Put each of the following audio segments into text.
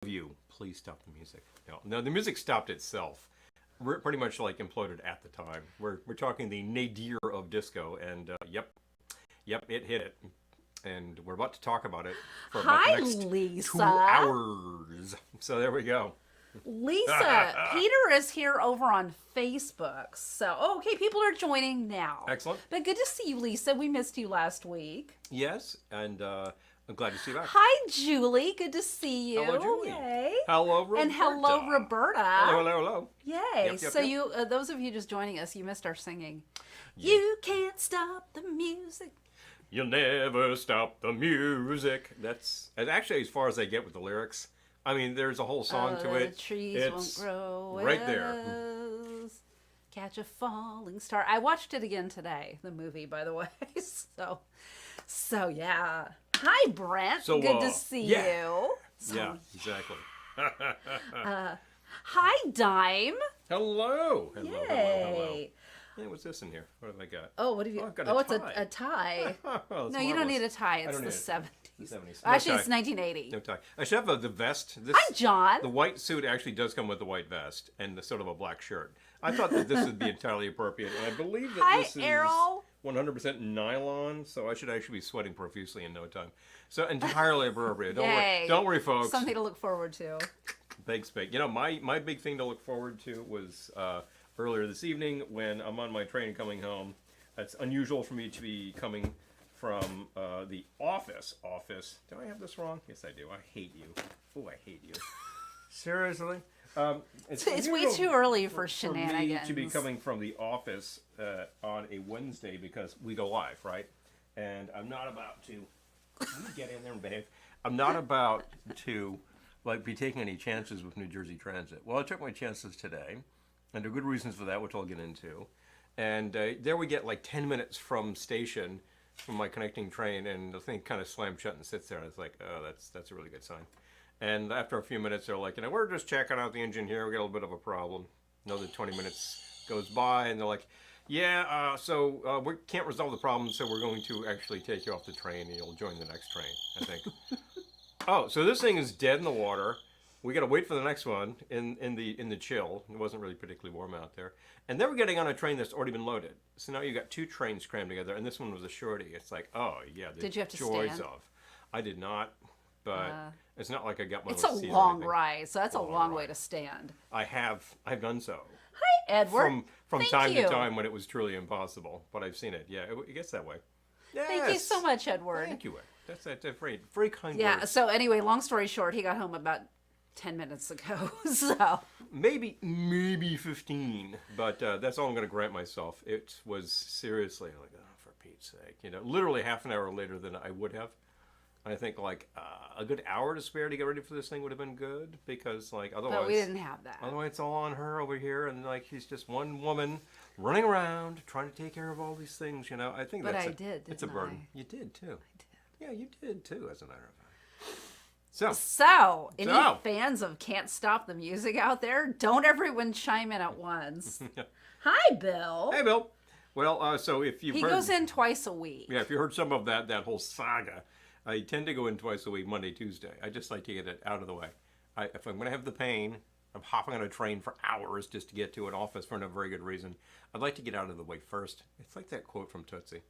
You, please stop the music. No, the music stopped itself. We're pretty much like imploded at the time. We're talking the nadir of disco, and yep, it hit it, and we're about to talk about it for about the Hi, next Lisa. 2 hours. So there we go. Lisa, Peter is here over on Facebook. So, okay, people are joining now. Excellent. But good to see you, Lisa. We missed you last week. Yes, and I'm glad to see you back. Hi, Julie. Good to see you. Hello, Julie. Yay. Hello, Roberta. And hello, Roberta. Hello. Yay. Yep. You, those of you just joining us, you missed our singing. Yeah. You can't stop the music. You'll never stop the music. That's actually as far as I get with the lyrics. I mean, there's a whole song to it. The trees it's won't grow right there. Catch a falling star. I watched it again today, the movie, by the way. So yeah. Hi, Brent. So, good to see you. Yeah, exactly. Hi, Dime. Hello. Yay. Hey, what's this in here? What have I got? Oh, what have you? I've got it's a tie. Oh, No, you don't need a tie. It's the 70s. The 70s. No Actually, tie. it's 1980. No tie. I should have the vest. Hi, John. The white suit actually does come with the white vest and the sort of a black shirt. I thought that this would be entirely appropriate, and I believe that this is Errol. 100% nylon, so I should actually be sweating profusely in no time. So entirely appropriate. Don't worry, folks. Something to look forward to. Thanks, Big. You know, my big thing to look forward to was earlier this evening when I'm on my train coming home. It's unusual for me to be coming from the office. Do I have this wrong? Yes, I do. I hate you. Oh, I hate you. Seriously? It's way too early for shenanigans. Me to be coming from the office on a Wednesday because we go live, right? And I'm not about to get in there and behave. I'm not about to be taking any chances with New Jersey Transit. Well, I took my chances today, and there are good reasons for that, which I'll get into. And there we get 10 minutes from station from my connecting train, and the thing kind of slams shut and sits there. And it's like, oh, that's a really good sign. And after a few minutes, they're like, we're just checking out the engine here. We got a little bit of a problem. Another 20 minutes goes by, and they're like, yeah, so we can't resolve the problem, so we're going to actually take you off the train, and you'll join the next train, I think. Oh, so this thing is dead in the water. We got to wait for the next one in the chill. It wasn't really particularly warm out there. And then we're getting on a train that's already been loaded. So now you got two trains crammed together, and this one was a shorty. It's like, oh, yeah, the Did you have to joys stand? of. I did not. But it's not like I got my. It's a long ride, so that's a long way to stand. I've done so. Hi, Edward. From time to time when it was truly impossible, but I've seen it. Yeah, it gets that way. Yes. Thank you so much, Edward. Thank you, Ed. That's very kind. Yeah. Words. So anyway, long story short, he got home about 10 minutes ago. So maybe 15, but that's all I'm going to grant myself. It was seriously like, oh, for Pete's sake, literally half an hour later than I would have. I think a good hour to spare to get ready for this thing would have been good because otherwise. But we didn't have that. Otherwise, it's all on her over here, and she's just one woman running around trying to take care of all these things. I think but that's I did. It's a burden. You did too. I did. Yeah, you did too. As a matter of fact. So, any fans of Can't Stop the Music out there? Don't everyone chime in at once. Hi, Bill. Hey, Bill. Well, so if you've he goes in twice a week. Yeah, if you heard some of that whole saga. I tend to go in twice a week, Monday, Tuesday. I just like to get it out of the way. If I'm going to have the pain of hopping on a train for hours just to get to an office for no very good reason, I'd like to get out of the way first. It's like that quote from Tootsie.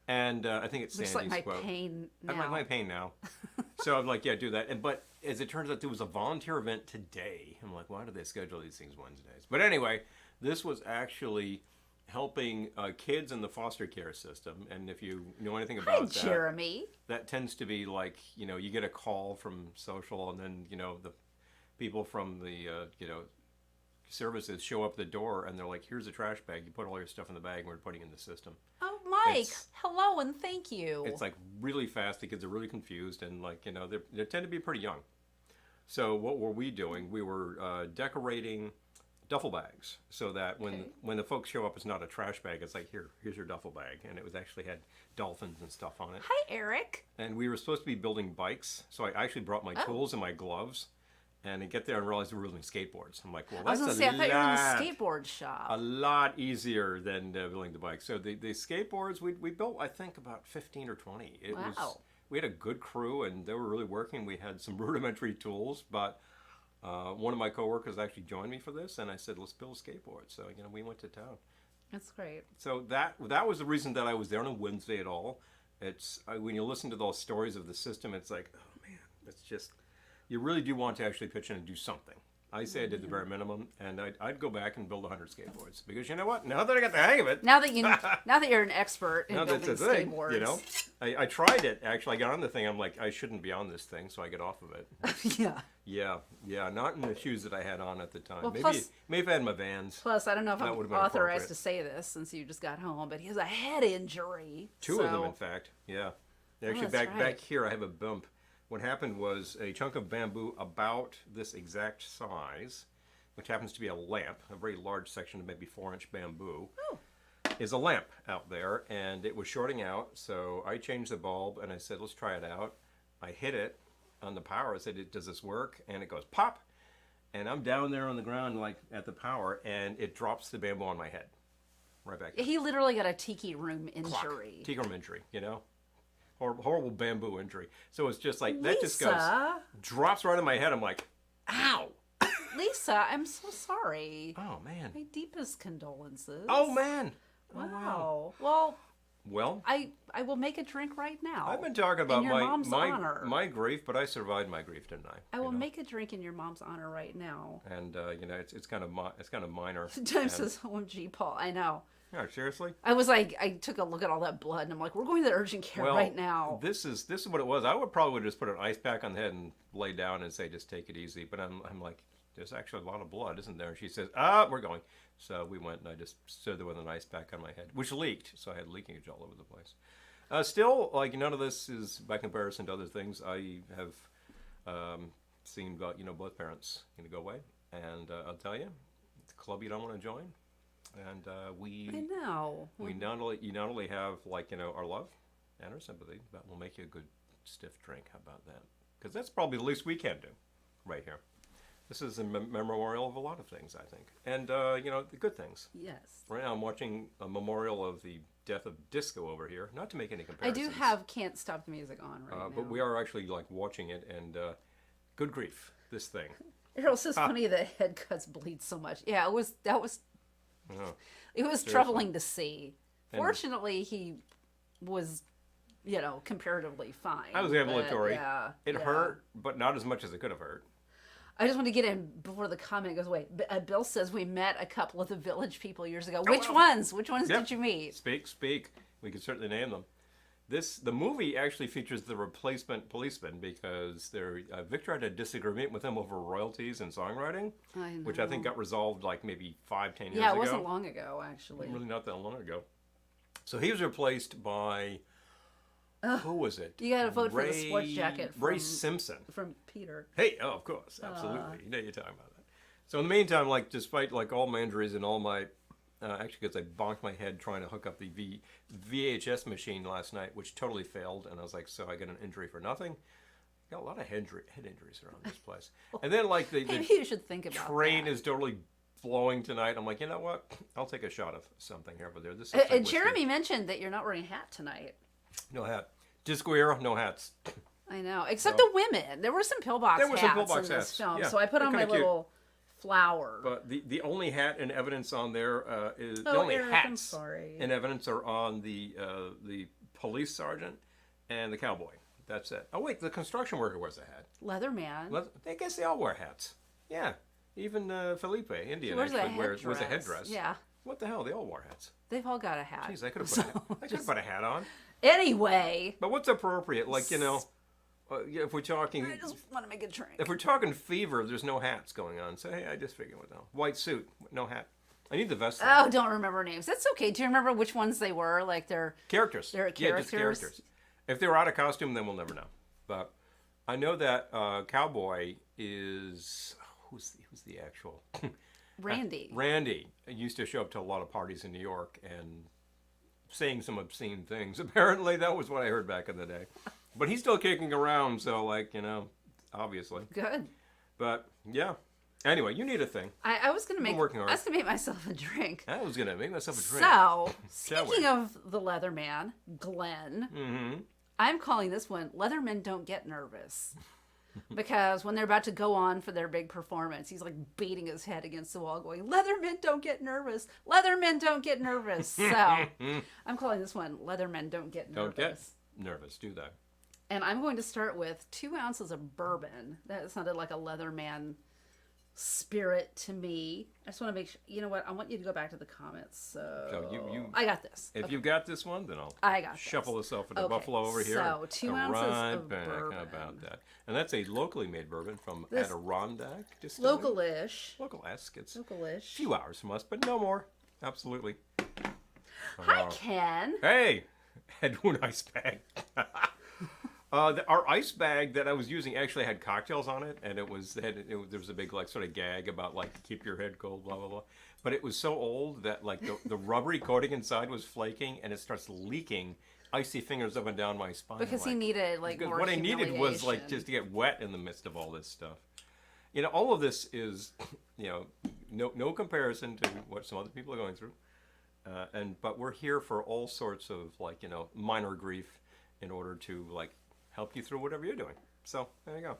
And I think it's Sandy's quote. Looks like my quote. pain now. I like my pain now. So I'm like, yeah, do that. But as it turns out, there was a volunteer event today. I'm like, why do they schedule these things Wednesdays? But anyway, this was actually helping kids in the foster care system, and if you know anything about that, Jeremy, that tends to be you get a call from social, and then the people from the services show up at the door, and they're like, "Here's a trash bag. You put all your stuff in the bag, and we're putting it in the system." Oh, Mike, hello and thank you. It's really fast. The kids are really confused, and they tend to be pretty young. So what were we doing? We were decorating duffel bags so that when the folks show up, it's not a trash bag. It's like, here's your duffel bag, and it actually had dolphins and stuff on it. Hi, Eric. And we were supposed to be building bikes, so I actually brought my tools and my gloves. And I get there and realize we were building skateboards. I'm like, well, that's I was going to say, I thought you were in the skateboard shop. A lot easier than building the bike. So the skateboards, we built, I think, about 15 or 20. We had a good crew, and they were really working. We had some rudimentary tools, but One of my coworkers actually joined me for this, and I said, let's build a skateboard. So, we went to town. That's great. So that was the reason that I was there on a Wednesday at all. It's when you listen to those stories of the system, it's like, oh man, it's just, you really do want to actually pitch in and do something. I say I did the bare minimum, and I'd go back and build 100 skateboards because you know what? Now that I got the hang of it, Now that you're an expert in building skateboards, I tried it. Actually, I got on the thing. I'm like, I shouldn't be on this thing, so I get off of it. Yeah. Not in the shoes that I had on at the time. Well, maybe if I had my Vans. Plus, I don't know if that I'm would have been authorized appropriate. to say this since you just got home, but he has a head injury. Two of them, in fact. Yeah. Actually, that's back right. here, I have a bump. What happened was a chunk of bamboo about this exact size, which happens to be a lamp, a very large section of maybe 4-inch bamboo, is a lamp out there, and it was shorting out. So I changed the bulb, and I said, let's try it out. I hit it on the power. I said, does this work? And it goes pop, and I'm down there on the ground like at the power, and it drops the bamboo on my head, right back. He literally got a tiki room injury. Tiki room injury, horrible bamboo injury. So it's just like that just goes Lisa? drops right on my head. I'm like, ow. Lisa, I'm so sorry. Oh man. My deepest condolences. Oh man. Wow. Well, Well, I will make a drink right now. I've been talking about in your mom's honor. my grief, but I survived my grief, didn't I? I will make a drink in your mom's honor right now. And it's kind of minor. Time And- says, OMG, Paul. I know. Yeah, seriously. I was like, I took a look at all that blood, and I'm like, we're going to the urgent care Well, right now. This is what it was. I would probably just put an ice pack on the head and lay down and say, just take it easy. But I'm like, there's actually a lot of blood, isn't there? And she says, we're going. So we went, and I just stood there with an ice pack on my head, which leaked. So I had leakage all over the place. Still, like, none of this is by comparison to other things. I have seen both parents go away, and I'll tell you, it's a club you don't want to join. And I know. we not only have our love and our sympathy, but we'll make you a good stiff drink. How about that? Because that's probably the least we can do, right here. This is a memorial of a lot of things, I think, and the good things. Yes. Right now, I'm watching a memorial of the death of disco over here. Not to make any I comparisons. do have Can't Stop the Music on right now. But we are actually watching it, and good grief, this thing. Errol says, funny that head cuts bleed so much. Yeah, it was Oh. it was troubling to see. Fortunately, he was, comparatively fine. I was but, ambulatory. Yeah, It hurt, but not as much as it could have hurt. I just want to get in before the comment goes away. Bill says we met a couple of the Village people years ago. Which ones? Which ones Yep. did you meet? Speak. We can certainly name them. The movie actually features the replacement policeman because Victor had a disagreement with him over royalties and songwriting, I know. which I think got resolved maybe 5-10 years ago. Yeah, it wasn't long ago, actually. Really not that long ago. So he was replaced by who was it? You got to vote for the sports jacket Ray Simpson. from Peter. Hey, of course, absolutely. You know you're talking about that. So in the meantime, despite all my injuries and all my actually, because I bonked my head trying to hook up the VHS machine last night, which totally failed, and I was like, so I got an injury for nothing. Got a lot of head injuries around this place. And then Maybe the you should think about train that. is totally blowing tonight. I'm like, you know what? I'll take a shot of something here over there. This is And Jeremy mentioned that you're not wearing a hat tonight. no hat. Disco era, no hats. I know, except the women. There were some pillbox hats in this film, yeah. so I put They're on my kinda cute. little flower. But the only hat in evidence on there is the Oh, only Eric, hats I'm sorry. in evidence are on the police sergeant and the cowboy. That's it. Oh wait, the construction worker wears a hat. Leatherman. I guess they all wear hats. Yeah, even Felipe, Indian, Wears actually a wears a headdress. headdress. Yeah. What the hell? They all wear hats. They've all got a hat. Jeez, I could have put a hat on. Anyway, But what's appropriate? If we're talking, I just want to make a drink. if we're talking fever, there's no hats going on. So hey, I just figured what the hell. White suit, no hat. I need the vest. Oh, don't remember names. That's okay. Do you remember which ones they were? Like they're Characters. They're Yeah, just characters? characters. If they were out of costume, then we'll never know. But I know that Cowboy is who's the actual Randy. Randy used to show up to a lot of parties in New York and saying some obscene things. Apparently, that was what I heard back in the day. But he's still kicking around, so obviously. Good. But yeah. Anyway, you need a thing. I was gonna make. working hard. I was gonna make myself a drink. I was gonna make myself a drink. So, Shall we? speaking of the Leatherman, Glenn, Mm-hmm. I'm calling this one "Leathermen Don't Get Nervous." because when they're about to go on for their big performance, he's like beating his head against the wall, going, "Leathermen, don't get nervous. Leathermen, don't get nervous." So I'm calling this one "Leathermen, don't get nervous." Don't get nervous. Do that. And I'm going to start with 2 ounces of bourbon. That sounded like a Leatherman spirit to me. I just want to make sure. You know what? I want you to go back to the comments. So you I got this. If Okay. you've got this one, then I got shuffle this. this off at the Okay, Buffalo over here. so 2 ounces right of back. bourbon. How about that? And that's a locally made bourbon from This- Adirondack Distillery. Local-ish. Local-esque. It's a Local-ish. few hours from us, but no more. Absolutely. Hi, Ken. Hey, Edwin ice bag. Our ice bag that I was using actually had cocktails on it, and there was a big like sort of gag about like keep your head cold, blah blah blah. But it was so old that like the rubbery coating inside was flaking, and it starts leaking icy fingers up and down my spine. Because he needed like more what I needed was like humiliation. just to get wet in the midst of all this stuff. You know, all of this is no comparison to what some other people are going through, but we're here for all sorts of like minor grief in order to like help you through whatever you're doing. So there you go.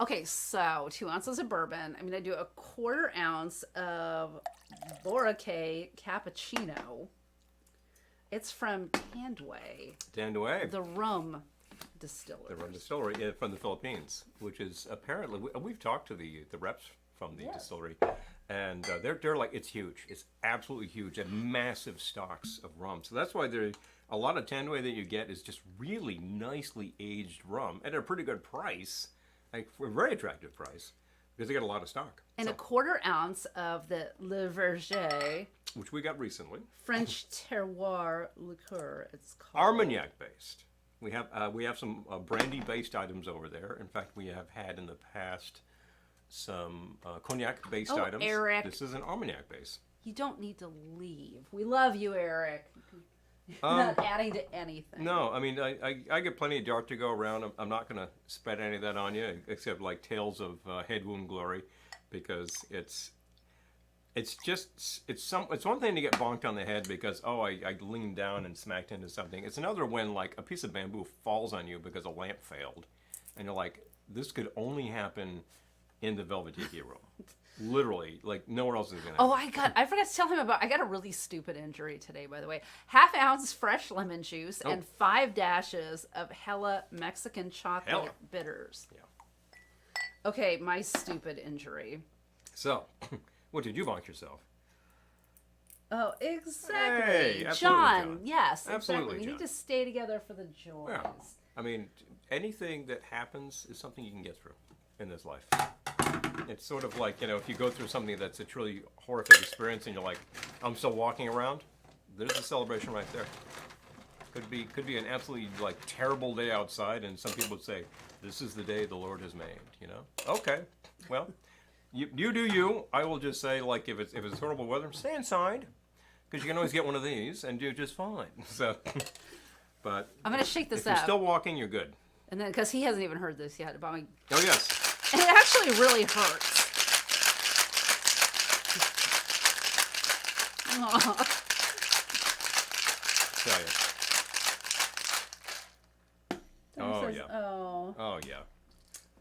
Okay, so 2 ounces of bourbon. I'm going to do a 1/4 ounce of Boracay Cappuccino. It's from Tandway, Tandway, the rum distiller. the rum distillery from the Philippines, which is apparently we've talked to the reps from the distillery, and they're like it's huge. It's absolutely huge. They have massive stocks of rum. So that's why a lot of Tandway that you get is just really nicely aged rum at a pretty good price, like for a very attractive price, because they got a lot of stock. And So- a 1/4 ounce of the Le Verger which we got recently. French terroir liqueur. It's called Armagnac based. We have some brandy based items over there. In fact, we have had in the past some cognac based Oh, items. Eric. This is an Armagnac base. You don't need to leave. We love you, Eric. Not adding to anything. No, I mean I get plenty of dark to go around. I'm not going to spend any of that on you, except like tales of head wound glory, because it's one thing to get bonked on the head because I leaned down and smacked into something. It's another when like a piece of bamboo falls on you because a lamp failed, and you're like, this could only happen in the Velveeta room. Literally, like nowhere else is gonna. Oh, I forgot to tell him I got a really stupid injury today, by the way. 1/2 ounce fresh lemon juice and 5 dashes of Hella Mexican chocolate Hella. bitters. Yeah. Okay, my stupid injury. So, what did you bonk yourself? Oh, exactly. Hey, absolutely, John. John. Yes, Absolutely, exactly. We John. need to stay together for the joys. Yeah. I mean, anything that happens is something you can get through in this life. It's sort of like, if you go through something that's a truly horrific experience and you're like, I'm still walking around, there's a celebration right there. Could be an absolutely like terrible day outside, and some people would say, this is the day the Lord has made, Okay, well, you do you. I will just say, like, if it's horrible weather, stay inside, because you can always get one of these and do just fine. So, but I'm going to shake this if you're up. still walking, you're good. And then, because he hasn't even heard this yet about my... Oh, yes. And it actually really hurts. Aw. Tell you. Oh, Says, yeah. Oh. Oh, yeah.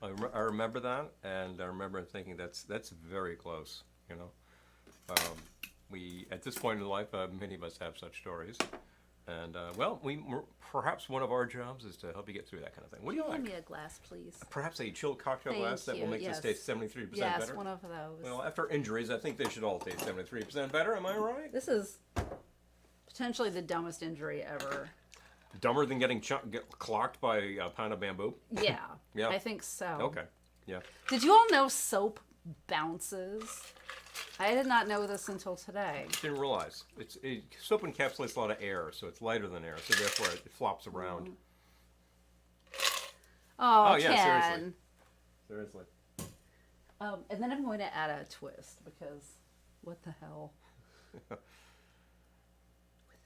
I remember that, and I remember thinking that's very close, We, at this point in life, many of us have such stories. And, perhaps one of our jobs is to help you get through that kind of thing. What do you Give like? me a glass, please. Perhaps a chilled cocktail Thank glass that will you, make yes. this taste 73% Yes, better? one of those. Well, after injuries, I think they should all taste 73% better. Am I right? This is potentially the dumbest injury ever. Dumber than getting clocked by a pound of bamboo? Yeah. Yeah. I think so. Okay. Yeah. Did you all know soap bounces? I did not know this until today. Didn't realize. Soap encapsulates a lot of air, so it's lighter than air, so therefore it flops around. Oh, yeah, Ken. Seriously. And then I'm going to add a twist because what the hell? With a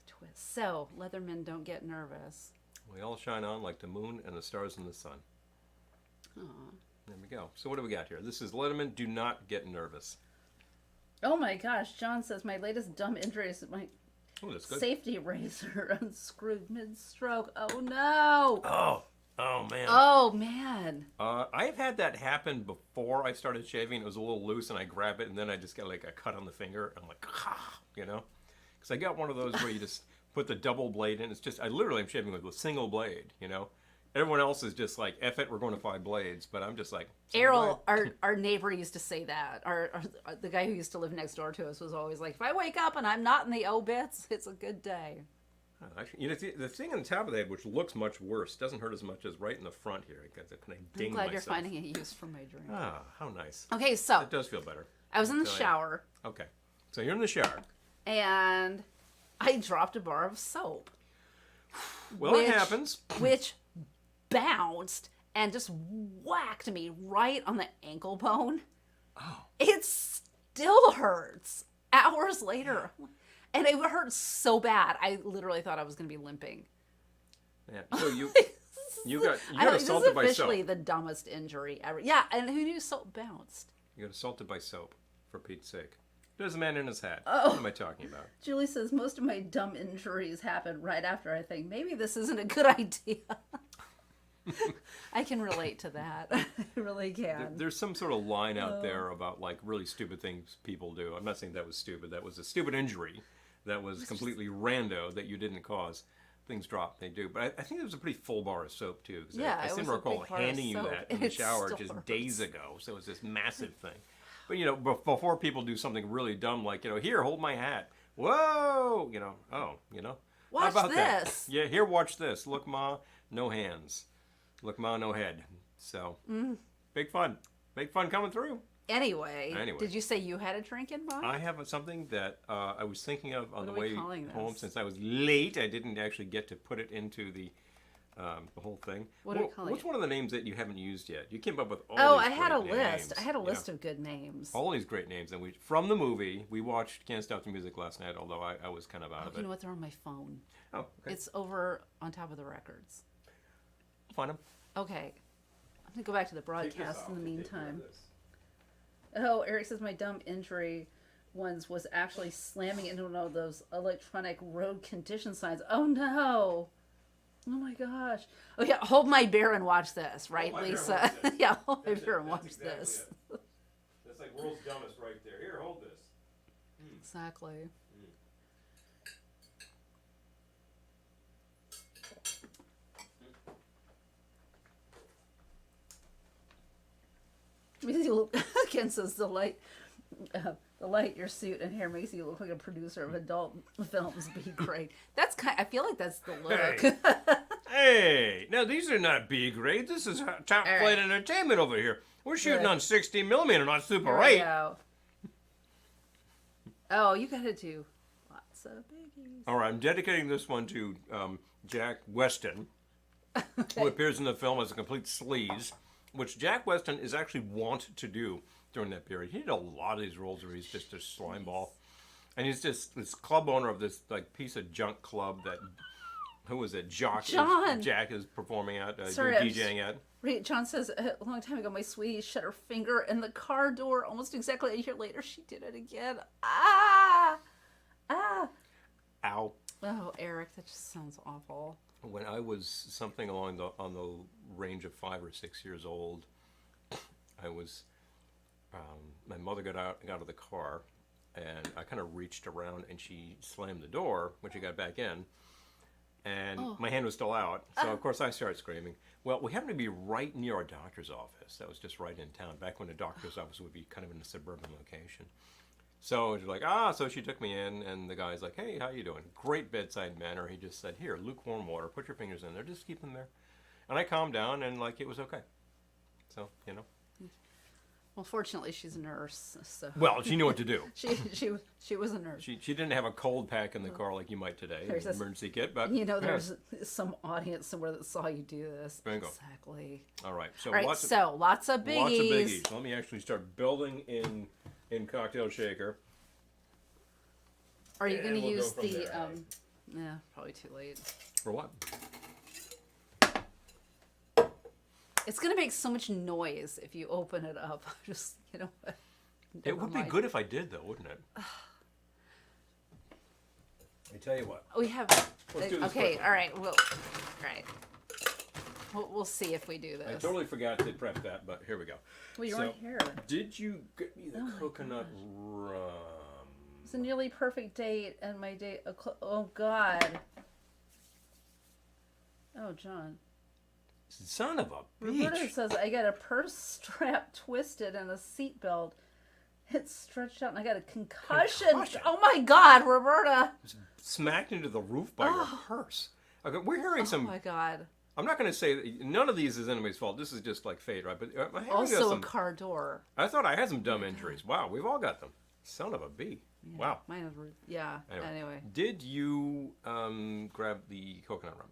twist. So, Leathermen don't get nervous. We all shine on like the moon and the stars in the sun. Aw. There we go. So what do we got here? This is Letterman. Do not get nervous. Oh my gosh, John says my latest dumb injury is my Oh, that's good. safety razor unscrewed mid-stroke. Oh no! Oh, Oh man. Oh man. I've had that happen before I started shaving. It was a little loose, and I grab it, and then I just get like a cut on the finger. I'm like, ah, because I got one of those where you just put the double blade in. It's just I literally am shaving with a single blade. Everyone else is just like, F it, we're going to 5 blades, but I'm just like. Errol, our neighbor used to say that. The guy who used to live next door to us was always like, if I wake up and I'm not in the obits, it's a good day. Actually, the thing on the top of the head, which looks much worse, doesn't hurt as much as right in the front here. Because I kind of ding I'm glad myself. you're finding a use for my drink. Ah, how nice. Okay, so It does feel better. I was in the shower. Okay, so you're in the shower. And I dropped a bar of soap. Well, it happens. Which bounced and just whacked me right on the ankle bone. Oh. It still hurts hours later. And it hurt so bad. I literally thought I was going to be limping. Yeah. So you got assaulted by soap. This is officially the dumbest injury ever. Yeah, and who knew soap bounced? You got assaulted by soap, for Pete's sake. There's a man in his hat. Oh. What am I talking about? Julie says most of my dumb injuries happen right after I think maybe this isn't a good idea. I can relate to that. I really can. There's some sort of line out there about like really stupid things people do. I'm not saying that was stupid. That was a stupid injury. That was completely rando that you didn't cause. Things drop, they do. But I think it was a pretty full bar of soap too. Yeah, I seem to recall handing you that in the shower just days ago. So it was this massive thing. But before people do something really dumb like here, hold my hat. Whoa, Watch how about this. That? Yeah, here, watch this. Look, Ma, no hands. Look, Ma, no head. So big fun coming through. Anyway, did you say you had a drink in mind? I have something that I was thinking of on the way home. This? Since I was late, I didn't actually get to put it into the whole thing. What are we calling What's one of the names that you haven't used yet? You came up with all Oh, these I had a great list. names. I had a list of good names. All these great names. And from the movie, we watched Can't Stop the Music last night, although I was kind of out of it. You know what? They're on my phone. Oh, okay. It's over on top of the records. Find them. Okay. I'm going to go back to the broadcast in the meantime. Oh, Eric says my dumb injury ones was actually slamming into one of those electronic road condition signs. Oh, no. Oh, my gosh. Oh, yeah. Hold my beer and watch this, right, Lisa? Yeah, hold my beer and watch this. That's like world's dumbest right there. Here, hold this. Exactly. Ken says the light, your suit and hair makes you look like a producer of adult films. Be great. That's I feel like that's the look. Hey, now these are not B grade. This is top flight entertainment over here. We're shooting on 16 millimeter, not Super 8. Oh, you gotta do lots of biggies. All right, I'm dedicating this one to Jack Weston, who appears in the film as a complete sleaze, which Jack Weston is actually wont to do during that period. He did a lot of these roles where he's just a slime ball. And he's just this club owner of this like piece of junk club that, who was it? Jack is performing at, DJing at. John says, a long time ago, my sweetie shut her finger in the car door. Almost exactly a year later, she did it again. Ah! Ah! Ow. Oh, Eric, that just sounds awful. When I was something on the range of 5 or 6 years old, I was, my mother got out of the car, and I kind of reached around, and she slammed the door when she got back in, and my hand was still out, so of course I started screaming. Well, we happened to be right near our doctor's office. That was just right in town, back when the doctor's office would be kind of in a suburban location. So she's like, so she took me in, and the guy's like, hey, how you doing? Great bedside manner. He just said, here, lukewarm water, put your fingers in there, just keep them there. And I calmed down, and like, it was okay. So, Well, fortunately, she's a nurse, so. Well, she knew what to do. she was a nurse. She didn't have a cold pack in the car like you might today, an emergency kit, but. There's some audience somewhere that saw you do this. Bingo. Exactly. All right, so lots of biggies. Lots of biggies. Let me actually start building in cocktail shaker. Are you going to use the, probably too late. For what? It's going to make so much noise if you open it up. Just, It would be good if I did, though, wouldn't it? I tell you what. We have, Let's do this okay, quickly. all right, well, all right. We'll see if we do this. I totally forgot to prep that, but here we go. Well, you're So, right here. Did you get me the Oh my coconut rum? It's a nearly perfect date, and my date. Oh God. Oh, John. Son of a Roberta bitch. says I got a purse strap twisted and a seatbelt. It's stretched out, and I got a concussion. Concussion? Oh my God, Roberta. Smacked into the roof by your purse. Okay, we're hearing Oh some. my God. I'm not going to say none of these is anybody's fault. This is just like fate, right? But I'm hearing Also some, a car door. I thought I had some dumb injuries. Wow, we've all got them. Son of a bee. Yeah, Wow. Mine is, yeah. Anyway. Did you grab the coconut rum?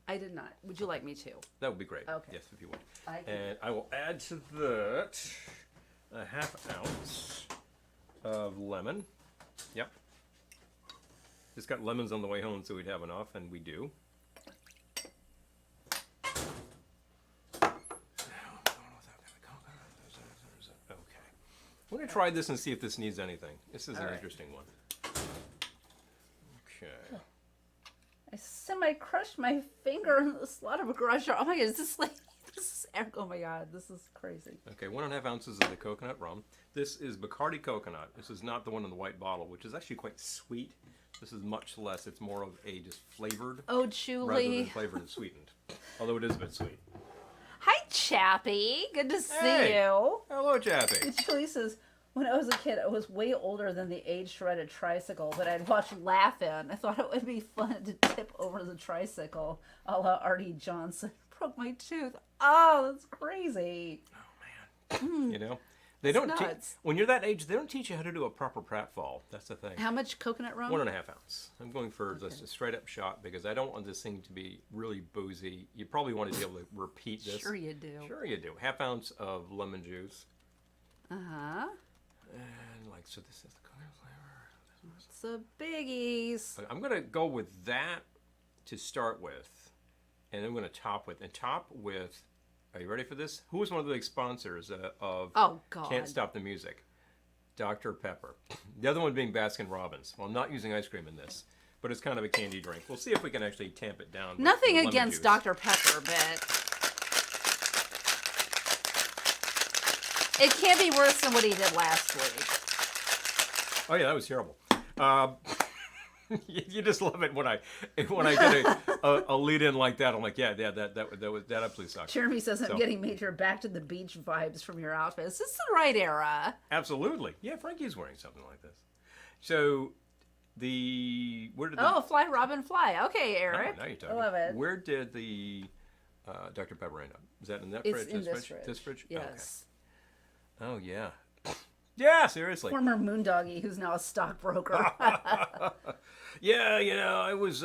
I did not. Would you like me to? That would be great. Okay. Yes, if you would. I can. And I will add to that a half ounce of lemon. Yep. Just got lemons on the way home so we'd have enough, and we do. Okay. We're going to try this and see if this needs anything. This is an interesting one. Okay. I semi-crushed my finger in the slot of a garage door. Oh my God, is this like... Oh my God, this is crazy. Okay, 1.5 ounces of the coconut rum. This is Bacardi coconut. This is not the one in the white bottle, which is actually quite sweet. This is much less. It's more of a just flavored Oh, rather Julie. than flavored and sweetened. Although it is a bit sweet. Hi, Chappie. Good to see Hey. you. Hello, Chappie. Julie says, when I was a kid, I was way older than the age to ride a tricycle, but I'd watch Laugh-In. I thought it would be fun to tip over the tricycle, a la Artie Johnson. Broke my tooth. Oh, that's crazy. Oh man. You know, they don't nuts. when you're that age. They don't teach you how to do a proper pratfall. That's the thing. How much coconut rum? 1.5 ounce. I'm going for just a straight up shot because I don't want this thing to be really boozy. You probably want to be able to repeat this. Sure you do. Sure you do. Half ounce of lemon juice. Uh-huh. And like, so this is the coconut flavor. It's the biggies. But I'm gonna go with that to start with, and I'm gonna top with. Are you ready for this? Who was one of the big sponsors of Oh, God. Can't Stop the Music? Dr. Pepper. The other one being Baskin Robbins. Well, I'm not using ice cream in this, but it's kind of a candy drink. We'll see if we can actually tamp it down. with Nothing lemon against juice. Dr. Pepper, but it can't be worse than what he did last week. Oh yeah, that was terrible. You just love it when I get a lead in like that. I'm like, that absolutely sucks. Jeremy says, I'm getting major back to the beach vibes from your outfit. Is this the right era? Absolutely. Yeah, Frankie's wearing something like this. So where did the Oh, fly, Robin, fly. Okay, Eric. now you're talking. I love it. Where did the Dr. Pepper end up? Is that in that It's fridge? in this this fridge? fridge. Yes. Okay. Oh yeah. Yeah, seriously. Former Moondoggy, who's now a stockbroker. Yeah, I was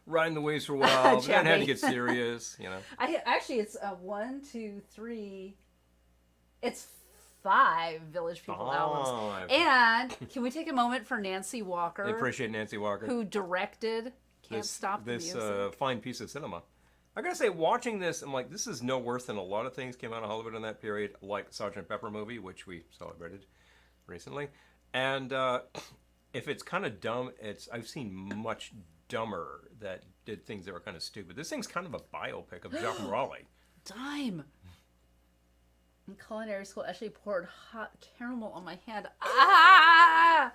riding the waves for a while, but then I had to get serious, It's 1, 2, 3. It's 5 Village People albums. And can we take a moment for Nancy Walker? I appreciate Nancy Walker. Who directed Can't Stop the this Music. fine piece of cinema. I gotta say, watching this, I'm like, this is no worse than a lot of things came out of Hollywood in that period, like Sgt. Pepper movie, which we celebrated recently. And if it's kind of dumb, I've seen much dumber that did things that were kind of stupid. This thing's kind of a biopic of Jacques Raleigh. Dime. In culinary school, Ashley poured hot caramel on my hand. Ah!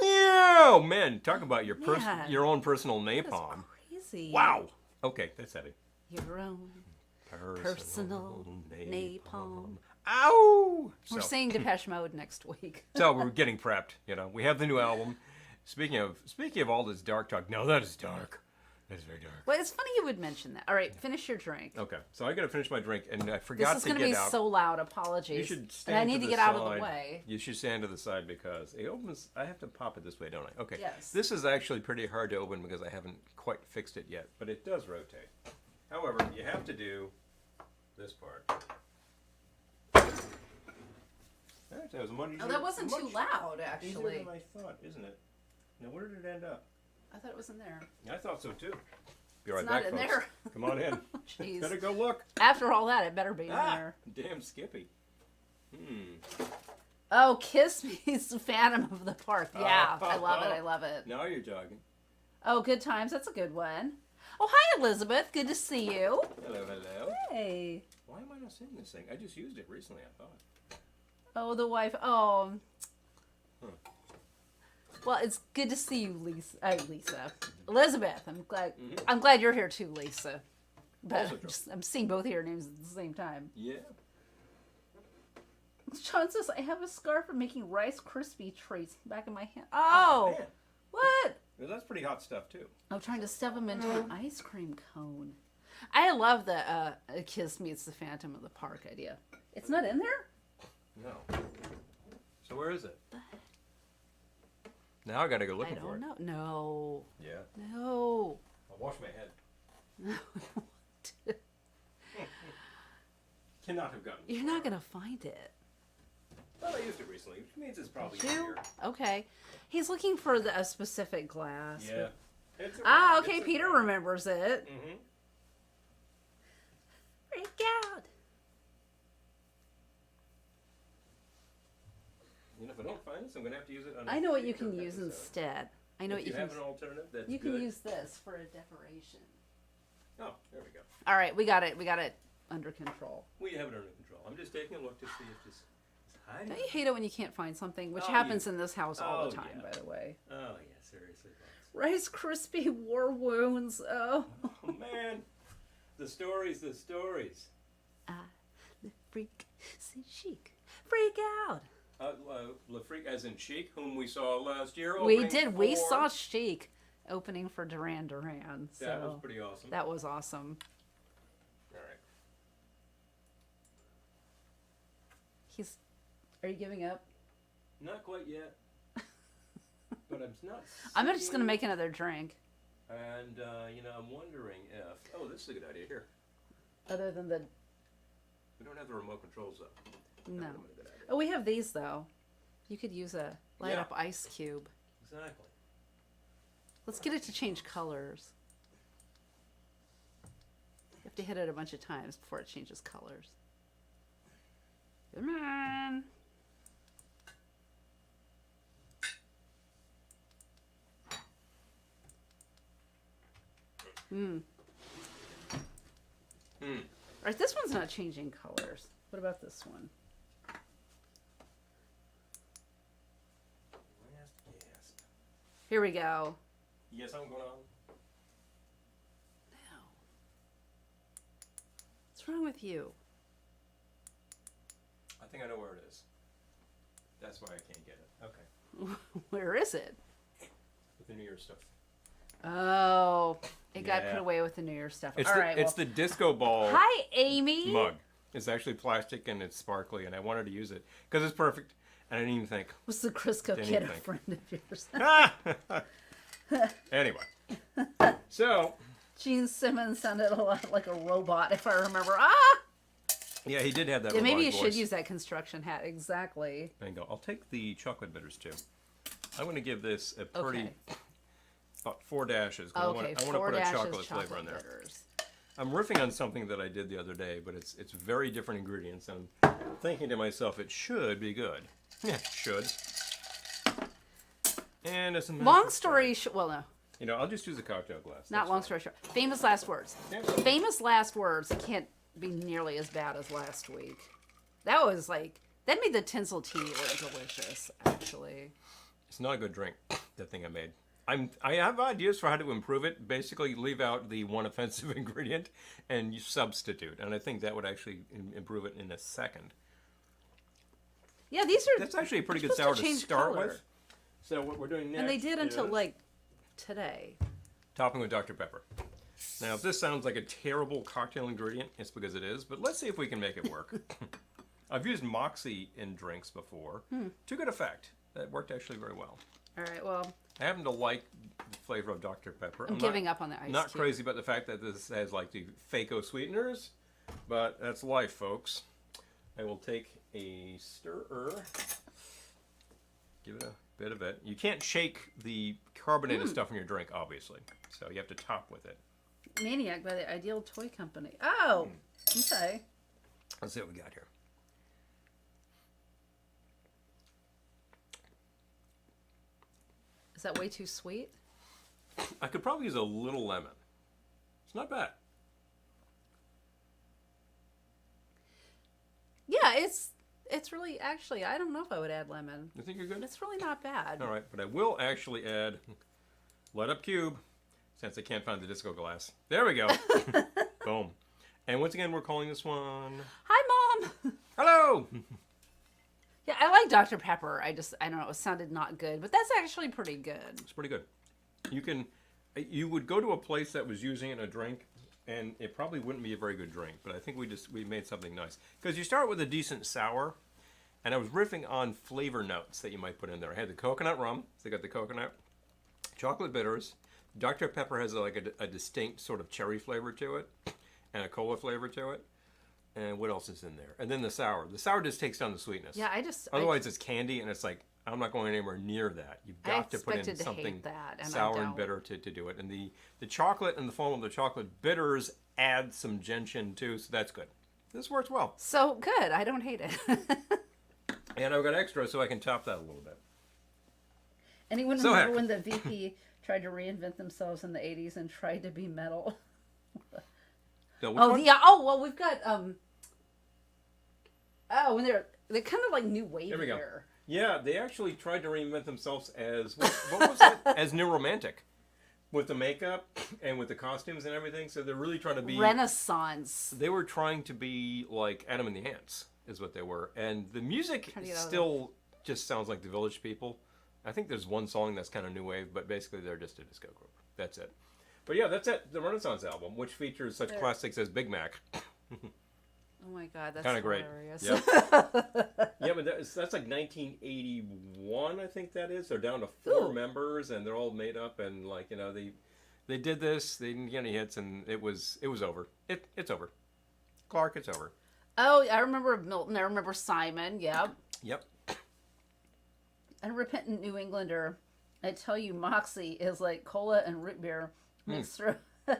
Yeah, man, talk about your Man. your own personal napalm. That's crazy. Wow. Okay, that's heavy. Your own personal napalm. Ow! We're saying Depeche Mode next week. So we're getting prepped. We have the new album. Speaking of all this dark talk, no, that is dark. That is very dark. Well, it's funny you would mention that. All right, finish your drink. Okay, so I got to finish my drink, and I forgot This is to going to get be out. so loud. Apologies. You should stand and I to need to the get out of side. the way. You should stand to the side because it opens. I have to pop it this way, don't I? Okay. Yes. This is actually pretty hard to open because I haven't quite fixed it yet, but it does rotate. However, you have to do this part. That was much easier, That wasn't too loud, easier actually. than I thought, isn't it? Now, where did it end up? I thought it was in there. I thought so too. Be right It's back, not in folks. there. Come on in. Jeez. Better go look. After all that, it better be in there. Damn Skippy. Oh, Kiss Me's the Phantom of the Park. Yeah, I love it. I love it. Now you're talking. Oh, Good Times. That's a good one. Oh, hi, Elizabeth. Good to see you. Hello, hello. Hey. Why am I not seeing this thing? I just used it recently, I thought. Oh, the wife. Oh. Huh. Well, it's good to see you, Lisa. Elizabeth. Mm-hmm. I'm glad you're here too, Lisa. But Also true. I'm seeing both of your names at the same time. Yeah. Sean says, I have a scarf for making Rice Krispie treats back in my hand. Oh, man. what? Well, that's pretty hot stuff, too. I'm trying to stuff them into an ice cream cone. I love the A Kiss Meets the Phantom of the Park idea. It's not in there? No. So where is it? Now I gotta go I looking for don't it. know. No. Yeah. No. I'll wash my head. Cannot have gotten You're not going to find it. Well, I used it recently, which means it's probably Did in you? here. Okay. He's looking for a specific glass. Yeah. It's Ah, around. okay. It's Peter around. remembers it. Mm-hmm. Freak out. You know, if I don't find this, I'm gonna have to use it on. I know what you can future use episode. instead. I know If what you you can. have an alternative, that's You good. can use this for a decoration. Oh, there we go. All right, we got it. We got it under control. We have it under control. I'm just taking a look to see if this is hiding. Don't you hate it when you can't find something? Which Oh, happens in this house all the oh, time, yeah. by the way. Oh yeah, seriously. Rice Krispie war wounds. Oh. Oh man, the stories, the stories. The freak said chic. Freak out. Le Freak, as in Chic, whom we saw last year. We opening did. We for- saw Chic opening for Duran Duran. So That was pretty awesome. that was awesome. All right. Are you giving up? Not quite yet. But I'm not. I'm just gonna seeing- make another drink. And I'm wondering if. Oh, this is a good idea here. Other than the We don't have the remote controls though. no. That would've been a good idea. Oh, we have these though. You could use a light Yeah. up ice cube. Exactly. Let's get it to change colors. You have to hit it a bunch of times before it changes colors. Come on. All right, this one's not changing colors. What about this one? Yes. Here we go. Yes, I'm going on. Now. What's wrong with you? I think I know where it is. That's why I can't get it. Okay. Where is it? With the New Year's stuff. Oh, it got Yeah. put away with the New Year's stuff. It's All the right. it's well, the disco ball hi, Amy. mug. It's actually plastic and it's sparkly, and I wanted to use it because it's perfect. And I didn't even think. Was the Crisco Didn't kid a even think. friend of yours? Anyway, so Gene Simmons sounded a lot like a robot, if I remember. Ah! yeah, he did have that. Yeah, maybe you robotic should voice. use that construction hat. Exactly. There you go. I'll take the chocolate bitters too. I'm going to give this a pretty Okay. about 4 dashes. 'Cause Okay. I want to Four put a dashes chocolate flavor in there. bitters. I'm riffing on something that I did the other day, but it's very different ingredients. And I'm thinking to myself, it should be good. Yeah, it should. And it's a Long story short. Well, no, You know, I'll just use a cocktail glass. not That's long fine. story short. Famous last words. Yeah. Famous last words can't be nearly as bad as last week. That was like that made the tinsel tea look delicious. Actually. It's not a good drink. That thing I made. I have ideas for how to improve it. Basically, leave out the one offensive ingredient and you substitute, and I think that would actually improve it in a second. Yeah, these are. That's actually a pretty they're good sour supposed to change start color. with. So what we're doing next And they did until is like today. topping with Dr. Pepper. Now, if this sounds like a terrible cocktail ingredient, it's because it is. But let's see if we can make it work. I've used Moxie in drinks before to good effect. That worked actually very well. All right. Well, I happen to like the flavor of Dr. Pepper. I'm giving up on the ice Not cube. crazy about the fact that this has like the Faco sweeteners, but that's life, folks. I will take a stirrer, give it a bit of it. You can't shake the carbonated stuff in your drink, obviously, so you have to top with it. Maniac by the Ideal Toy Company. Oh, okay. Let's see what we got here. Is that way too sweet? I could probably use a little lemon. It's not bad. Yeah, it's really, actually, I don't know if I would add lemon. You think you're good? It's really not bad. All right, but I will actually add Let Up Cube, since I can't find the disco glass. There we go. Boom. And once again, we're calling this one... Hi, Mom! Hello! Yeah, I like Dr. Pepper. I don't know, it sounded not good, but that's actually pretty good. It's pretty good. You would go to a place that was using it in a drink, and it probably wouldn't be a very good drink, but I think we made something nice. Because you start with a decent sour, and I was riffing on flavor notes that you might put in there. I had the coconut rum, so I got the coconut, chocolate bitters. Dr. Pepper has like a distinct sort of cherry flavor to it, and a cola flavor to it. And what else is in there? And then the sour. The sour just takes down the sweetness. Yeah, Otherwise, it's candy, and it's like, I'm not going anywhere near that. You've got to put in something sour and bitter to do it. And the chocolate and the foam of the chocolate bitters add some gentian too, so that's good. This works well. So good. I don't hate it. And I've got extra, so I can top that a little bit. Anyone remember when the VP tried to reinvent themselves in the 80s and tried to be metal? Well, we've got when they're kind of like new wave There we go. here. Yeah, they actually tried to reinvent themselves as what was that? As New Romantic, with the makeup and with the costumes and everything. So they're really trying to be Renaissance. They were trying to be like Adam and the Ants, is what they were, and the music still just sounds like the Village People. I think there's one song that's kind of new wave, but basically they're just a disco group. That's it. But yeah, that's it. The Renaissance album, which features such classics as Big Mac. Oh my God, that's kind of great. Hilarious. Yep. Yeah, but that's like 1981, I think that is. They're down to 4 members, and they're all made up, and like they did this. They didn't get any hits, and it was over. It's over. Clark, it's over. Oh, I remember Milton. I remember Simon. Yep. Yep. And Repentant New Englander. I tell you, Moxie is like cola and root beer mixed through a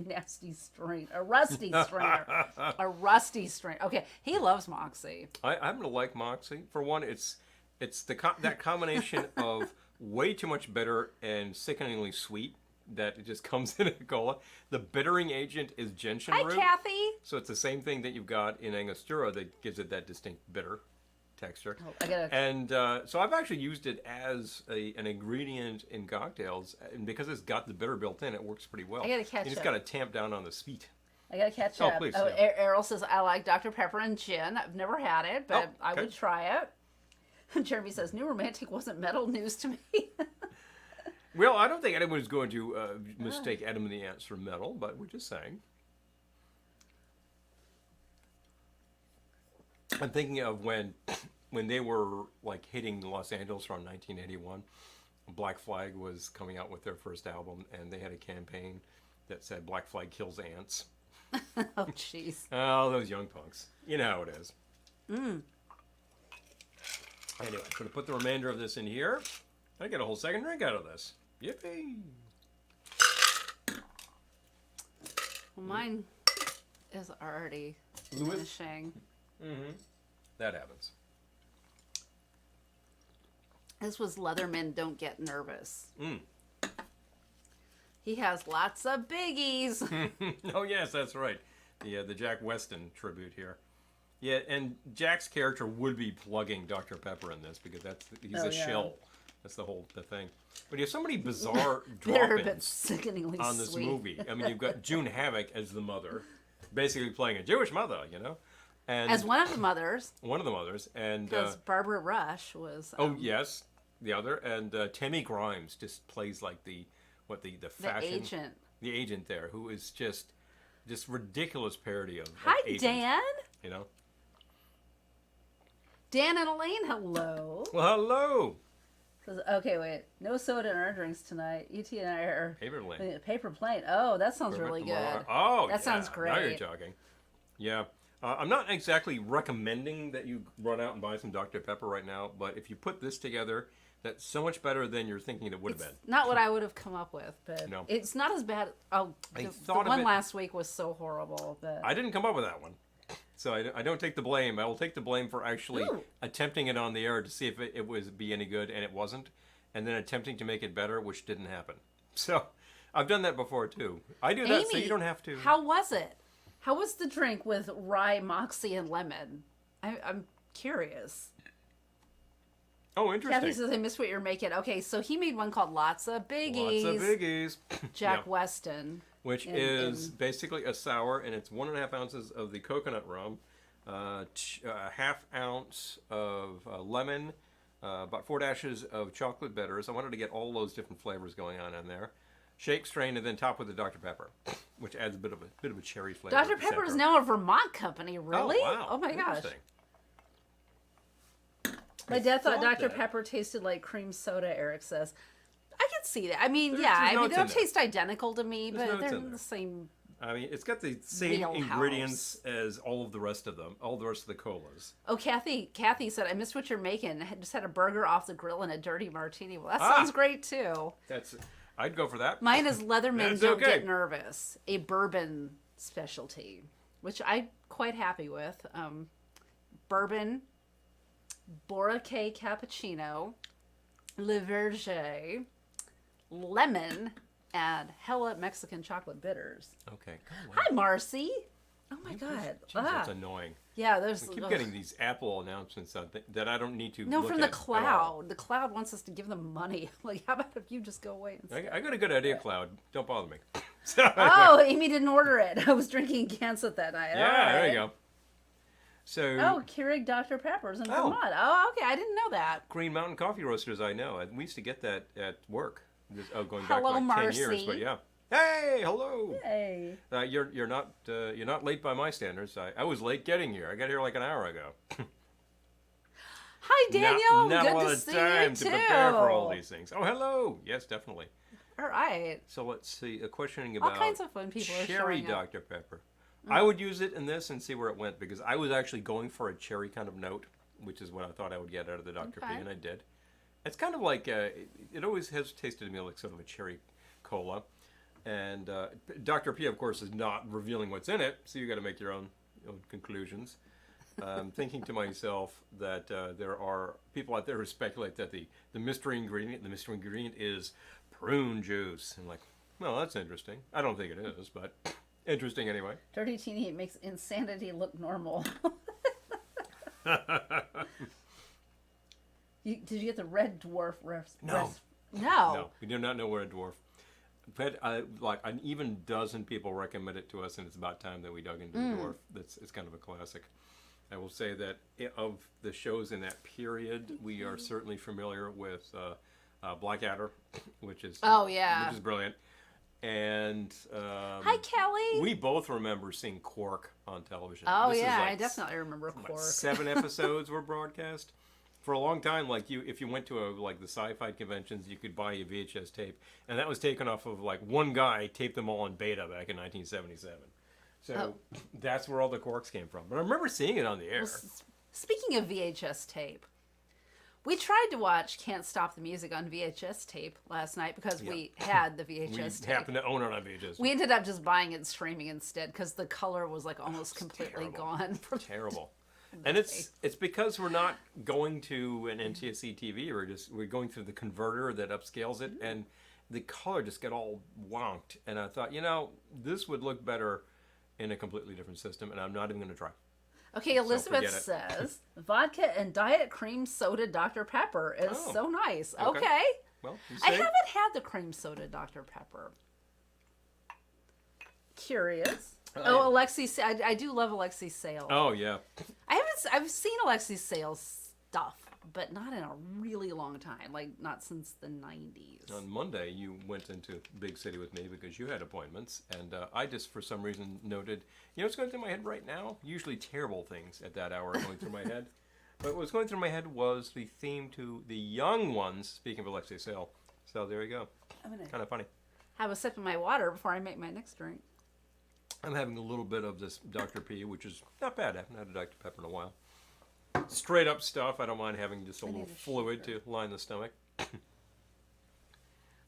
nasty strain, a rusty strainer, a rusty strain. Okay, he loves Moxie. I happen to like Moxie. For one, it's that combination of way too much bitter and sickeningly sweet that it just comes in a cola. The bittering agent is gentian root. Hi, Kathy. So it's the same thing that you've got in Angostura that gives it that distinct bitter texture. Oh, I gotta... And so I've actually used it as an ingredient in cocktails, and because it's got the bitter built in, it works pretty well. I gotta catch You just up. got to tamp down on the sweet. I gotta catch Oh, up. please, Oh, yeah. Errol says, I like Dr. Pepper and gin. I've never had it, but I would try it. Jeremy says, New Romantic wasn't metal news to me. Well, I don't think anyone's going to mistake Adam and the Ants for metal, but we're just saying. I'm thinking of when they were like hitting Los Angeles around 1981. Black Flag was coming out with their first album, and they had a campaign that said Black Flag kills ants. Oh, jeez. Oh, those young punks. You know how it is. Anyway, I'm going to put the remainder of this in here. I get a whole second drink out of this. Yippee! Well, mine is already finishing. Mm-hmm. That happens. This was Leatherman Don't Get Nervous. Mm. He has lots of biggies. Oh, yes, that's right. The Jack Weston tribute here. Yeah, and Jack's character would be plugging Dr. Pepper in this because he's a shill. That's the thing. But you have so many bizarre drop-ins on this movie. I mean, you've got June Havoc as the mother, basically playing a Jewish mother, And as one of the mothers. One of the mothers. And because Barbara Rush was... oh, yes, the other. And Tammy Grimes just plays like the fashion... The agent. The agent there, who is just ridiculous parody of Hi, agent, Dan. Dan and Elaine, hello. Well, hello. Says, okay, wait. No soda in our drinks tonight. E.T. and I are... Paper plane. Oh, that sounds really good. Oh, that sounds great. Now you're talking. Yeah. I'm not exactly recommending that you run out and buy some Dr. Pepper right now, but if you put this together, that's so much better than you're thinking it would have been. Not what I would have come up with, but no. It's not as bad. Oh, the one last week was so horrible. But I didn't come up with that one. So I don't take the blame. I will take the blame for actually attempting it on the air to see if it was be any good, and it wasn't, and then attempting to make it better, which didn't happen. So I've done that before too. I do that so you don't have to. How was it? How was the drink with rye, moxie, and lemon? I'm curious. Oh, interesting. Kathy says, I missed what you're making. Okay, so he made one called Lots of Biggies. Lots of biggies. Jack Yeah. Weston. Which is basically a sour, and it's 1.5 ounces of the coconut rum, a half ounce of lemon, about 4 dashes of chocolate bitters. I wanted to get all those different flavors going on in there. Shake, strain, and then top with the Dr. Pepper, which adds a bit of a cherry flavor. Dr. Pepper is now a Vermont company, really? Oh, wow. Oh my gosh. Interesting. My dad thought thought Dr. that. Pepper tasted like cream soda, Eric says. I can see that. I mean, There's they notes don't in there. taste identical to me, There's but notes they're in there. the same. I mean, it's got the same Wheelhouse. ingredients as all of the rest of them, all the rest of the colas. Oh, Kathy said, I missed what you're making. I just had a burger off the grill and a dirty martini. Well, that sounds great, too. I'd go for that. Mine is Leatherman That's Don't okay. Get Nervous, a bourbon specialty, which I'm quite happy with. Bourbon, Boracay Cappuccino, Le Verger, lemon, and Hella Mexican chocolate bitters. Okay. Oh, wow. Hi, Marcy. Oh my God. Jeez, that's annoying. Yeah, there's. We keep getting these Apple announcements that I don't need to No, look from at the at all. cloud. The cloud wants us to give them money. Like, how about if you just go away and I got a good idea, Cloud. Don't bother me. So, Oh, Amy didn't order it. I was drinking Gansett that night. yeah, All there right. you go. So, Oh, Keurig Dr. Pepper's in Oh. Vermont. Oh, okay. I didn't know that. Green Mountain Coffee Roasters, I know. We used to get that at work. Going back Hello, like 10 years, Marcy. but yeah. Hey, hello. Hey. You're not late by my standards. I was late getting here. I got here like an hour ago. Hi, Daniel. Not a Good lot to of see time you to too. prepare for all these things. Oh, hello. Yes, definitely. All right. So let's see. A questioning All about kinds of fun people are cherry showing up. Dr. Pepper. I would use it in this and see where it went because I was actually going for a cherry kind of note, which is what I thought I would get out of the Dr. P, Okay. and I did. It's kind of like it always has tasted to me like sort of a cherry cola, and Dr. P, of course, is not revealing what's in it, so you got to make your own conclusions. Thinking to myself that there are people out there who speculate that the mystery ingredient is prune juice, and like, well, that's interesting. I don't think it is, but interesting anyway. Dirty Teeny makes insanity look normal. Did you get the Red Dwarf No. No. No, we do not know where a dwarf. But like an even dozen people recommend it to us, and it's about time that we dug into the dwarf. It's kind of a classic. I will say that of the shows in that period, we are certainly familiar with Blackadder, which is yeah. which is brilliant. And Hi, Kelly. we both remember seeing Quark on television. Oh This is yeah, like I definitely remember Quark. 7 episodes were broadcast. For a long time, like if you went to the sci-fi conventions, you could buy a VHS tape, and that was taken off of like one guy taped them all in beta back in 1977. So that's where all the Quarks came from. But I remember seeing it on the air. Speaking of VHS tape, we tried to watch Can't Stop the Music on VHS tape last night because we had the VHS We tape. happened to own it on VHS. We ended up just buying it and streaming instead because the color was like almost completely terrible. gone. From Terrible. And it's because we're not going to an NTSC TV. We're going through the converter that upscales it, and the color just got all wonked. And I thought, this would look better in a completely different system, and I'm not even going to try. Okay, Elizabeth forget it. says vodka and diet cream soda Dr. Pepper is Oh, so nice. okay. Okay. Well, you I see? haven't had the cream soda Dr. Pepper. Curious. Oh, Alexi, I do love Alexi Sale. Oh yeah. I've seen Alexi Sale's stuff, but not in a really long time. Like not since the 90s. On Monday, you went into Big City with me because you had appointments, and I just, for some reason, noted, what's going through my head right now? Usually terrible things at that hour are going through my head. But what was going through my head was the theme to the young ones, speaking of Alexei Sale. So there you go. I'm gonna Kind of funny. have a sip of my water before I make my next drink. I'm having a little bit of this Dr. P, which is not bad. I haven't had a Dr. Pepper in a while. Straight up stuff. I don't mind having just a little need a fluid shaker. to line the stomach.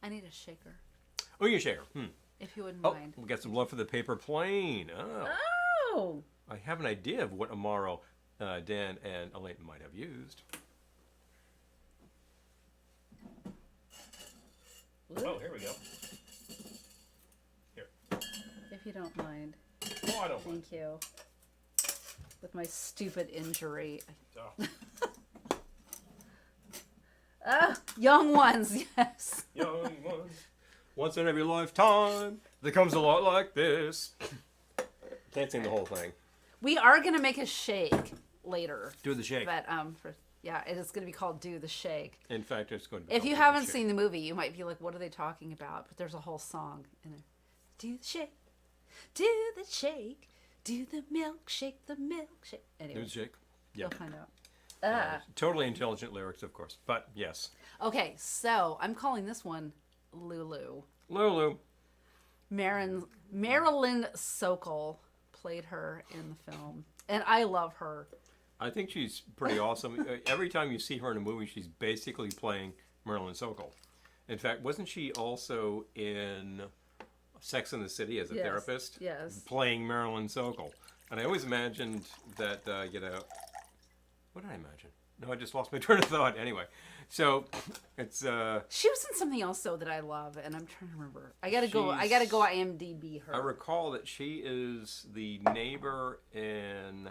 I need a shaker, Oh, you shaker. if you wouldn't Oh, mind. we got some love for the paper plane. Oh. Oh! I have an idea of what Amaro, Dan, and Elaine might have used. Oh, here we go. you don't mind. Oh, I don't mind. Thank you. With my stupid injury. Oh. Young ones, yes. Young ones. Once in every lifetime, there comes a lot like this. Can't sing the whole thing. We are gonna make a shake later. Do the shake. But yeah, it is gonna be called "Do the Shake." In fact, it's going to be If you called haven't the Shake. seen the movie, you might be like, "What are they talking about?" But there's a whole song in there. Do the shake, do the shake, do the milkshake, the milkshake. Anyway, Do the shake. Yeah. you'll find out. Totally intelligent lyrics, of course. But yes. Okay, so I'm calling this one Lulu. Lulu. Marilyn Sokol played her in the film, and I love her. I think she's pretty awesome. Every time you see her in a movie, she's basically playing Marilyn Sokol. In fact, wasn't she also in Sex and the City as a therapist? Yes. Playing Marilyn Sokol. And I always imagined that, what did I imagine? No, I just lost my train of thought. Anyway, so it's She was in something else though that I love, and I'm trying to remember. I gotta go IMDb her. I recall that she is the neighbor in.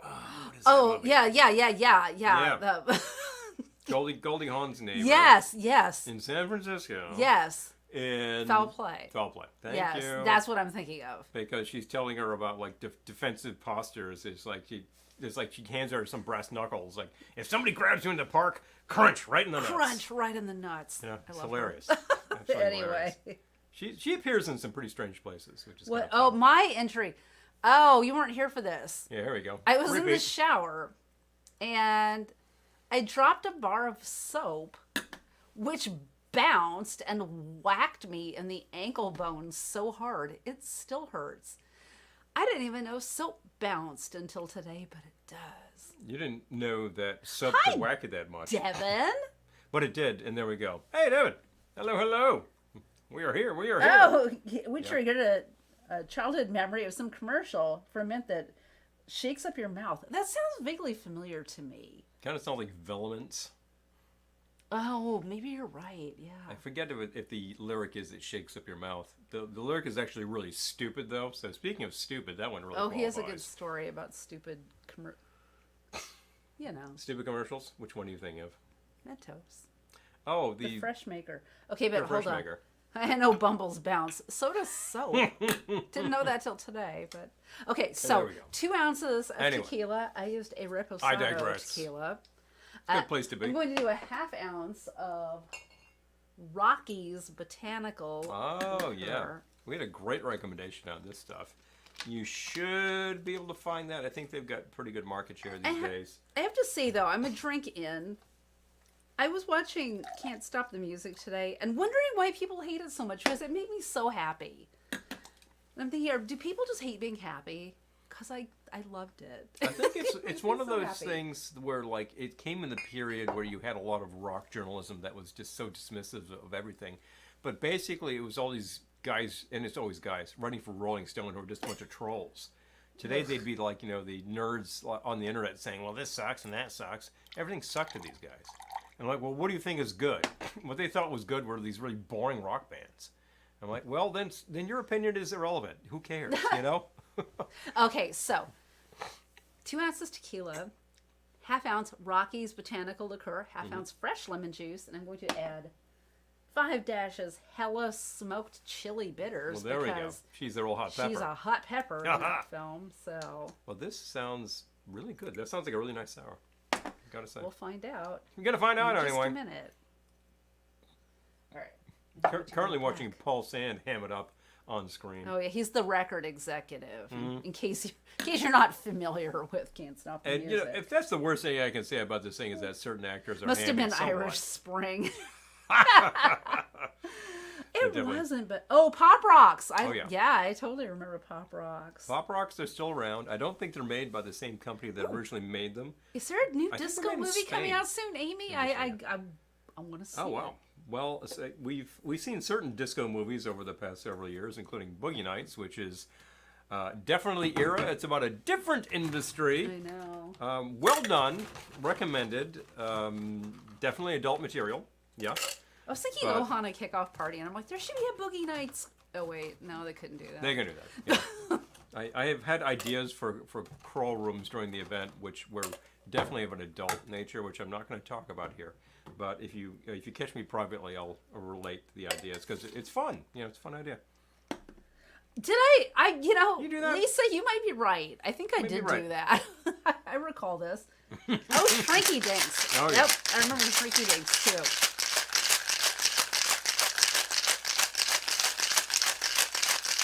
What is that movie? yeah. Goldie Hawn's neighbor. Yes. In San Francisco. Yes. In Foul Play. Foul Play. Thank Yes, you. that's what I'm thinking of. Because she's telling her about like defensive postures. It's like she hands her some brass knuckles. Like if somebody grabs you in the park, crunch right in the nuts. Crunch right in the nuts. Yeah, I it's love hilarious. her. Absolutely Anyway. hilarious. She appears in some pretty strange places, which is What? kind of fun. My entry. Oh, you weren't here for this. Yeah, here we go. I was in the Repeat. shower, and I dropped a bar of soap, which bounced and whacked me in the ankle bone so hard it still hurts. I didn't even know soap bounced until today, but it does. You didn't know that soap Hi, could whack it that much. Devin? But it did, and there we go. Hey, Devin. Hello. We are here. Oh, we triggered a childhood memory of some commercial for a mint that shakes up your mouth. That sounds vaguely familiar to me. Kind of sounds like Velements. Oh, maybe you're right. Yeah. I forget if the lyric is "it shakes up your mouth." The lyric is actually really stupid, though. So speaking of stupid, that one really. Oh, he has a good qualifies. story about stupid Stupid commercials. Which one do you think of? Mentos. Oh, The the Fresh Maker. Okay, but Fresh hold on. Maker. I know Bumbles bounce. So does soap. Didn't know that till today, but okay. there So we go. 2 ounces of Anyway. tequila. I used a I Reposado digress. tequila. Good place to be. I'm going to do a half ounce of Rocky's Botanical. Oh yeah, liqueur. we had a great recommendation on this stuff. You should be able to find that. I think they've got pretty good market share these days. I have to say though, I'm a drink in. I was watching Can't Stop the Music today and wondering why people hate it so much because it made me so happy. And I'm thinking, do people just hate being happy? Because I loved it. I think it's one of so those happy. things where like it came in the period where you had a lot of rock journalism that was just so dismissive of everything. But basically it was all these guys, and it's always guys, running for Rolling Stone who are just a bunch of trolls. Today they'd be like, the nerds on the internet saying, well, this sucks and that sucks. Everything sucked to these guys. And I'm like, well, what do you think is good? What they thought was good were these really boring rock bands. I'm like, well, then your opinion is irrelevant. Who cares, Okay, so 2 ounces tequila, half ounce Rocky's Botanical liqueur, half ounce fresh lemon juice, and I'm going to add 5 dashes Hella smoked chili bitters. Well, there we go. because She's their old hot pepper. she's a hot pepper in that film. So Well, this sounds really good. That sounds like a really nice sour. Gotta say. we'll find out. You're gonna find out in just anyway. a minute. All right. Currently watching Paul Sand ham it up on screen. Oh yeah, he's the record executive. Mm-hmm. In case you're not familiar with Can't Stop the And Music. if that's the worst thing I can say about this thing is that certain actors are Must have hamming been somewhat. Irish Spring. It It definitely- wasn't, but Pop Rocks. Oh, yeah. I totally remember Pop Rocks. Pop Rocks are still around. I don't think they're made by the same company that originally made them. Is there a new I think disco they're made in movie coming Spain. out soon, Amy? I want to see. Oh wow. Well, we've seen certain disco movies over the past several years, including Boogie Nights, which is definitely era. It's about a different industry. I know. Well done, recommended. Definitely adult material. Yeah. I was thinking but- Ohana kickoff party, and I'm like, there should be a Boogie Nights Oh wait, no, they couldn't do that. They can do that. Yeah. I have had ideas for crawl rooms during the event, which were definitely of an adult nature, which I'm not going to talk about here. But if you catch me privately, I'll relate the ideas because it's fun. You know, it's a fun idea. Did I you know, You do that? Lisa, you might be right. I think I Might be did right. do that. I recall this. Oh, Shrinky Dinks. Oh, yeah. Yep, I remember Shrinky Dinks too.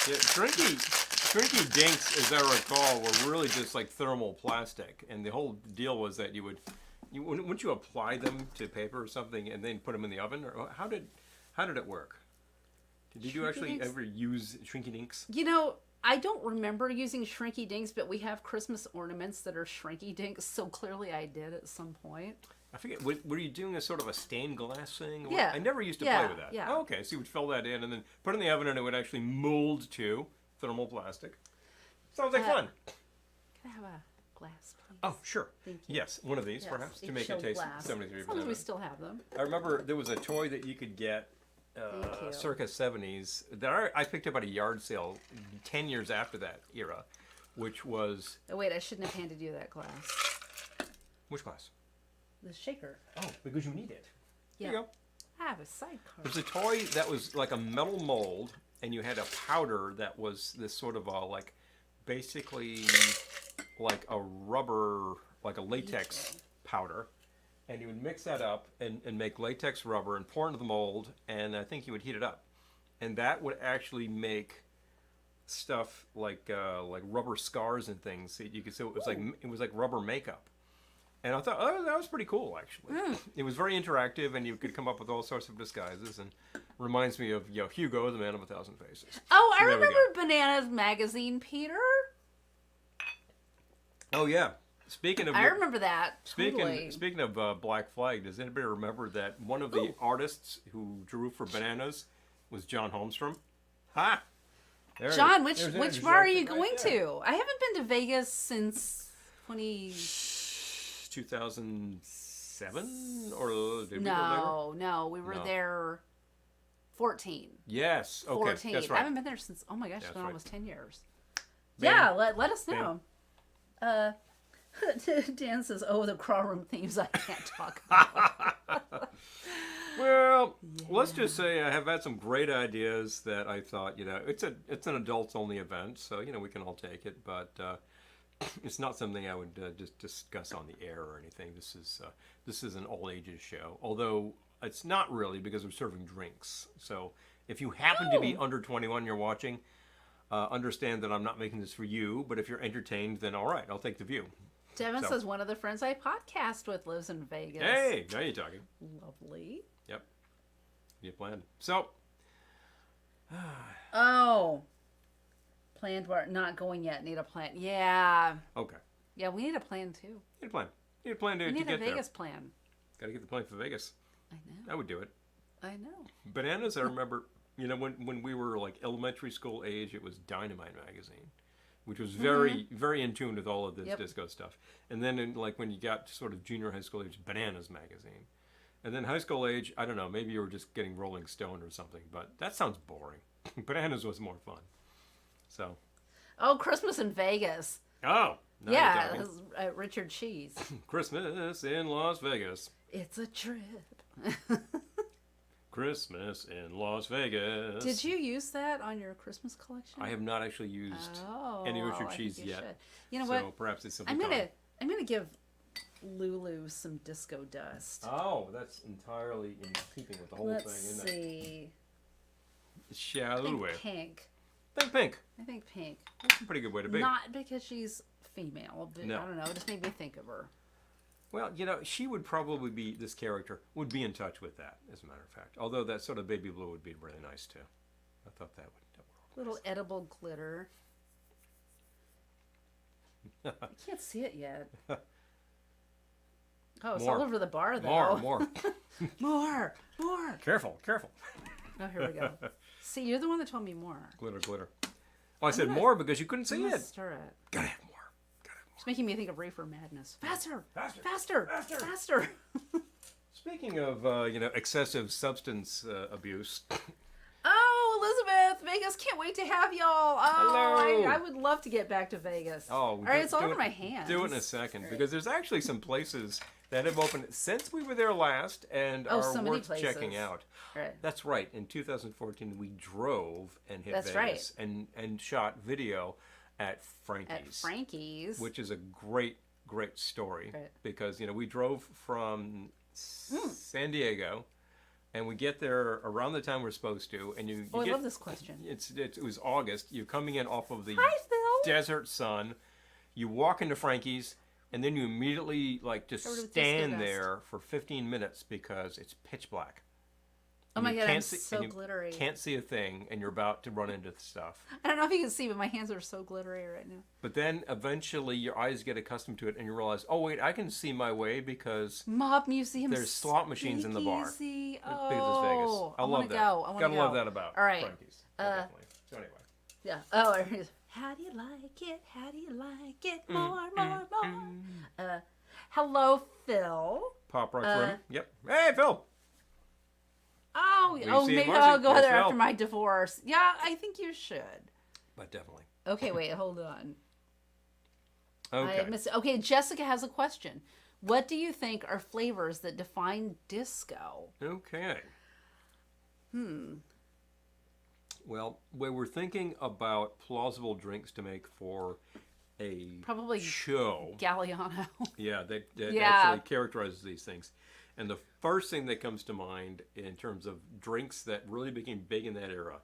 Yeah, Shrinky Dinks, as I recall, were really just like thermal plastic, and the whole deal was that wouldn't you apply them to paper or something and then put them in the oven, or how did it work? Did you Shrinky actually Dinks? ever use Shrinky Dinks? You know, I don't remember using Shrinky Dinks, but we have Christmas ornaments that are Shrinky Dinks, so clearly I did at some point. I forget. Were you doing a sort of a stained glass thing? Yeah. I never used to Yeah, play with that. yeah. Oh, okay. So you would fill that in and then put it in the oven, and it would actually mold to thermal plastic. Sounds like fun. Can I have a glass, please? Oh, sure. Thank you. Yes, one of these Yes, perhaps to a make it chilled taste glass. 73 As long as we percent. still have them. I remember there was a toy that you could get Thank you. circa 70s that I picked up at a yard sale 10 years after that era, which was Oh wait, I shouldn't have handed you that glass. which glass? The shaker. Oh, because you need it. Yeah. There you go. I have a sidecar. There's a toy that was like a metal mold, and you had a powder that was this sort of like basically like a rubber, like a latex powder, and you would mix that up and make latex rubber and pour into the mold, and I think you would heat it up, and that would actually make stuff like rubber scars and things. You could say it was like rubber makeup. And I thought, oh, that was pretty cool, actually. It was very interactive, and you could come up with all sorts of disguises, and reminds me of Hugo, the Man of a Thousand Faces. Oh, So I there we remember Bananas magazine, Peter. Oh yeah. Speaking of I remember that. Totally. speaking of Black Flag, does anybody remember that one of the artists who drew for Bananas was John Holmstrom? Ha! There it John, is. which There's bar are you right going there. to? I haven't been to Vegas since 2007 or did we go later? No, we were No. there 14. Yes. Okay, 14. that's I right. haven't been there since, oh my gosh, it's That's been right. almost 10 years. Ben? Yeah, let us Ben? know. Dan says, oh, the crawl room themes I can't talk about. Well, let's just say I have had some great ideas that I thought, it's an adults only event, so we can all take it, but it's not something I would just discuss on the air or anything. This is an all ages show, although it's not really because we're serving drinks. So if you happen to be under 21, you're watching. Understand that I'm not making this for you, but if you're entertained, then all right, I'll take the view. Devin So- says one of the friends I podcast with lives in Vegas. Hey, now you're talking. Lovely. Yep. You planned. So, Oh. Planned bar, not going yet. Need a plan. Yeah. okay. Yeah, we need a plan too. Need a plan. Need a plan to We need a get there. Vegas plan. Got to get the plane for Vegas. I know. I would do it. I know. Bananas, I remember, when we were like elementary school age, it was Dynamite magazine, which was very, very in tune with all of this Yep. disco stuff. And then when you got to sort of junior high school age, Bananas magazine. And then high school age, I don't know, maybe you were just getting Rolling Stone or something, but that sounds boring. Bananas was more fun. So, Oh, Christmas in Vegas. now you're Yeah, talking. it was, Richard Cheese. Christmas in Las Vegas. It's a trip. Christmas in Las Vegas. Did you use that on your Christmas collection? I have not actually used Oh, any Richard I Cheese think you yet. should. You know So what? perhaps it's simply I'm time. gonna give Lulu some disco dust. Oh, that's entirely in keeping with the whole Let's thing, isn't it? see. Shall I think we? pink. Think pink. I think pink. That's a pretty good way to be. Not because she's female, but No. I don't know. It just made me think of her. Well, she would probably be, this character would be in touch with that, as a matter of fact. Although that sort of baby blue would be really nice too. I thought that would Little edible glitter. I can't see it yet. Oh, it's More. all over the bar though. More. More. Careful. Oh, here we go. See, you're the one that told me more. Glitter. Oh, I said gonna- more because you couldn't I'm see gonna it. stir it. Gotta have more. It's making me think of Reefer Madness. Faster. Faster. Faster. Speaking of, excessive substance abuse, Oh, Elizabeth. Vegas can't wait to have y'all. Oh, Hello. I would love to get back to Vegas. Oh, all right, it's all over my hands. Do it in a second because there's actually some places that have opened since we were there last and are so many worth places. checking out. Right. That's right. In 2014, we drove and hit That's Vegas and shot video at Frankie's. At Frankie's. Which is a great story Right. because we drove from San Diego and we get there around the time we're supposed to, and you I get, love this question. it was August. You're coming in off of the Hi, Phil. desert sun. You walk into Frankie's, and then you immediately just Over to the stand disco there for 15 minutes because it's pitch black. Oh And my you God, can't I'm see- so and you glittery. Can't see a thing, and you're about to run into stuff. I don't know if you can see, but my hands are so glittery right now. But then eventually your eyes get accustomed to it, and you realize, oh wait, I can see my way because Mob Museum. there's slot machines in the bar. Speakeasy. Because it's Vegas. Oh, I wanna love that. Go. I want to Gotta go. love that about All right. Frankie's. Definitely. So anyway. Yeah. Oh, here's, how do you like it? How do you like it? More. Hello, Phil. Pop Rock's room. Yep. Hey, Phil. Oh, see maybe Marcy. I'll go There's there after Phil. my divorce. Yeah, I think you should. But definitely. Okay, wait, hold on. Okay. I missed it. Okay, Jessica has a question. What do you think are flavors that define disco? Okay. Well, we were thinking about plausible drinks to make for a Probably show. Galliano. Yeah, that Yeah. actually characterizes these things. And the first thing that comes to mind in terms of drinks that really became big in that era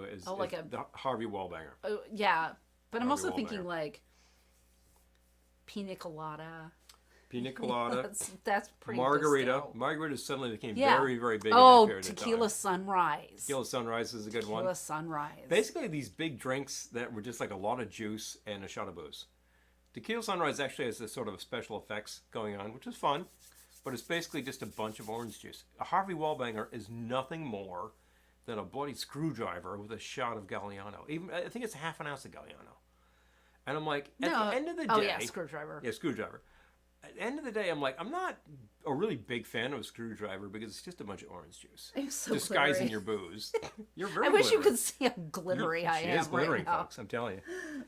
is like the Harvey Wallbanger. Oh, yeah, but I'm Harvey also thinking Wallbanger. like pina colada. Pina colada. That's pretty Margarita. disco. Margarita suddenly became Yeah. very, very big in Oh, that period tequila of time. sunrise. Tequila Sunrise is a good one. Tequila sunrise. Basically, these big drinks that were just like a lot of juice and a shot of booze. Tequila Sunrise actually has this sort of special effects going on, which is fun, but it's basically just a bunch of orange juice. A Harvey Wallbanger is nothing more than a bloody screwdriver with a shot of Galliano. Even I think it's half an ounce of Galliano. And I'm like, at the end of the day... Oh, yeah, screwdriver. Yeah, screwdriver. At the end of the day, I'm like, I'm not a really big fan of a screwdriver because it's just a bunch of orange juice. I'm so disguising glittery. your booze. You're very I wish you glittery. could see how glittery I She am is glittering, right now. folks, I'm telling you.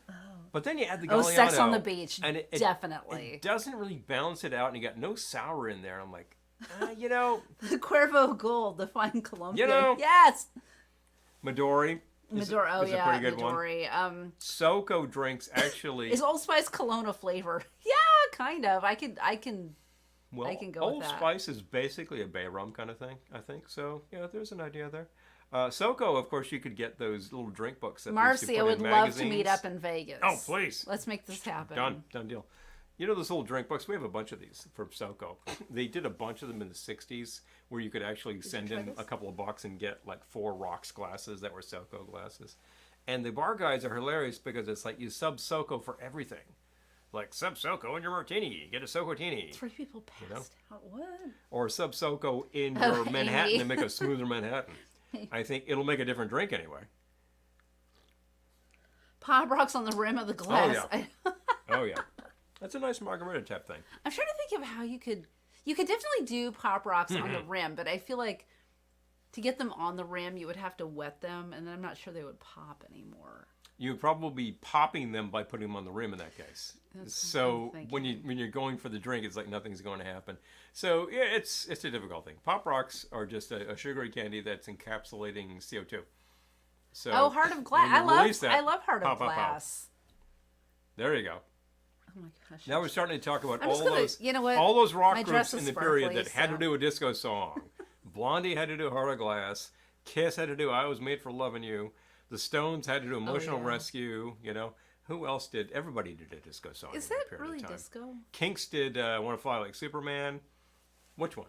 But then you add the Oh, Galliano. Sex on the Beach, and it definitely. It doesn't really balance it out, and you got no sour in there. I'm like, you know, The Cuervo Gold, the fine Colombian. You know, yes. Midori is Midori. Oh, is yeah, a pretty good one. Midori. SoCo drinks actually. Is Old Spice Kelowna flavor? Yeah, kind of. I can. Well, I can go Old with that. Spice is basically a bay rum kind of thing, I think. So, yeah, there's an idea there. SoCo, of course, you could get those little drink books that they used to Marcy, I put would in love to meet magazines. up in Vegas. Oh, please. Let's make this happen. Done deal. You know those little drink books? We have a bunch of these from SoCo. They did a bunch of them in the 60s where you could actually send try in this? a couple of bucks and get like 4 rocks glasses that were SoCo glasses. And the bar guides are hilarious because it's like you sub SoCo for everything. Like sub SoCo in your martini, get a SoCo-tini. 3 people passed out. What? Or sub SoCo in Oh, your Manhattan Amy. to make a smoother Manhattan. I think it'll make a different drink anyway. Pop rocks on the rim of the glass. yeah. Oh yeah. That's a nice margarita type thing. I'm trying to think of how you could definitely do pop rocks on Mm-hmm. the rim, but I feel like to get them on the rim, you would have to wet them, and then I'm not sure they would pop anymore. You would probably be popping them by putting them on the rim in that case. So I'm when you're going for the drink, it's like nothing's going to happen. So yeah, it's a difficult thing. Pop rocks are just a sugary candy that's encapsulating CO2. So Oh, Heart of Glass. when you release that, I love Heart pop, of pop, pop. Glass. There you go. Oh my gosh. Now we're starting to talk about I'm just all gonna- those, you know what? all those rock My groups dress in is the period sparkly, that had to so- do a disco song. Blondie had to do Heart of Glass. Kiss had to do I Was Made for Loving You. The Stones had to do Emotional yeah. Rescue. You know, who else did? Everybody did a disco song. Is in that period really of time. disco? Kinks did Want to Fly Like Superman. Which one?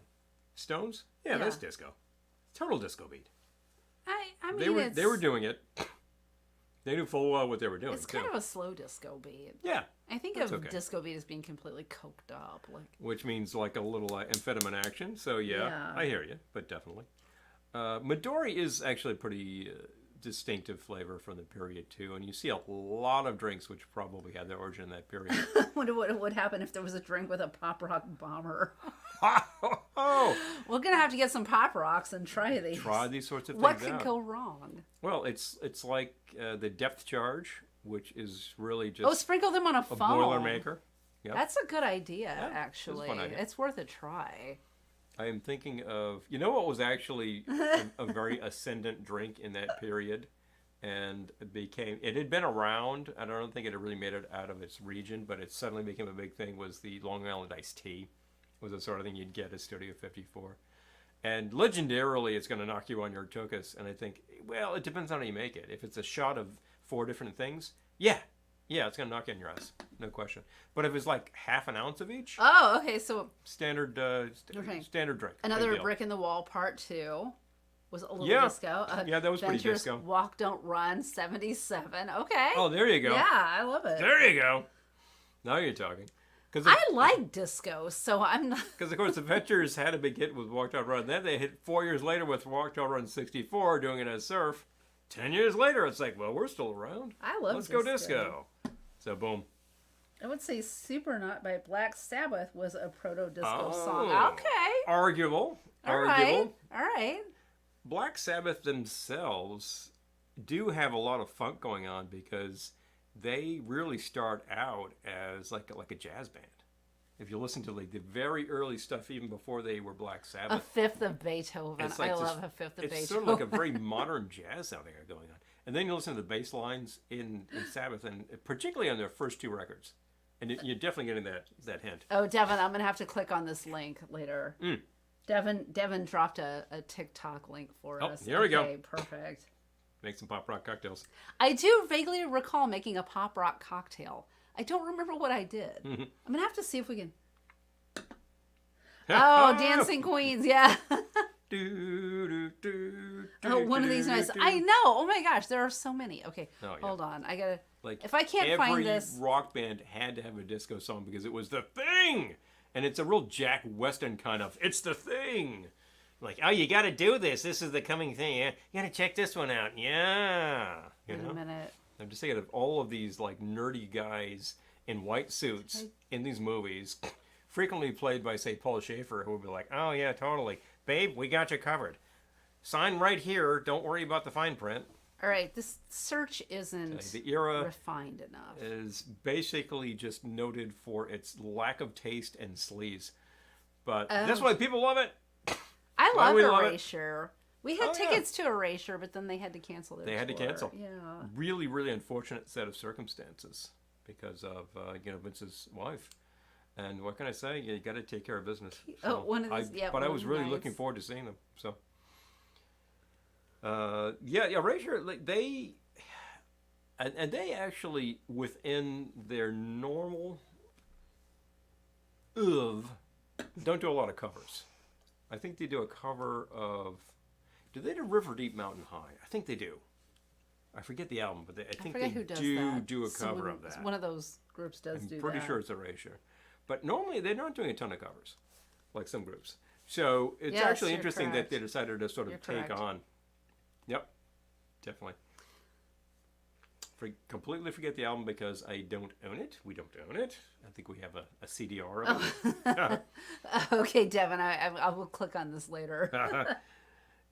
Stones? Yeah, that's Yeah. disco. Total disco beat. I mean, They were doing it. They knew full well what they were doing. It's too. kind of a slow disco beat. Yeah, I think That's of okay. disco beat as being completely coked up. Like, which means like a little amphetamine action. So yeah, Yeah. I hear you, but definitely. Midori is actually a pretty distinctive flavor from the period too, and you see a lot of drinks which probably had their origin in that period. wonder what would happen if there was a drink with a pop rock bomber. Oh, We're gonna have to get some Pop Rocks and try these. Try these sorts of things What could out. go wrong? Well, it's like the depth charge, which is really just Sprinkle them on a a foam. Boilermaker. Yep. That's a good idea, Yeah, actually. it's a fun idea. It's worth a try. I am thinking of, you know what was actually a very ascendant drink in that period? And it had been around. I don't think it had really made it out of its region, but it suddenly became a big thing, was the Long Island iced tea. It was the sort of thing you'd get at Studio 54. And legendarily, it's going to knock you on your tuchus. And I think, well, it depends on how you make it. If it's a shot of 4 different things, yeah, it's going to knock you on your ass. No question. But if it's like half an ounce of each, Oh, okay. So standard standard drink. another Big deal. brick in the wall, part 2. Was a little Yeah. disco. Yeah, that was pretty Ventures disco. Walk, Don't Run, 77. Okay. Oh, there you go. Yeah, I love it. There you go. Now you're talking. I like disco, so I'm not. Because, of course, the Ventures had a big hit with Walk Out Run. Then they hit 4 years later with Walk Out Run 64, doing it as Surf. 10 years later, it's like, well, we're still around. I love Let's go disco. So, boom. I would say Supernaut by Black Sabbath was a proto-disco Oh. song. Okay. Arguable. All right. All right. Black Sabbath themselves do have a lot of funk going on because they really start out as like a jazz band. If you listen to like the very early stuff, even before they were Black A Sabbath, fifth of Beethoven. it's like I this- love a fifth of it's Beethoven. sort of like a very modern jazz sounding going on. And then you listen to the bass lines in Sabbath, and particularly on their first 2 records. And you're definitely getting that hint. Oh, Devin, I'm gonna have to click on this link later. Devin dropped a TikTok link for us. Here we go. Okay, perfect. Make some pop rock cocktails. I do vaguely recall making a pop rock cocktail. I don't remember what I did. Mm-hmm. I'm gonna have to see if we can. Oh, Dancing Queens, yeah. Oh, one of these nights. I know. Oh my gosh, there are so many. Okay, Oh, yeah. hold on. I gotta. Like, If I can't find this, every rock band had to have a disco song because it was the thing, and it's a real Jack Weston kind of. It's the thing. Like, oh, you got to do this. This is the coming thing. Yeah, you got to check this one out. Yeah, you wait know. a minute. I'm just thinking of all of these like nerdy guys in white suits in these movies, frequently played by, say, Paul Schaefer, who would be like, oh yeah, totally, babe, we got you covered. Sign right here. Don't worry about the fine print. All right, this search isn't The era refined enough. is basically just noted for its lack of taste and sleaze. But that's why people love it. I Why love we love it. Erasure. We had Oh, yeah. tickets to Erasure, but then they had to cancel their They had to tour. cancel. Yeah. Really, really unfortunate set of circumstances because of Vince's wife. And what can I say? You got to take care of business. Oh, one of these- yeah, But I one was of really nights. looking forward to seeing them. So, Erasure, like they, and they actually within their normal, don't do a lot of covers. I think they do a cover of. Do they do River Deep Mountain High? I think they do. I forget the album, but I think forget they who does do that. do a cover Someone- of that. One of those groups does I'm do pretty that. sure it's Erasure. But normally they're not doing a ton of covers, like some groups. So it's Yes, actually you're interesting correct. that they decided to sort of You're take correct. on. Yep, definitely. Completely forget the album because I don't own it. We don't own it. I think we have a CDR of it. Okay, Devin, I will click on this later.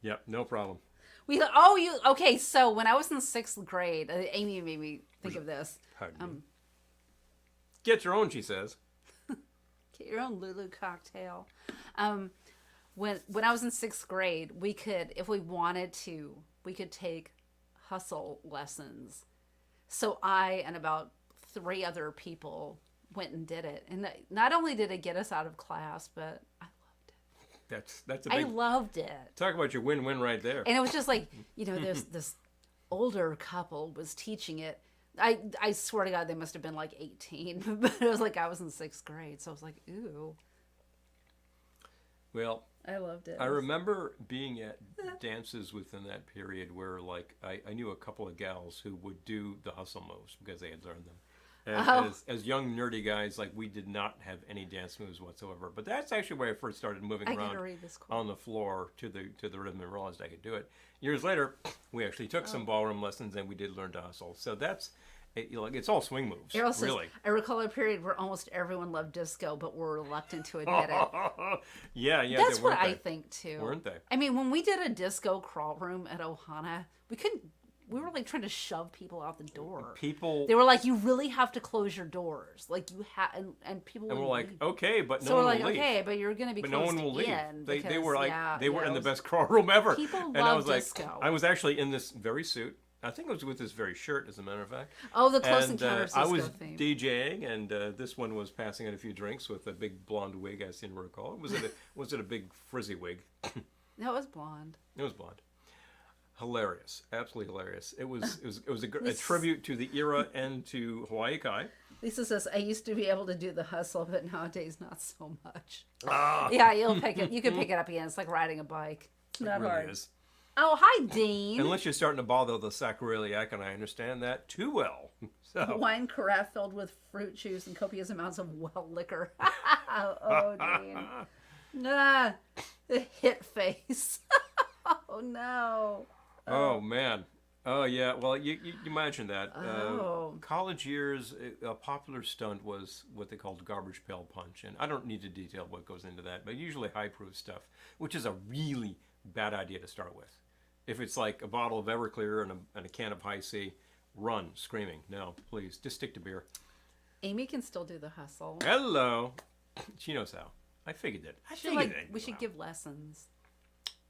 Yep, no problem. Okay, so when I was in 6th grade, Amy made me think of this. Pardon me. Get your own, she says. Get your own Lulu cocktail. When I was in 6th grade, we could, if we wanted to, we could take hustle lessons. So I and about 3 other people went and did it. And not only did it get us out of class, but I loved it. That's a I big. loved it. Talk about your win-win right there. And it was just like, there's this older couple was teaching it. I swear to God, they must have been like 18. But it was like I was in 6th grade. So I was like, ooh. Well, I loved it. I remember being at dances within that period where, like, I knew a couple of gals who would do the hustle moves because they had learned them. And as young nerdy guys, like, we did not have any dance moves whatsoever. But that's actually where I first started moving I around gotta read this quote. on the floor to the rhythm and realized I could do it. Years later, we actually took some ballroom lessons and we did learn to hustle. So that's, It's all swing moves. Errol says, Really. I recall a period where almost everyone loved disco, but were reluctant to admit it. Yeah, That's they what weren't I they? think too. Weren't they? I mean, when we did a disco crawl room at Ohana, we were like trying to shove people out the door. People. They were like, you really have to close your doors. Like you have, and people And would we're like, leave. okay, but So no we're one like, will leave. okay, but you're going to be But closed no one will leave. in. They because, were like, yeah, they were yeah, in it the was- best crawl room ever. People and I love was like, disco. I was actually in this very suit. I think it was with this very shirt, as a matter of fact. Oh, the Close And Encounters I disco was theme. DJing, and this one was passing out a few drinks with a big blonde wig, I seem to recall. Was it a big frizzy wig? No, it was blonde. It was blonde. Hilarious, absolutely hilarious. It was a tribute to the era and to Hawaii Kai. Lisa says, I used to be able to do the hustle, but nowadays not so much. Ah, Yeah, you can pick it up again. It's like riding a bike. it Not really hard. is. Oh, hi, Dean. Unless you're starting to bother the sacroiliac, and I understand that too well. So, Wine carafe filled with fruit juice and copious amounts of well liquor. Oh, Dean. Nah, the hit face. Oh, no. oh man, oh yeah. Well, you imagine that. Oh. College years, a popular stunt was what they called garbage pail punch, and I don't need to detail what goes into that, but usually high proof stuff, which is a really bad idea to start with. If it's like a bottle of Everclear and a can of High C, run screaming. No, please, just stick to beer. Amy can still do the hustle. Hello, she knows how. I figured it. We should give lessons.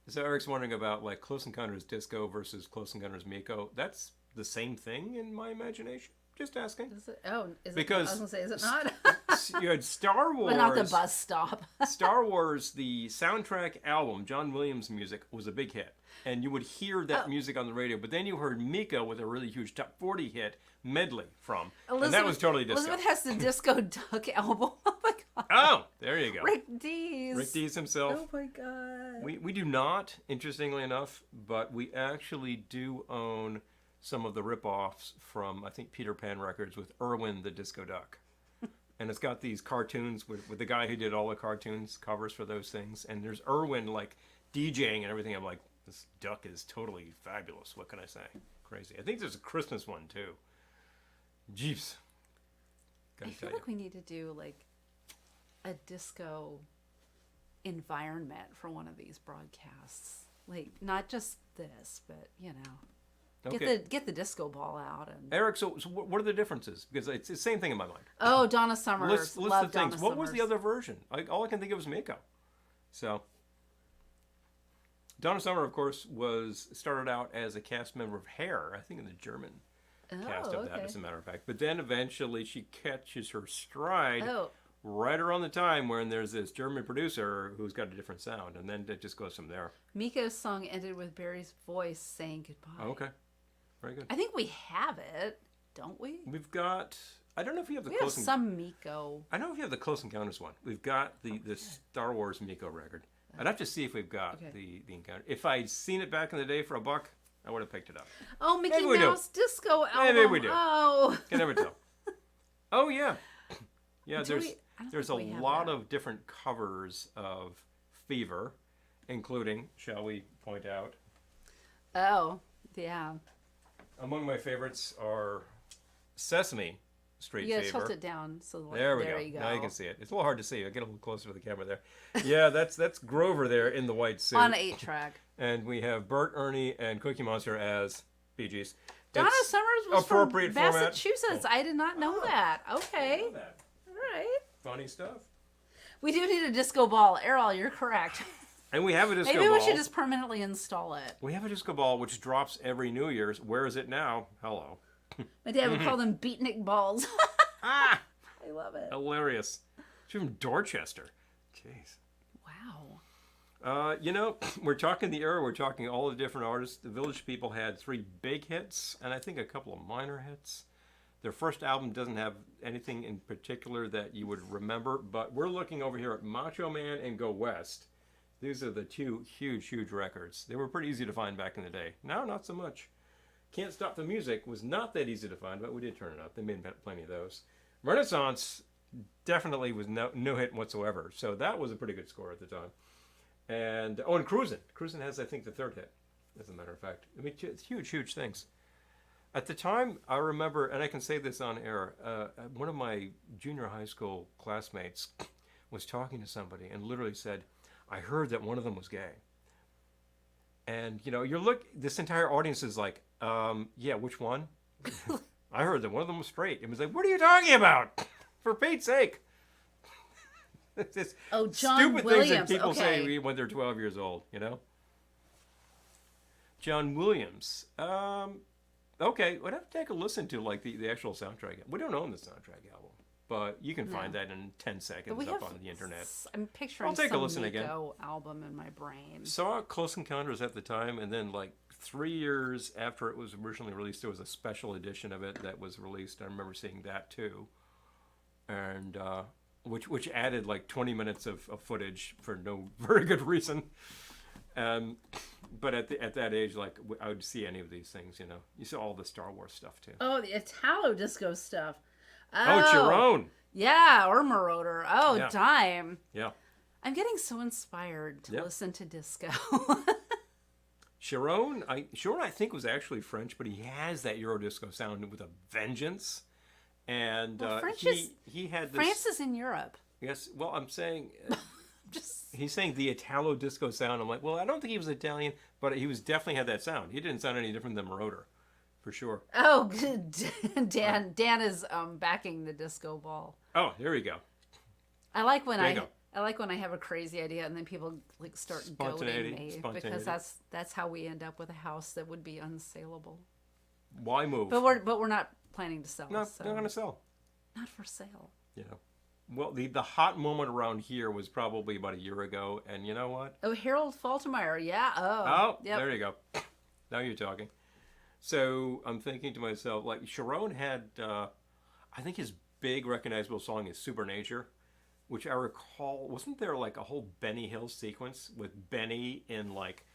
So Eric's wondering about like Close Encounters Disco versus Close Encounters Miko. That's the same thing in my imagination. Just asking. Is it? Oh, is Because it? I was gonna say, is it not? You had Star Wars. But not the bus stop. Star Wars, the soundtrack album, John Williams music, was a big hit. And you would hear that music on the radio. But then you heard Miko with a really huge top 40 hit medley from. And that was totally disco. Elizabeth has the Disco Duck album. Oh my god. Oh, there you go. Rick Dees. Rick Dees himself. Oh my god. We do not, interestingly enough, but we actually do own some of the rip-offs from, I think, Peter Pan Records with Erwin the Disco Duck. And it's got these cartoons with the guy who did all the cartoons covers for those things. And there's Erwin, like, DJing and everything. I'm like, this duck is totally fabulous. What can I say? Crazy. I think there's a Christmas one, too. Jeeps. I Gotta feel tell like we need to do like a disco environment for one of these broadcasts. Like not just this, but you know, you. Okay. get the disco ball out and. Eric, so what are the differences? Because it's the same thing in my mind. Oh, Donna Summers. List Love the things. Donna What was the Summers. other version? All I can think of is Miko. So, Donna Summer, of course, started out as a cast member of Hair, I think in the German cast of that, okay. as a matter of fact. But then eventually she catches her stride Oh, right around the time when there's this German producer who's got a different sound, and then it just goes from there. Miko's song ended with Barry's voice saying goodbye. Oh, okay, very good. I think we have it, don't we? We've got. I don't know if you have the We have close. some Miko. I don't know if you have the Close Encounters one. We've got the Star Wars Miko record. I'd have to see if we've got Okay. the encounter. If I'd seen it back in the day for $1, I would have picked it up. Oh, Mickey Maybe we do. Mouse disco album. Maybe we do. Oh. Can never tell. Oh yeah, yeah. Do we- I don't There's a think we have lot that. of different covers of Fever, including, shall we point out, Oh, yeah. among my favorites are Sesame Street You gotta Fever. tilt it down so like, There we you go. go. Now you can see it. It's a little hard to see. I get a little closer to the camera there. Yeah, that's Grover there in the white suit. On 8-track. And we have Bert, Ernie, and Cookie Monster as Bee Gees. Donna It's Summers was from appropriate format. Massachusetts. I did not know that. Okay. All that All right. funny stuff. We do need a disco ball. Errol, you're correct. And we have a disco Maybe ball. we should just permanently install it. We have a disco ball which drops every New Year's. Where is it now? Hello. My dad would call them beatnik balls. Ah, I love it. hilarious. She's from Dorchester. Jeez. Wow. You know, we're talking the era. We're talking all the different artists. The Village People had 3 big hits, and I think a couple of minor hits. Their first album doesn't have anything in particular that you would remember, but we're looking over here at Macho Man and Go West. These are the 2 huge, huge records. They were pretty easy to find back in the day. Now, not so much. Can't Stop the Music was not that easy to find, but we did turn it up. They made plenty of those. Renaissance definitely was no hit whatsoever, so that was a pretty good score at the time. And and Cruisin'. Cruisin' has, I think, the 3rd hit, as a matter of fact. I mean, it's huge, huge things. At the time, I remember, and I can say this on air, one of my junior high school classmates was talking to somebody and literally said, I heard that one of them was gay. And, this entire audience is like, yeah, which one? I heard that one of them was straight. It was like, what are you talking about? For Pete's sake. It's Oh, John stupid Williams. things that people Okay. say when they're 12 years old, John Williams. Okay, we'd have to take a listen to like the actual soundtrack. We don't own the soundtrack album, but you can find that in 10 seconds We up have on the internet. I'm picturing I'll take a some listen again. Nico album in my brain. Saw Close Encounters at the time, and then like 3 years after it was originally released, there was a special edition of it that was released. I remember seeing that too, and which added like 20 minutes of footage for no very good reason. But at that age, like I would see any of these things, You saw all the Star Wars stuff too. Oh, the Italo disco stuff. Oh, Chiron. Yeah, or Marauder. Oh, Yeah. dime. Yeah. I'm getting so inspired to Yep. listen to disco. Chiron, I think was actually French, but he has that Eurodisco sound with a vengeance. And Well, French he had this. France is in Europe. Yes. Well, I'm saying. Just He's saying the Italo disco sound. I'm like, well, I don't think he was Italian, but he was definitely had that sound. He didn't sound any different than Marauder, for sure. oh, Dan is backing the disco ball. Oh, there we go. I like when Bingo. I like when I have a crazy idea and then people like start goading me Spontaneity. because that's how we end up with a house that would be unsaleable. Why move? But we're not planning to sell. No, so. not going to sell. Not for sale. Well, the hot moment around here was probably about a year ago, and you know what? Oh, Harold Faltermeyer, yeah. Oh, yep. there you go. Now you're talking. So I'm thinking to myself, like Sharon had, I think his big recognizable song is Supernature, which I recall, wasn't there like a whole Benny Hill sequence with Benny in like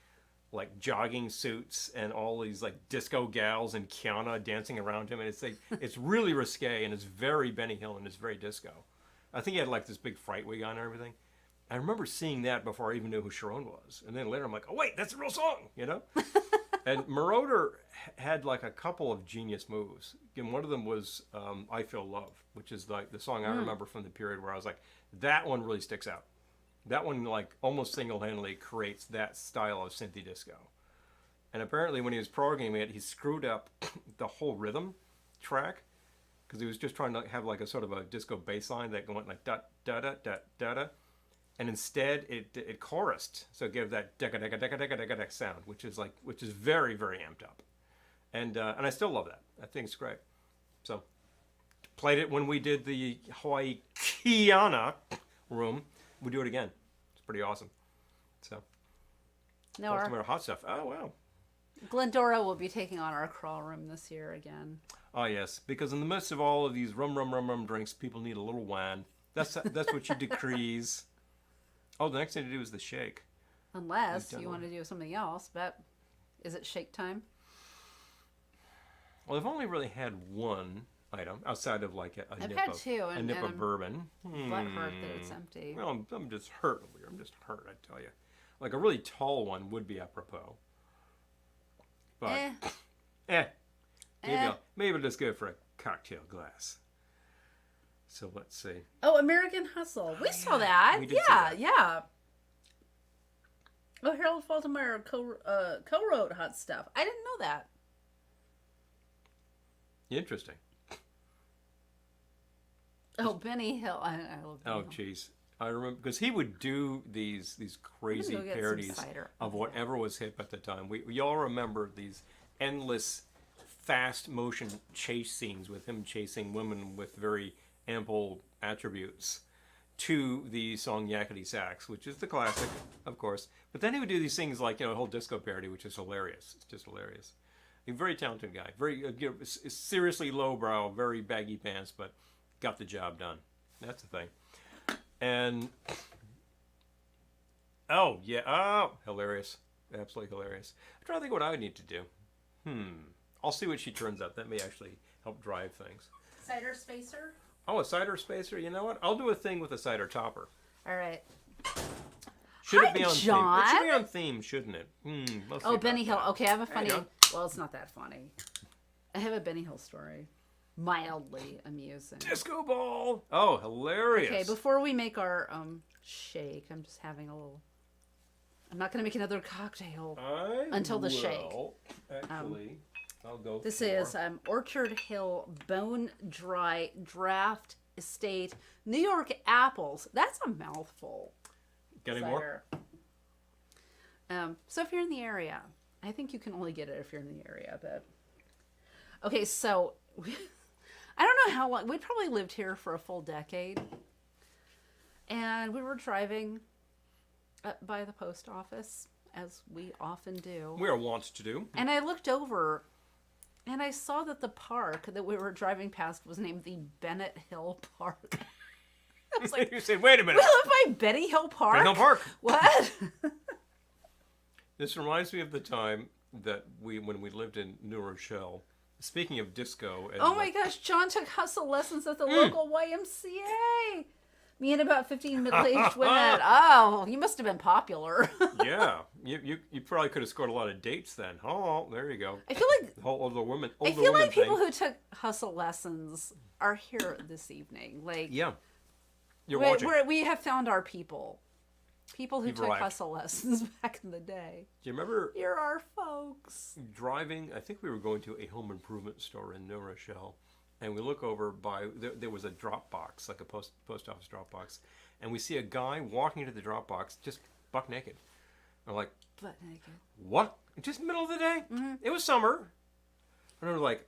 jogging suits and all these like disco gals and Kiana dancing around him, and it's like it's really risque and it's very Benny Hill and it's very disco. I think he had like this big fright wig on and everything. I remember seeing that before I even knew who Sharon was, and then later I'm like, oh wait, that's a real song, And Marauder had like a couple of genius moves. And one of them was I Feel Love, which is like the song I remember from the period where I was like, that one really sticks out. That one like almost single-handedly creates that style of synthy disco. And apparently when he was programming it, he screwed up the whole rhythm track because he was just trying to have like a sort of a disco bass line that went like da da da da da da. And instead it chorused, so it gave that decka decka decka decka decka decka sound, which is very very amped up, and I still love that. I think it's great. So played it when we did the Hawaii Kiana room. We do it again. It's pretty awesome. So No, our, Baltimore hot stuff. Oh wow. Glendora will be taking on our crawl room this year again. Oh yes, because in the midst of all of these rum drinks, people need a little wine. That's what she decrees. Oh, the next thing to do is the shake. Unless you want to do something else, but is it shake time? Well, I've only really had one item outside of like a I've nip had of, two, a and nip of I'm bourbon. butt hurt that it's empty. Well, I'm just hurt over here. I'm just hurt, I tell you. Like a really tall one would be apropos. But, maybe I'll just go for a cocktail glass. So let's see. Oh, American Hustle. We saw that. We did see that. Yeah. Oh, Harold Faltermeyer co-wrote Hot Stuff. I didn't know that. Interesting. Oh, Benny Hill. I love Benny Oh, Hill. jeez. I remember because he would do these crazy go get some parodies cider. of whatever was hip at the time. We all remember these endless fast motion chase scenes with him chasing women with very ample attributes to the song Yakety Sax, which is the classic, of course. But then he would do these things like, a whole disco parody, which is hilarious. It's just hilarious. A very talented guy. Very seriously lowbrow, very baggy pants, but got the job done. That's the thing. And hilarious. Absolutely hilarious. I'm trying to think what I would need to do. I'll see what she turns out. That may actually help drive things. Cider Spacer? Oh, a cider spacer? You know what? I'll do a thing with a cider topper. All right. Should Hi, it be on John. theme? It should be on theme, shouldn't it? Let's see Oh, about Benny Hill. that. Okay, I have a There you funny. go. Well, it's not that funny. I have a Benny Hill story. Mildly amusing. Disco ball. Oh, hilarious. Okay, before we make our shake, I'm just having a little... I'm not going to make another cocktail until the shake. Actually, I'll go This for... is Orchard Hill Bone Dry Draft Estate New York Apples. That's a mouthful. Get any more? So if you're in the area, I think you can only get it if you're in the area, but... Okay, so... I don't know how long... We probably lived here for a full decade. And we were driving by the post office, as we often do. We are wont to do. And I looked over, and I saw that the park that we were driving past was named the Bennett Hill Park. I was like, you said, wait a minute. we live by Benny Hill Park? Benny Hill Park. What? This reminds me of the time that when we lived in New Rochelle. Speaking of disco. And Oh my gosh, John took hustle lessons at the local YMCA. Me and about 15 middle-aged women. Oh, you must have been popular. Yeah, you probably could have scored a lot of dates then. Oh, there you go. I feel like The whole older woman. I feel like people who took hustle lessons are here this evening. Like, Yeah, you're watching. we have found our people. People who You've took arrived. hustle lessons back in the day. Do you remember You're our folks. driving? I think we were going to a home improvement store in New Rochelle, and we look over by there was a drop box, like a post office drop box, and we see a guy walking into the drop box just buck naked. I'm like, Butt naked. what? Just middle of the day? It was summer. And we're like,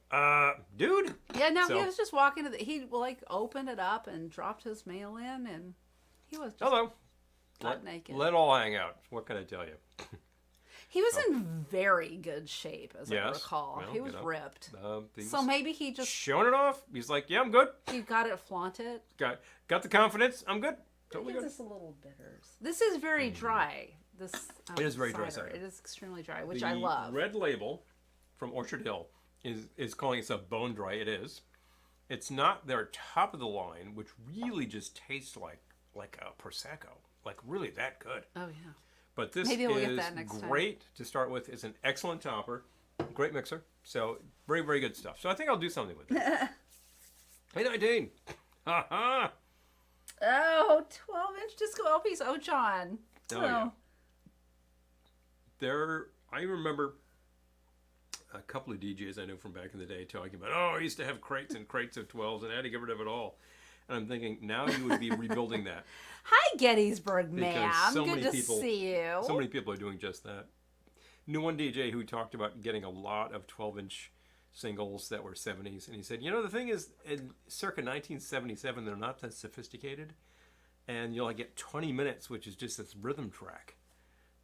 dude. Yeah, no, So- he was just walking to he like opened it up and dropped his mail in, and he was just Hello. butt naked. Let all hang out. What can I tell you? He was in very good shape, as I Yes. recall. Well, he was you know, ripped. He's So maybe he just showing it off. He's like, yeah, I'm good. he got it flaunted. Got the confidence. I'm good. Totally Gives good. us a little bitters. This is very dry. This It is very dry cider. cider. It is extremely dry, which The I love. Red Label from Orchard Hill is calling itself bone dry. It is. It's not their top of the line, which really just tastes like a prosecco, like really that good. Oh yeah. But this Maybe we'll get is that next time. great to start with. It's an excellent topper, great mixer. So very, very good stuff. So I think I'll do something with it. Hey, 19. Ha ha. Oh, 12-inch disco LPs. Oh, John. Oh, yeah. I remember a couple of DJs I knew from back in the day talking about, I used to have crates and crates of 12s and I had to get rid of it all. And I'm thinking, now you would be rebuilding that. Hi, Gettysburg, Because ma'am. so Good many to people- see you. So many people are doing just that. Knew one DJ who talked about getting a lot of 12-inch singles that were 70s. And he said, the thing is, in circa 1977, they're not that sophisticated. And you'll get 20 minutes, which is just this rhythm track.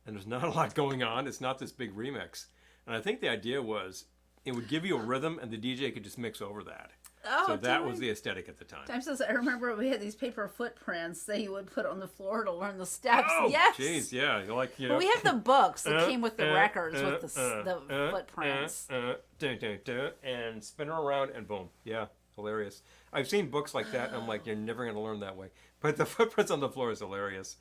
And there's not a lot going on. It's not this big remix. And I think the idea was it would give you a rhythm and the DJ could just mix over that. Oh, So that was the aesthetic at the time. Time says, I remember we had these paper footprints that you would put on the floor to learn the steps. Oh, yes. jeez, yeah. You're like, But we have the books that came with the records with the footprints. And spin her around and boom. Yeah, hilarious. I've seen books like that and I'm like, you're never going to learn that way. But the footprints on the floor is hilarious.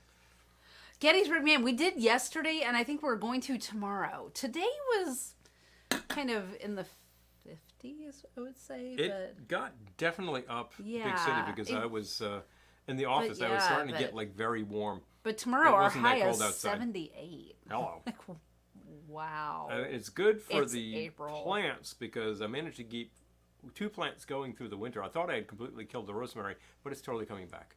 Gettysburg, man, we did yesterday, and I think we're going to tomorrow. Today was kind of in the 50s, I would say. It got definitely up big city Yeah, because it- I was in the office. I was yeah, starting to but- get like very warm. But tomorrow It our wasn't that high cold is outside. 78. Hello. Like, wow. It's good for It's the April. plants because I managed to keep 2 plants going through the winter. I thought I had completely killed the rosemary, but it's totally coming back.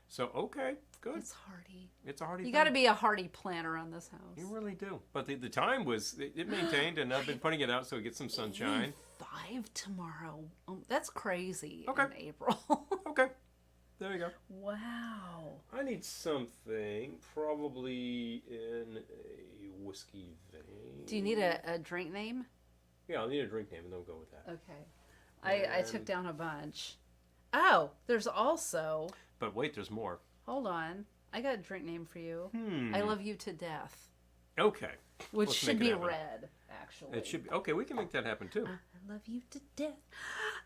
So, okay, good. It's hardy. It's a hardy You thing. got to be a hardy plant around this house. You really do. But the time was, it maintained, and I've been putting it out so it gets some sunshine. 5 tomorrow. That's crazy Okay. in April. Okay, there you go. Wow. I need something probably in a whiskey vein. Do you need a drink name? Yeah, I'll need a drink name, and then we'll go with that. Okay. I took down a bunch. Oh, there's also... But wait, there's more. Hold on. I got a drink name for you. Hmm. I love you to death. Okay. Which Let's should make it be happen. red, actually. It should be. Okay, we can make that happen, too. I love you to death.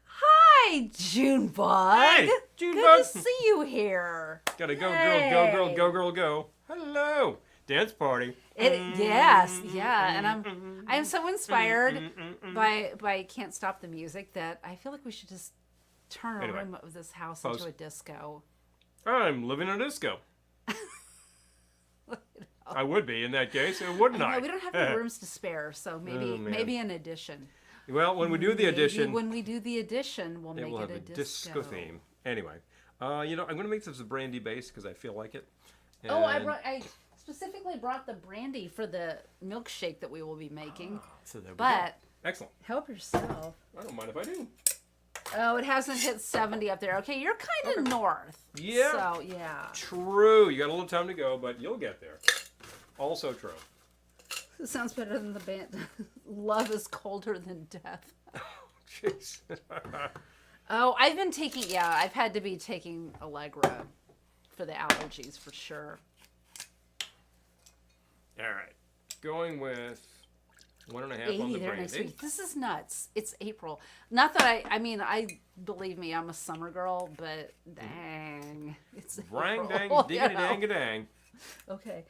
Hi, Junebug. Hey, Good Junebug. to see you here. Gotta go, Hey. girl, go, girl, go, girl, go. Hello. Dance party. Yes, yeah, and I'm so inspired by Can't Stop the Music that I feel like we should just turn a Anyway, room of this house pause. into a disco. I'm living a disco. I would be in that case, wouldn't I? No, we don't have any rooms to spare, so maybe Oh, man. maybe an addition. Well, when we do the addition, When we do the addition, we'll it make will it have a a disco theme. Anyway, I'm going to make this a brandy base because I feel like it. Oh, And- I specifically brought the brandy for the milkshake that we will be making. So there we But go. Excellent. help yourself. I don't mind if I do. Oh, it hasn't hit 70 up there. Okay, you're kind of north. Yeah. So, yeah. True. You got a little time to go, but you'll get there. Also true. It sounds better than the band. Love is colder than death. Jeez. Oh, I've had to be taking Allegra for the allergies for sure. All right. Going with 1.5 on 80 the there next brandy. week. This is nuts. It's April. Not that I believe me, I'm a summer girl, but dang. It's Rang April, dang, you diggity know. dang a dang. Okay.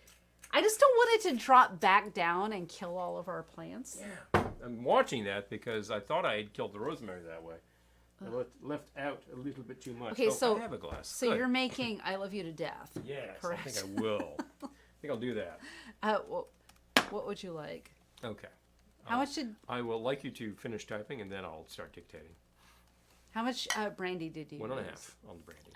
I just don't want it to drop back down and kill all of our plants. Yeah. I'm watching that because I thought I had killed the rosemary that way. I left out a little bit too much. Okay, Oh, so I have a glass. So Good. you're making I Love You to Death. Yes, correct? I think I will. I think I'll do that. What would you like? Okay. How much did I will like you to finish typing and then I'll start dictating. How much brandy did you 1.5 use? on the brandy.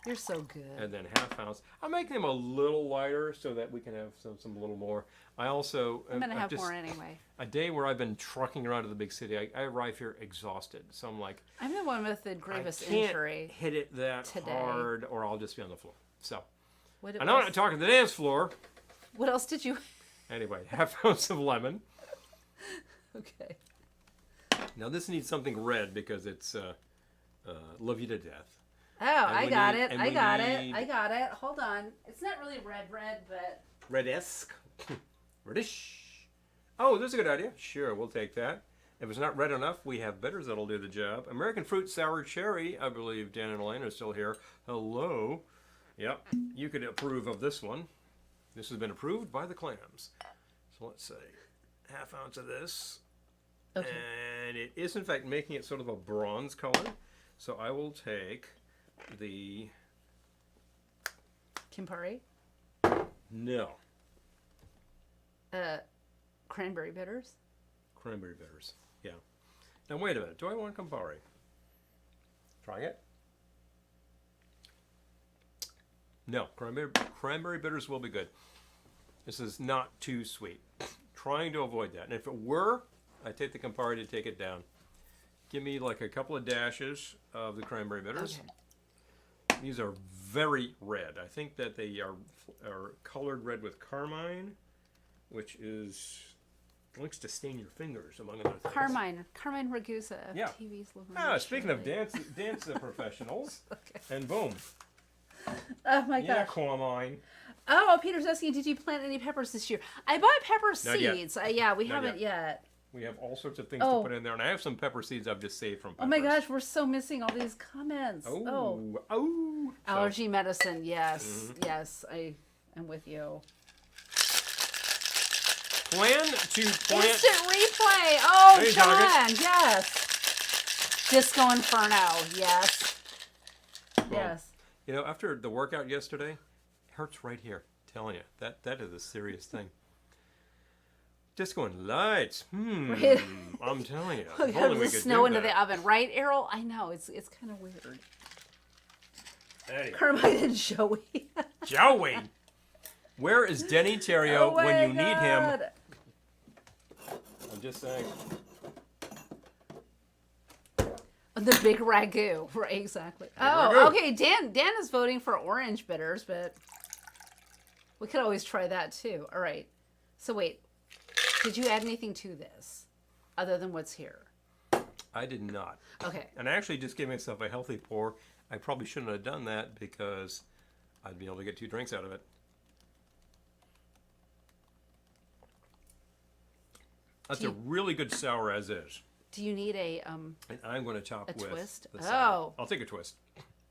You're so good. And then 1/2 ounce. I'll make them a little lighter so that we can have some little more. I also I'm gonna I've have just, more anyway. A day where I've been trucking around to the big city, I arrive here exhausted. So I'm like, I'm the one with the I grievous can't injury. hit it that today. hard, or I'll just be on the floor. So What, I know I'm not talking the dance floor. what else did you? Anyway, 1/2 ounce of lemon. Okay. Now this needs something red because it's Love You to Death. Oh, I we got need- it. and I we got need- it. I got it. Hold on. It's not really red, but Red-esque. Reddish. Oh, this is a good idea. Sure, we'll take that. If it's not red enough, we have bitters that'll do the job. American Fruit Sour Cherry. I believe Dan and Elaine are still here. Hello. Yep, you could approve of this one. This has been approved by the clams. So let's say 1/2 ounce of this. okay. And it is, in fact, making it sort of a bronze color. So I will take the... Campari, No. cranberry bitters. Cranberry bitters. Yeah. Now, wait a minute. Do I want Campari? Trying it? No. Cranberry bitters will be good. This is not too sweet. Trying to avoid that. And if it were, I'd take the Campari to take it down. Give me like a couple of dashes of the cranberry bitters. Okay. These are very red. I think that they are colored red with carmine, which likes to stain your fingers, among other things. Carmine Ragusa of Yeah. TV's Laverne Speaking of Shirley. dance professionals, Okay. and boom. Oh my Yeah, gosh. carmine. Oh, Peter's asking, did you plant any peppers this year? I bought pepper Not yet. seeds. Yeah, we Not haven't yet. We have all sorts of things Oh. to put in there, and I have some pepper seeds I've just saved from peppers. Oh my gosh, we're so missing all these comments. Oh. So, Allergy medicine, yes. Yes, I am with you. plan to plant. Instant replay. Oh, There you go, John, yes. Disco Inferno, yes. Yes. You know, after the workout yesterday, it hurts right here. Telling you, that is a serious thing. Disco and lights. Right. I'm telling you. We if have only the we could snow do into that. the oven, right, Errol? I know, it's kind of weird. Anyway. Carmine and Joey. Joey! Where is Denny Terrio Oh when my you need him? God. I'm just saying. The big ragu, right? Exactly. ragu. Oh, okay. Dan is voting for orange bitters, but we could always try that too. All right. So wait, did you add anything to this other than what's here? I did not. Okay. And I actually just gave myself a healthy pour. I probably shouldn't have done that because I'd be able to get 2 drinks out of it. That's a really good sour as is. Do you need a And I'm going to top with twist? the sour. Oh. I'll take a twist.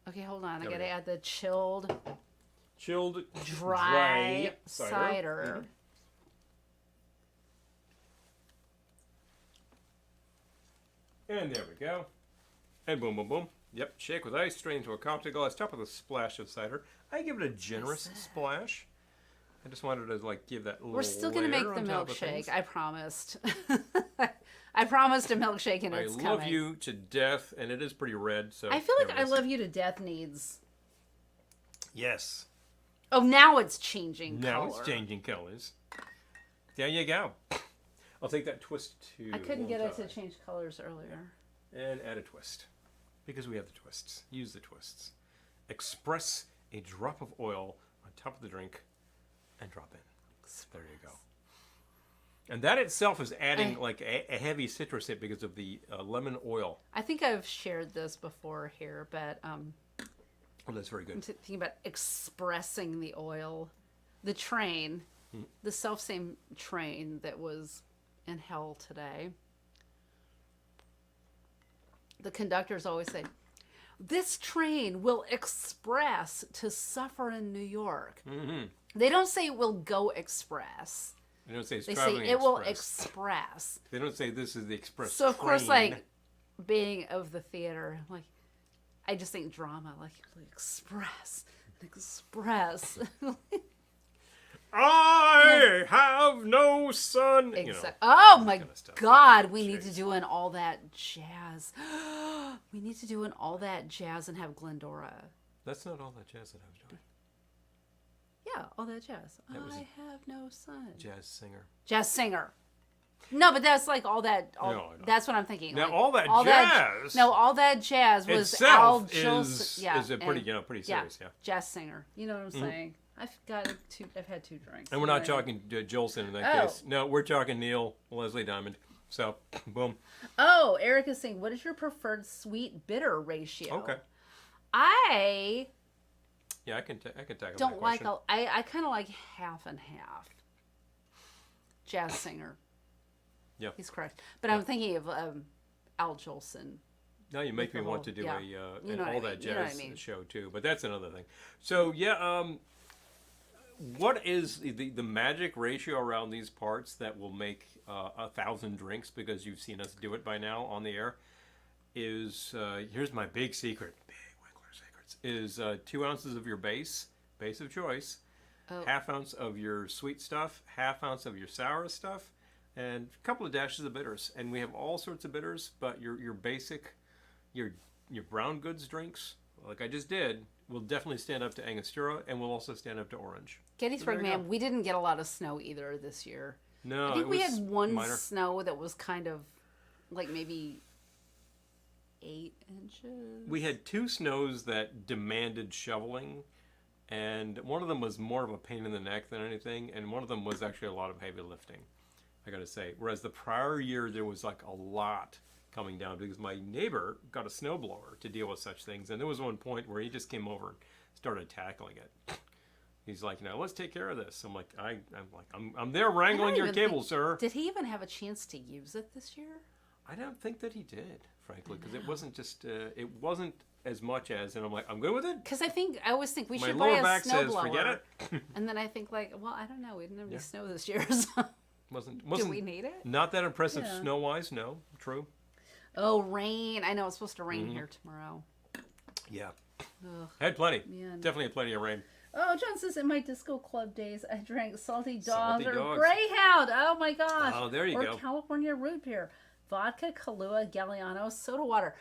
Okay, hold on. I There we gotta go. add the chilled. chilled dry cider. And there we go. And boom, boom, boom. Yep, shake with ice, strain into a cocktail glass, top with a splash of cider. I give it a generous splash. I just wanted to like give that little We're still gonna make layer the on top of things. milkshake. I promised. I promised a milkshake, and it's coming. I love you to death, and it is pretty red. So I feel like there I it is. love you to death needs. Yes. Oh, now it's changing Now color. it's changing colors. There you go. I'll take that twist to I couldn't one get it to side. change colors earlier. And add a twist. Because we have the twists. Use the twists. Express a drop of oil on top of the drink and drop in. There you go. And that itself is adding like a heavy citrus hit because of the lemon oil. I think I've shared this before here, but Oh, that's very I'm good. thinking about expressing the oil. The train, the self-same train that was in hell today. The conductors always say, "This train will express to suffer in New York." Mm-hmm. They don't say it will go express. They don't say it's They say traveling it will express. express. They don't say this is the express So of course, train. like being of the theater, like I just think drama, like express. I have no son. You know, Exactly. Oh my kind of stuff. God, we need to Jeez. do an all that jazz. We need to do an all that jazz and have Glendora. That's not all that jazz that I was doing. Yeah, all that jazz. That was I a have no son. Jazz singer. Jazz singer. No, but that's like all that. No, I know. That's what I'm thinking. Now, like, all that jazz. jazz No, all that jazz was Al itself Jolson. Yeah, is a pretty, and- you know, pretty serious, yeah. jazz singer. You know what I'm saying? I've had two drinks. And we're You not know what I mean? talking Jolson in that Oh. case. No, we're talking Neil Leslie Diamond. So, boom. Oh, Eric is saying, what is your preferred sweet bitter ratio? Okay. I Yeah, I can tackle don't that like question. I kind of like half and half. Jazz singer. Yeah. He's correct. But I'm thinking of Al Jolson. Now you make me the want to whole- do yeah. an You all know what I that mean. You know what I jazz mean. show too, but that's another thing. So yeah, what is the magic ratio around these parts that will make 1,000 drinks? Because you've seen us do it by now on the air. Is here's my big secret, big Winkler secrets. Is 2 ounces of your base of choice, Oh. ½ ounce of your sweet stuff, ½ ounce of your sour stuff, and a couple of dashes of bitters. And we have all sorts of bitters, but your basic, your brown goods drinks, like I just did, will definitely stand up to Angostura, and will also stand up to orange. Gettysburg, there you man, go. we didn't get a lot of snow either this year. No, I think it we was had one minor. snow that was kind of like maybe 8 inches. We had 2 snows that demanded shoveling, and one of them was more of a pain in the neck than anything, and one of them was actually a lot of heavy lifting, I gotta say. Whereas the prior year, there was like a lot coming down because my neighbor got a snowblower to deal with such things, and there was one point where he just came over and started tackling it. He's like, "Now let's take care of this." I'm like, I'm there wrangling your even cable, think- sir. Did he even have a chance to use it this year? I don't think that he did, frankly, because it wasn't just it wasn't as much as, and I'm like, I'm good with it. Because I always think we My should buy lower a back says, snowblower. forget it. And then I think like, well, I don't know. We didn't have any Yeah. snow this year, so Wasn't do we need it? not that impressive Yeah. snow wise? No, true. Oh, rain! I know it's supposed to rain Mm-hmm. here tomorrow. Yeah, Ugh. had plenty. Man. Definitely had plenty of rain. Oh, John says, in my disco club days, I drank Salty Dogs Salty or Dogs. Greyhound. Oh my gosh! Oh, there you or go. California root beer, vodka, Kahlua, Galliano, soda water.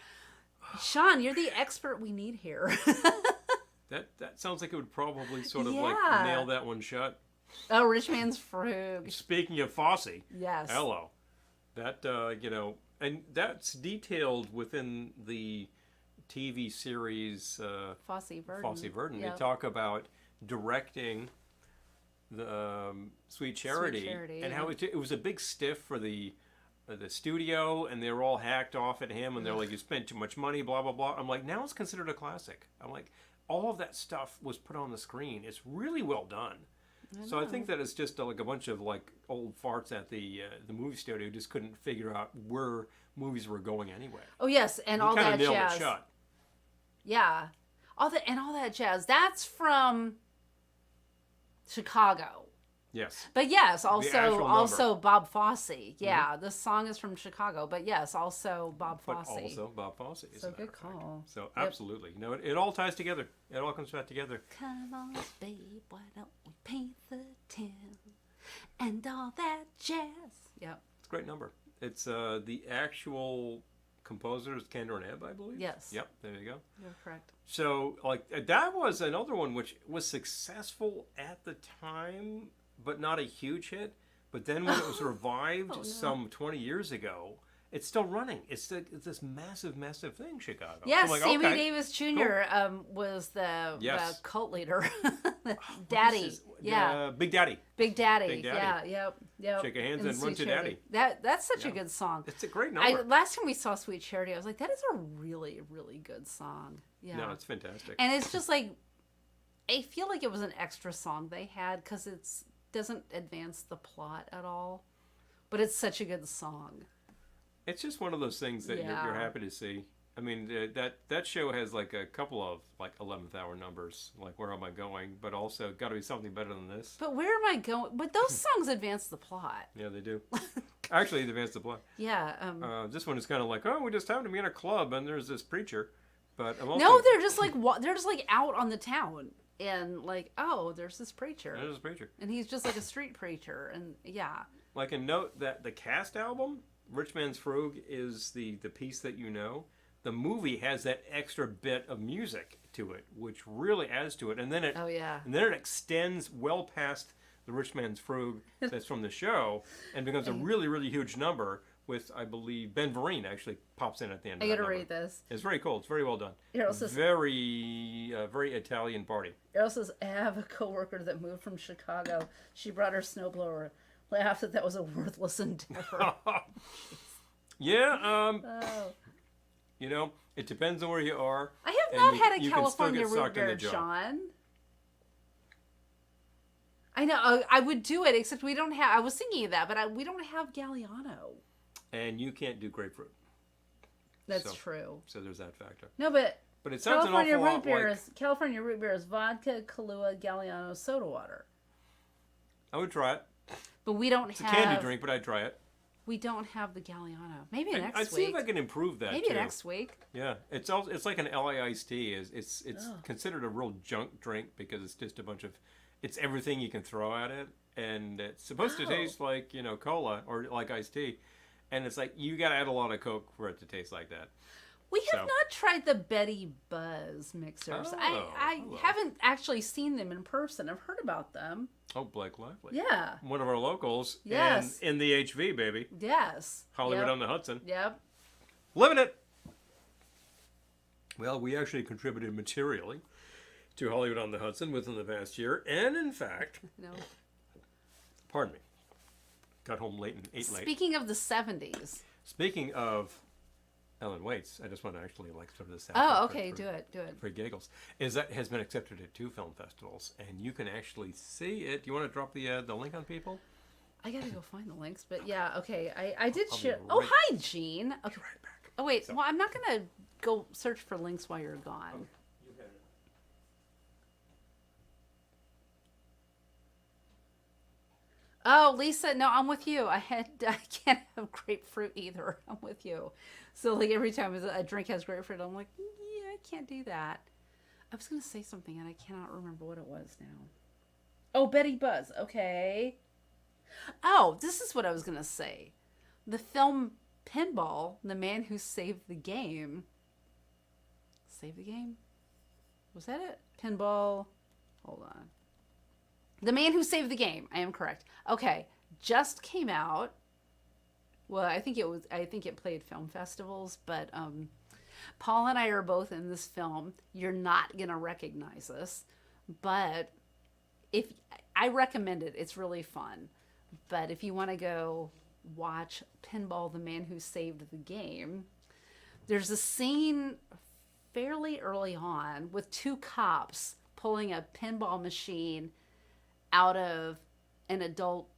Sean, you're the expert we need here. That sounds like it would probably sort of Yeah. like nail that one shut. Oh, Rich Man's Frug. Speaking of Fosse, Yes. hello. That you know, and that's detailed within the TV series Fosse Verdon. Fosse Verdon. Yep. They talk about directing the Sweet Charity, Charity, and yeah. how it was a big stiff for the studio, and they were all hacked off at him, and they're like, you spent too much money, blah blah blah. I'm like, now it's considered a classic. I'm like, all of that stuff was put on the screen. It's really well done. So I think that it's just like a bunch of like old farts at the movie studio who just couldn't figure out where movies were going anyway. Oh yes, and You all kind that of nailed jazz. it shut. Yeah, all that jazz. That's from Chicago. Yes. But yes, actual also Bob Fosse. Yeah, this song is from Chicago. But yes, also Bob But Fosse. also Bob Fosse. So good call. So absolutely. You know, it all ties together. It all comes back together. Come on, babe, why don't we paint the town and all that jazz? Yep. It's a great number. It's the actual composer is Kander and Ebb, I believe. Yes. Yep, there you go. You're correct. So, like, that was another one which was successful at the time, but not a huge hit. But then when it was revived some 20 years ago, it's still running. It's this massive, massive thing, Chicago. Yes, So I'm like, Sammy okay, Davis Jr. Was the cult leader. Daddy. Big Daddy. Big Daddy. Big Daddy. Yeah, yep. Shake your hands And and run Sweet to Charity. Daddy. That's such a good song. It's a great number. Last time we saw Sweet Charity, I was like, that is a really, really good song. Yeah. No, it's fantastic. And it's just like, I feel like it was an extra song they had because it doesn't advance the plot at all. But it's such a good song. It's just one of those things that you're happy to see. I mean, that show has like a couple of like 11th hour numbers, like Where Am I Going? But also got to be something better than this. But Where Am I Going? But those songs advance the plot. Yeah, they do. Actually, they advance the plot. Yeah. This one is kind of like, oh, we just happened to be in a club and there's this preacher. But I'm also, no, they're just like out on the town and like, oh, there's this preacher. There's this preacher. And he's just like a street preacher, and yeah. Like, and note that the Cast album, Rich Man's Frug, is the piece that you know. The movie has that extra bit of music to it, which really adds to it, and then it and then it extends well past the Rich Man's Frug that's from the show, and becomes a really, really huge number. With, I believe, Ben Vereen actually pops in at the end. I gotta read this. It's very cool. It's very well done. Very Italian party. Errol says, I have a coworker that moved from Chicago. She brought her snowblower. Laughed that was a worthless endeavor. Yeah. You know, it depends on where you are. I have not had a California root beer, Sean. I know. I would do it, except we don't have. I was thinking of that, but we don't have Galliano. And you can't do grapefruit. That's true. So there's that factor. No, but it sounds California an awful lot like California root beer is vodka, Kahlua, Galliano, soda water. I would try it. But we don't have. It's a candy drink, but I'd try it. We don't have the Galliano. Maybe next week. I'd see if I can improve that. Maybe next week. Yeah, it's like an LA iced tea. It's considered a real junk drink because it's just a bunch of, it's everything you can throw at it, and it's supposed to taste like cola or like iced tea. And it's like, you got to add a lot of Coke for it to taste like that. We have not tried the Betty Buzz mixers. I haven't actually seen them in person. I've heard about them. Oh, Blake Lively. Yeah. One of our locals. Yes. In the HV, baby. Yes. Hollywood on the Hudson. Yep. Living it. Well, we actually contributed materially to Hollywood on the Hudson within the past year. And in fact, pardon me, got home late and ate late. Speaking of the 70s. Speaking of Ellen Waits, I just want to actually sort of this out. Oh, okay, do it. For giggles, is that has been accepted at 2 film festivals, and you can actually see it. Do you want to drop the link on people? I gotta go find the links, but yeah, okay. I did share. I'll Oh, hi, Gene. Okay. I'll be right back. Oh wait, well, I'm not gonna go search for links while you're gone. Okay. You had it. Oh, Lisa, no, I'm with you. I can't have grapefruit either. I'm with you. So like every time a drink has grapefruit, I'm like, yeah, I can't do that. I was gonna say something and I cannot remember what it was now. Oh, Betty Buzz. Okay. Oh, this is what I was gonna say. The film Pinball, The Man Who Saved the Game. Save the Game? Was that it? Pinball. Hold on. The Man Who Saved the Game. I am correct. Okay. Just came out. Well, I think it played film festivals, but Paul and I are both in this film. You're not going to recognize us, but if I recommend it, it's really fun. But if you want to go watch Pinball, The Man Who Saved the Game, there's a scene fairly early on with 2 cops pulling a pinball machine out of an adult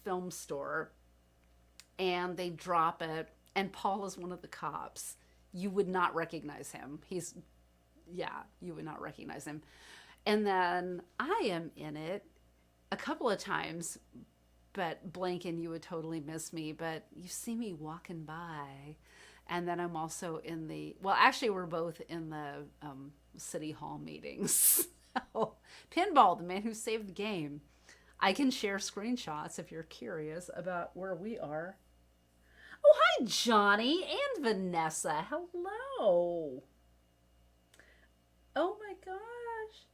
film store, and they drop it, and Paul is one of the cops. You would not recognize him. You would not recognize him. And then I am in it, a couple of times, but Blank and you would totally miss me. But you see me walking by, and then I'm also in the. Well, actually, we're both in the city hall meetings. So, Pinball, the man who saved the game. I can share screenshots if you're curious about where we are. Oh, hi, Johnny and Vanessa. Hello. Oh my gosh.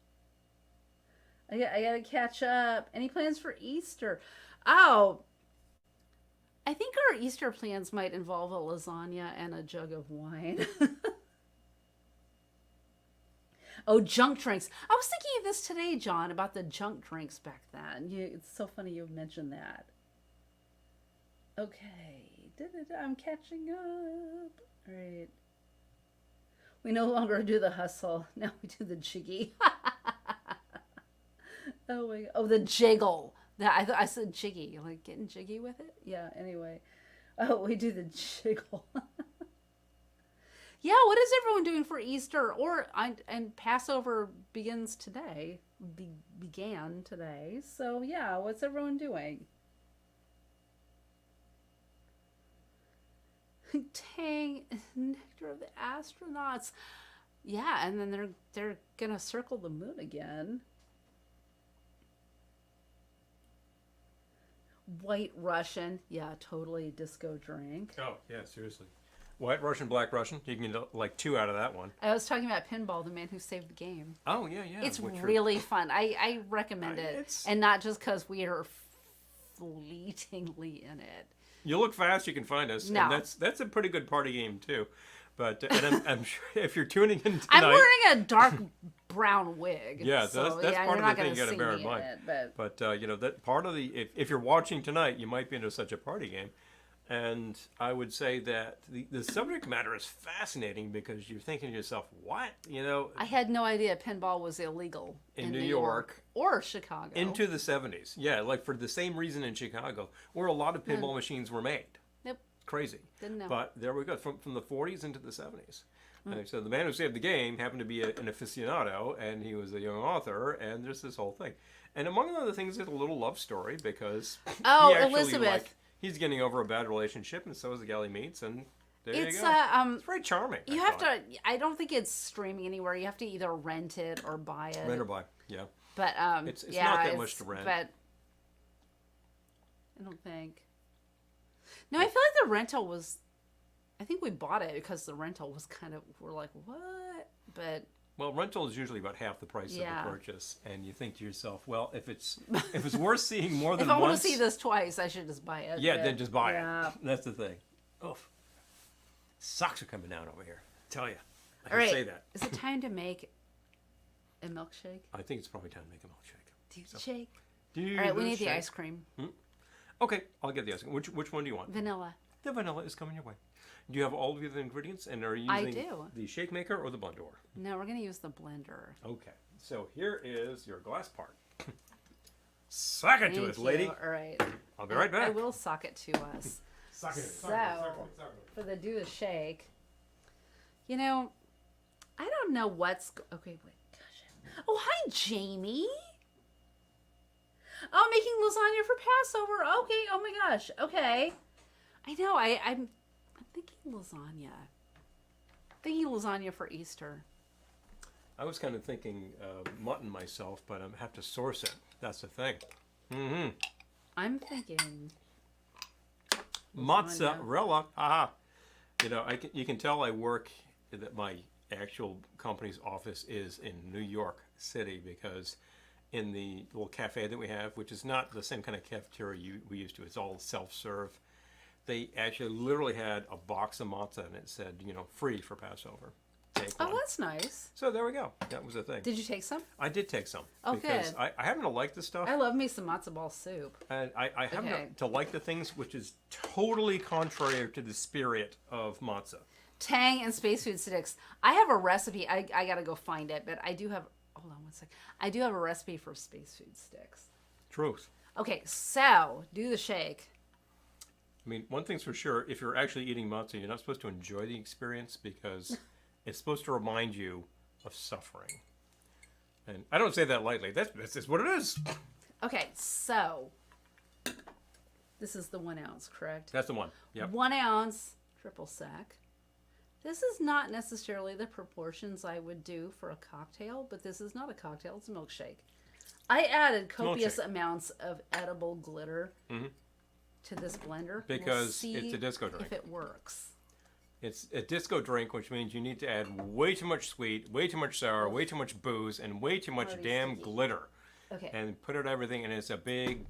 I gotta catch up. Any plans for Easter? Oh, I think our Easter plans might involve a lasagna and a jug of wine. Oh, junk drinks. I was thinking of this today, John, about the junk drinks back then. It's so funny you mentioned that. Okay. I'm catching up. All right. We no longer do the hustle. Now we do the jiggy. Oh my God. Oh, the jiggle. I said jiggy. Like getting jiggy with it? Yeah, anyway. Oh, we do the jiggle. Yeah, what is everyone doing for Easter? And Passover begins today. Began today. So yeah, what's everyone doing? Tang, nectar of the astronauts. Yeah, and then they're gonna circle the moon again. White Russian, yeah, totally disco drink. Oh yeah, seriously. White Russian, Black Russian. You can get like 2 out of that one. I was talking about Pinball, the man who saved the game. Oh yeah. It's really fun. I recommend it, and not just because we are fleetingly in it. You look fast, you can find us. No. And that's a pretty good party game too. But and I'm sure if you're tuning in tonight, I'm wearing a dark brown wig. Yeah, so, that's part of the thing you got to see bear me in mind. it, But you know that part of the if you're watching tonight, you might be into such a party game, and I would say that the subject matter is fascinating because you're thinking to yourself, what I had no idea pinball was illegal in New York or Chicago into the 70s. Yeah, like for the same reason in Chicago, where a lot of pinball machines were made. Yep. Crazy. Didn't know. But there we go, from the 40s into the 70s. And so the man who saved the game happened to be an aficionado, and he was a young author, and there's this whole thing. And among other things, there's a little love story because Elizabeth. He's getting over a bad relationship, and so is the gal he meets, and there you go. It's very charming. You have to. I don't think it's streaming anywhere. You have to either rent it or buy it. Rent or buy, yeah. But it's not that much to rent. But I don't think. No, I feel like the rental was. I think we bought it because the rental was kind of. We're like, what? But. Well, rental is usually about half the price of the purchase, and you think to yourself, well, if it's worth seeing more than once, if I once, want to see this twice, I should just buy it. Yeah, then just buy it. That's the thing. Oof, socks are coming down over here. I tell you, I can say that. Is it time to make a milkshake? I think it's probably time to make a milkshake. Do the shake. All right, we need the ice cream. Okay, I'll get the ice cream. Which one do you want? Vanilla. The vanilla is coming your way. Do you have all of the other ingredients, and are you using the shake maker or the blender? No, we're going to use the blender. Okay, so here is your glass part. Sock it to us, lady. All right. I'll be right back. I will sock it to us. Sock it. For the do the shake, I don't know what's... Okay, wait. Gosh. Oh, hi, Jamie. Oh, making lasagna for Passover. Okay, oh my gosh. Okay. I know, I'm thinking lasagna. Thinking lasagna for Easter. I was kind of thinking mutton myself, but I have to source it. That's the thing. Mm-hmm. I'm thinking mozzarella. Aha! You can tell I work. That my actual company's office is in New York City because in the little cafe that we have, which is not the same kind of cafeteria we used to. It's all self-serve. They actually literally had a box of matzah and it said, free for Passover. Take one. Oh, that's nice. So there we go. That was the thing. Did you take some? I did take some. Oh, because good. I happen to like this stuff. I love me some matzo ball soup. And I happen to like the things which is totally contrary to the spirit of matzah. Tang and space food sticks. I have a recipe. I got to go find it, but I do have... Hold on one sec. I do have a recipe for space food sticks. Truth. Okay, so do the shake. I mean, one thing's for sure, if you're actually eating matzah, you're not supposed to enjoy the experience because it's supposed to remind you of suffering. And I don't say that lightly. That's what it is. Okay, so this is the 1 ounce, correct? That's the one. Yep. 1 ounce triple sec. This is not necessarily the proportions I would do for a cocktail, but this is not a cocktail, it's a milkshake. I added copious amounts of edible glitter to this blender. Because it's a disco drink. If it works. It's a disco drink, which means you need to add way too much sweet, way too much sour, way too much booze, and way too much damn glitter. Okay. And put it everything, and it's a big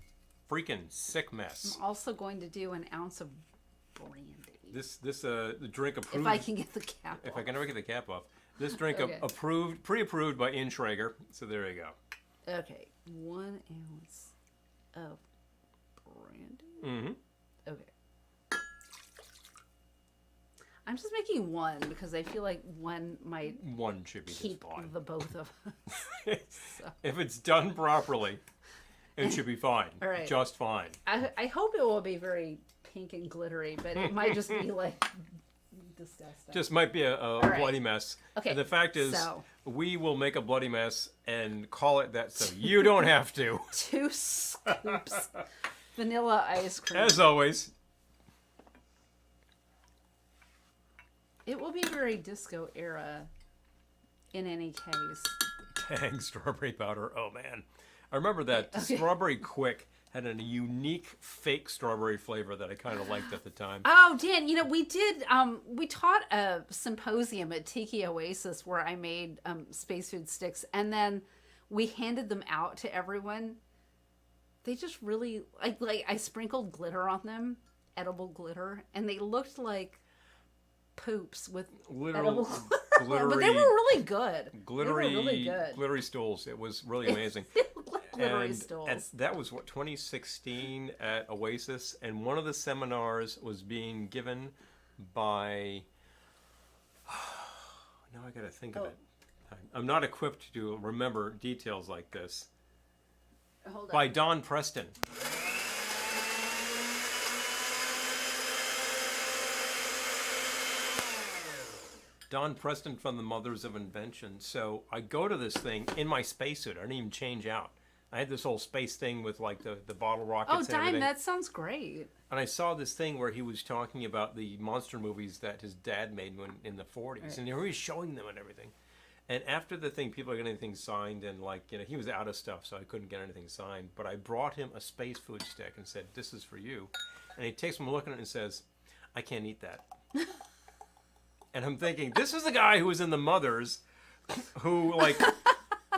freaking sick mess. I'm also going to do an ounce of brandy. The drink approved. If I can get the cap If off. I can ever get the cap off. This drink Okay. pre-approved by Ian Schrager. So there you go. Okay, 1 ounce of brandy. Mm-hmm. Okay. I'm just making one because I feel like one might One should be keep just fine. the both of us. So, If it's done properly, it should be fine. All right. Just fine. I hope it will be very pink and glittery, but it might just be like disgusting. Just might be a right. bloody mess. Okay, And the fact is, so- we will make a bloody mess and call it that, so you don't have to. 2 scoops vanilla ice cream. As always. It will be very disco era in any case. Tang strawberry powder. Oh man, I remember that Strawberry Quick had a unique fake strawberry flavor that I kind of liked at the time. Oh, Dan, we did, we taught a symposium at Tiki Oasis where I made space food sticks, and then we handed them out to everyone. They just really, like I sprinkled glitter on them, edible glitter, and they looked like poops with Literal glittery, but they were really good. glittery, They were really good. glittery stools. It was really amazing. Glittery and stools. that was 2016 at Oasis, and one of the seminars was being given by. Now I got to think of it. I'm not equipped to remember details like this. Hold on. By Don Preston. Don Preston from the Mothers of Invention. So I go to this thing in my spacesuit. I didn't even change out. I had this whole space thing with like the bottle rockets Oh, and Dime, everything. that sounds great. And I saw this thing where he was talking about the monster movies that his dad made when in the 40s. Right. And he was showing them and everything. And after the thing, people are getting things signed, and he was out of stuff, so I couldn't get anything signed. But I brought him a space food stick and said, "This is for you." And he takes one look at it and says, "I can't eat that." And I'm thinking, this is the guy who was in the Mothers, who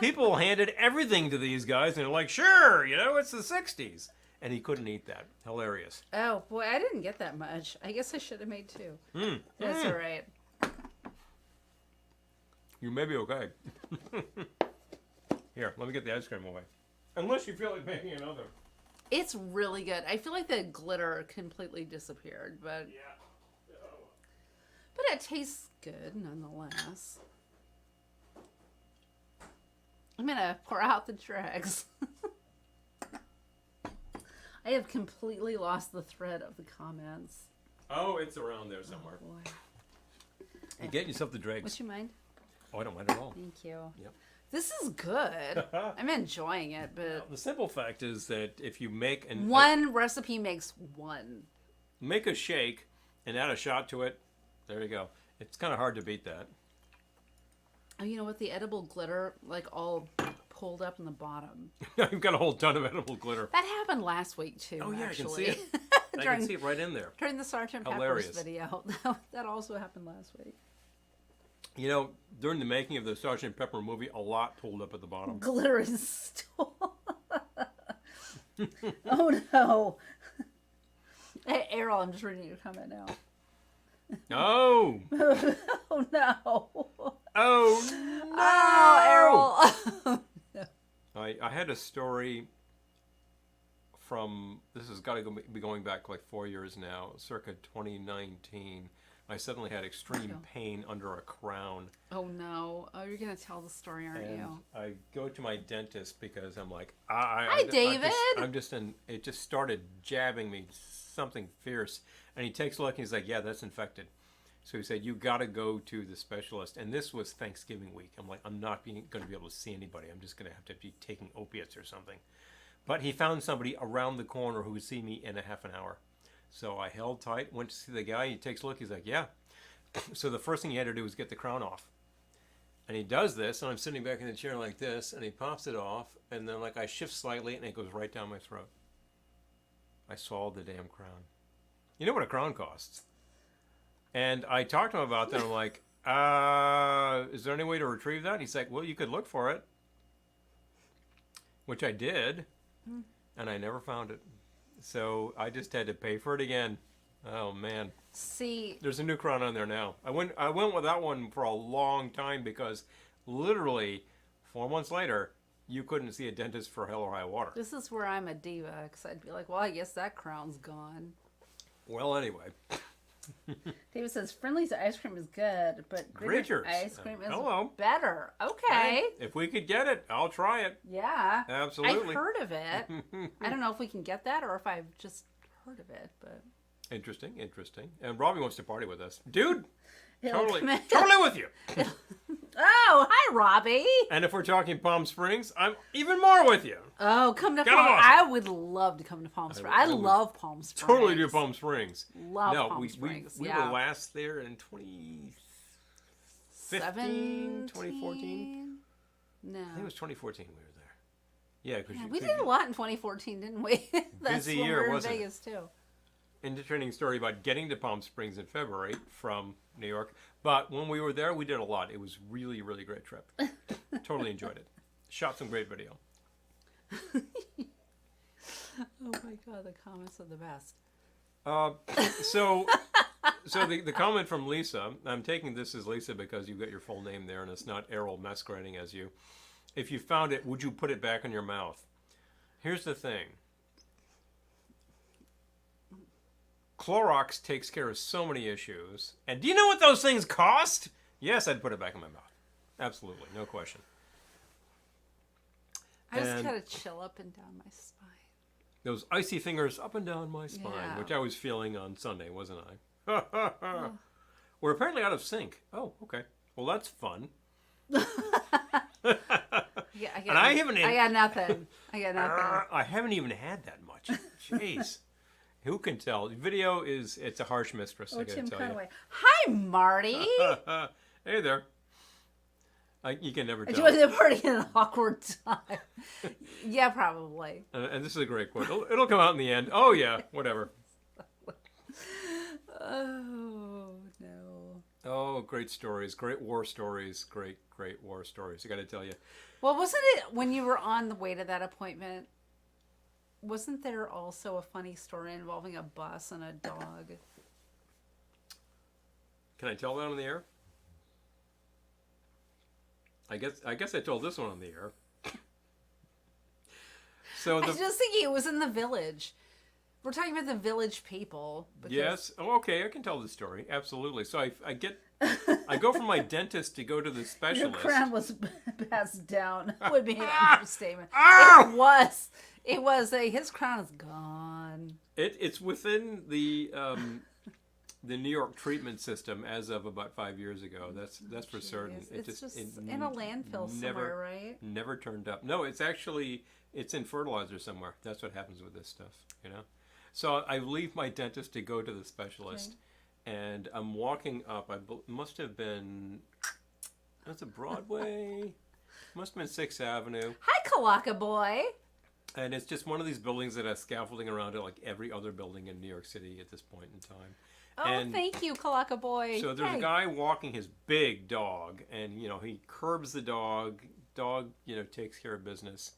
people handed everything to these guys, and they're like, "Sure, it's the '60s," and he couldn't eat that. Hilarious. Oh, boy, I didn't get that much. I guess I should have made 2. That's all right. You may be okay. Here, let me get the ice cream away. Unless you feel like making another. It's really good. I feel like the glitter completely disappeared, but it tastes good nonetheless. I'm gonna pour out the dregs. I have completely lost the thread of the comments. Oh, it's around there somewhere. Oh, boy. You get yourself the dregs. Would you mind? Oh, I don't mind at all. Thank you. Yep. This is good. I'm enjoying it, but The simple fact is that if you make one recipe makes one. make a shake and add a shot to it, there you go. It's kind of hard to beat that. Oh, you know what? The edible glitter, all pulled up in the bottom. You've got a whole ton of edible glitter. That happened last week too. Oh yeah, actually. I can see it. I during, can see it right in there. during the Sergeant Hilarious. Pepper's video. That also happened last week. During the making of the Sergeant Pepper movie, a lot pulled up at the bottom. Glitter is still. Oh no. Hey, Errol, I'm just reading your comment now. Oh! Oh no. Oh no! Oh, Errol. I had a story from, this has got to be going back like 4 years now, circa 2019. I suddenly had extreme pain under a crown. Oh no. Oh, you're going to tell the story, aren't And you? I go to my dentist because I'm like, Hi, David. It just started jabbing me something fierce. And he takes a look and he's like, yeah, that's infected. So he said, you got to go to the specialist. And this was Thanksgiving week. I'm like, I'm not going to be able to see anybody. I'm just going to have to be taking opiates or something. But he found somebody around the corner who would see me in a half an hour. So I held tight, went to see the guy. He takes a look. He's like, yeah. So the first thing he had to do was get the crown off. And he does this, and I'm sitting back in the chair like this, and he pops it off, and then like I shift slightly, and it goes right down my throat. I swallowed the damn crown. You know what a crown costs? And I talked to him about that. I'm like, is there any way to retrieve that? He's like, well, you could look for it. Which I did, and I never found it. So I just had to pay for it again. Oh man. See, there's a new crown on there now. I went with that one for a long time because literally 4 months later, you couldn't see a dentist for hell or high water. this is where I'm a diva, because I'd be like, well, I guess that crown's gone. Well, anyway. David says, Friendly's ice cream is good, but Gritter's Gritter's. ice cream is Hello. better. Okay. Hey, if we could get it, I'll try it. Yeah. Absolutely. I've heard of it. I don't know if we can get that or if I've just heard of it, but... Interesting. And Robbie wants to party with us. Dude, It'll totally come in. with you. Oh, hi, Robbie. And if we're talking Palm Springs, I'm even more with you. Oh, come to Got Palm. 'em awesome. I would love to come to Palm Springs. I would love Palm Springs. Totally do Palm Springs. Love no, Palm we Springs. were last there in 2014. No. I think it was 2014 we were there. Yeah, because Yeah, we did a lot in 2014, didn't we? That's Busy when year, we were in wasn't it? Vegas too. Entertaining story about getting to Palm Springs in February from New York. But when we were there, we did a lot. It was really, really great trip. Totally enjoyed it. Shot some great video. Oh my god, the comments are the best. So the comment from Lisa, I'm taking this as Lisa because you've got your full name there and it's not Errol masquerading as you. If you found it, would you put it back in your mouth? Here's the thing. Clorox takes care of so many issues. And do you know what those things cost? Yes, I'd put it back in my mouth. Absolutely, no question. I just And- got a chill up and down my spine. Those icy fingers up and down my spine, Yeah. which I was feeling on Sunday, wasn't I? We're apparently out of sync. Oh, okay. Well, that's fun. Yeah, And I haven't I got nothing. I got nothing. I haven't even had that much. Jeez. Who can tell? Video it's a harsh mistress, I Oh, gotta Tim tell Conway. Hi, Marty. you. Hey there. You can never Enjoy tell. the party in an awkward time. Yeah, probably. And this is a great quote. It'll come out in the end. Oh, yeah, whatever. Oh, no. Oh, great stories. Great war stories. Great war stories. I gotta tell you. Well, wasn't it when you were on the way to that appointment? Wasn't there also a funny story involving a bus and a dog? Can I tell that on the air? I guess I told this one on the air. So I was just thinking it was in the village. We're talking about the village people. Because... yes. Oh, okay. I can tell the story. Absolutely. So I go from my dentist to go to the Your specialist. crown was passed down. Would be an understatement. Ah! It was his crown is gone. It's within the New York treatment system as of about 5 years ago. That's for certain. It's just in a landfill somewhere, right? Never turned up. No, it's in fertilizer somewhere. That's what happens with this stuff, you know. So I leave my dentist to go to the specialist, and I'm walking up. Must have been, that's a Broadway. Must have been 6th Avenue. Hi, Kalaka boy. And it's just one of these buildings that has scaffolding around it, like every other building in New York City at this point in time. Oh, And thank you, Kalaka boy. so there's Yay. a guy walking his big dog, and he curbs the dog. Dog, takes care of business.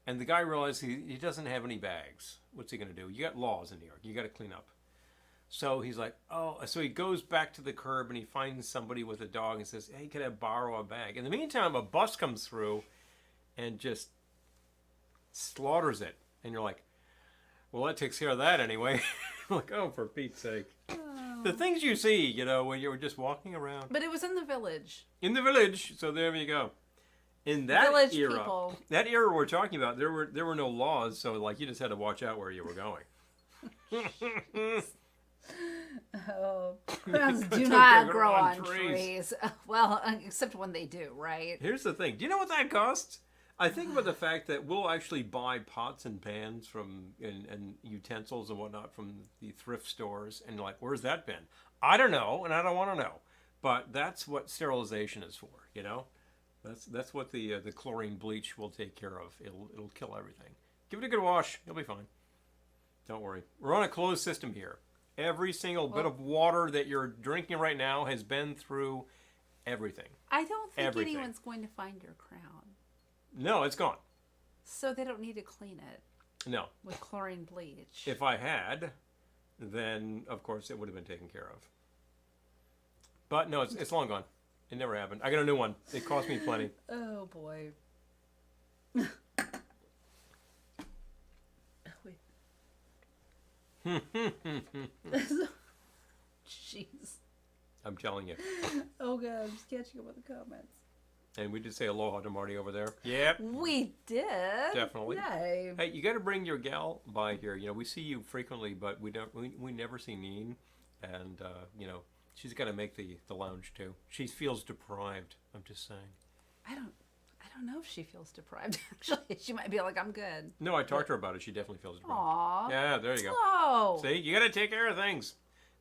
And the guy realizes he doesn't have any bags. What's he going to do? You got laws in New York. You got to clean up. So he's like, oh, so he goes back to the curb and he finds somebody with a dog and says, hey, can I borrow a bag? In the meantime, a bus comes through and just slaughters it. And you're like, well, that takes care of that anyway. I'm like, oh, for Pete's sake. Oh. The things you see, when you're just walking around. But it was in the village. In the village. So there you go. In that Village era, people. that era we're talking about, there were no laws, so like you just had to watch out where you were going. Oh, crowns do Don't not grow grow on on trees. trees. Well, except when they do, right? Here's the thing. Do you know what that costs? I think about the fact that we'll actually buy pots and pans from and utensils and whatnot from the thrift stores, and like, where's that been? I don't know, and I don't want to know. But that's what sterilization is for, you know. That's what the chlorine bleach will take care of. It'll kill everything. Give it a good wash. You'll be fine. Don't worry. We're on a closed system here. Every single bit of water that you're drinking right now has been through everything. I don't think Everything. anyone's going to find your crown. No, it's gone. So they don't need to clean it No. with chlorine bleach. If I had, then of course it would have been taken care of. But no, it's long gone. It never happened. I got a new one. It cost me plenty. Oh boy. Wait. Jeez. I'm telling you. Oh god, I'm just catching up with the comments. And we did say aloha to Marty over there. Yep. We did. Definitely. Yay. Hey, you got to bring your gal by here. You know, we see you frequently, but we don't. We never see Neen, and you know, she's got to make the lounge too. She feels deprived. I'm just saying. I don't know if she feels deprived. Actually, she might be like, I'm good. No, I talked to her about it. She definitely feels deprived. Aw. Yeah, there you go. Oh. See, you got to take care of things.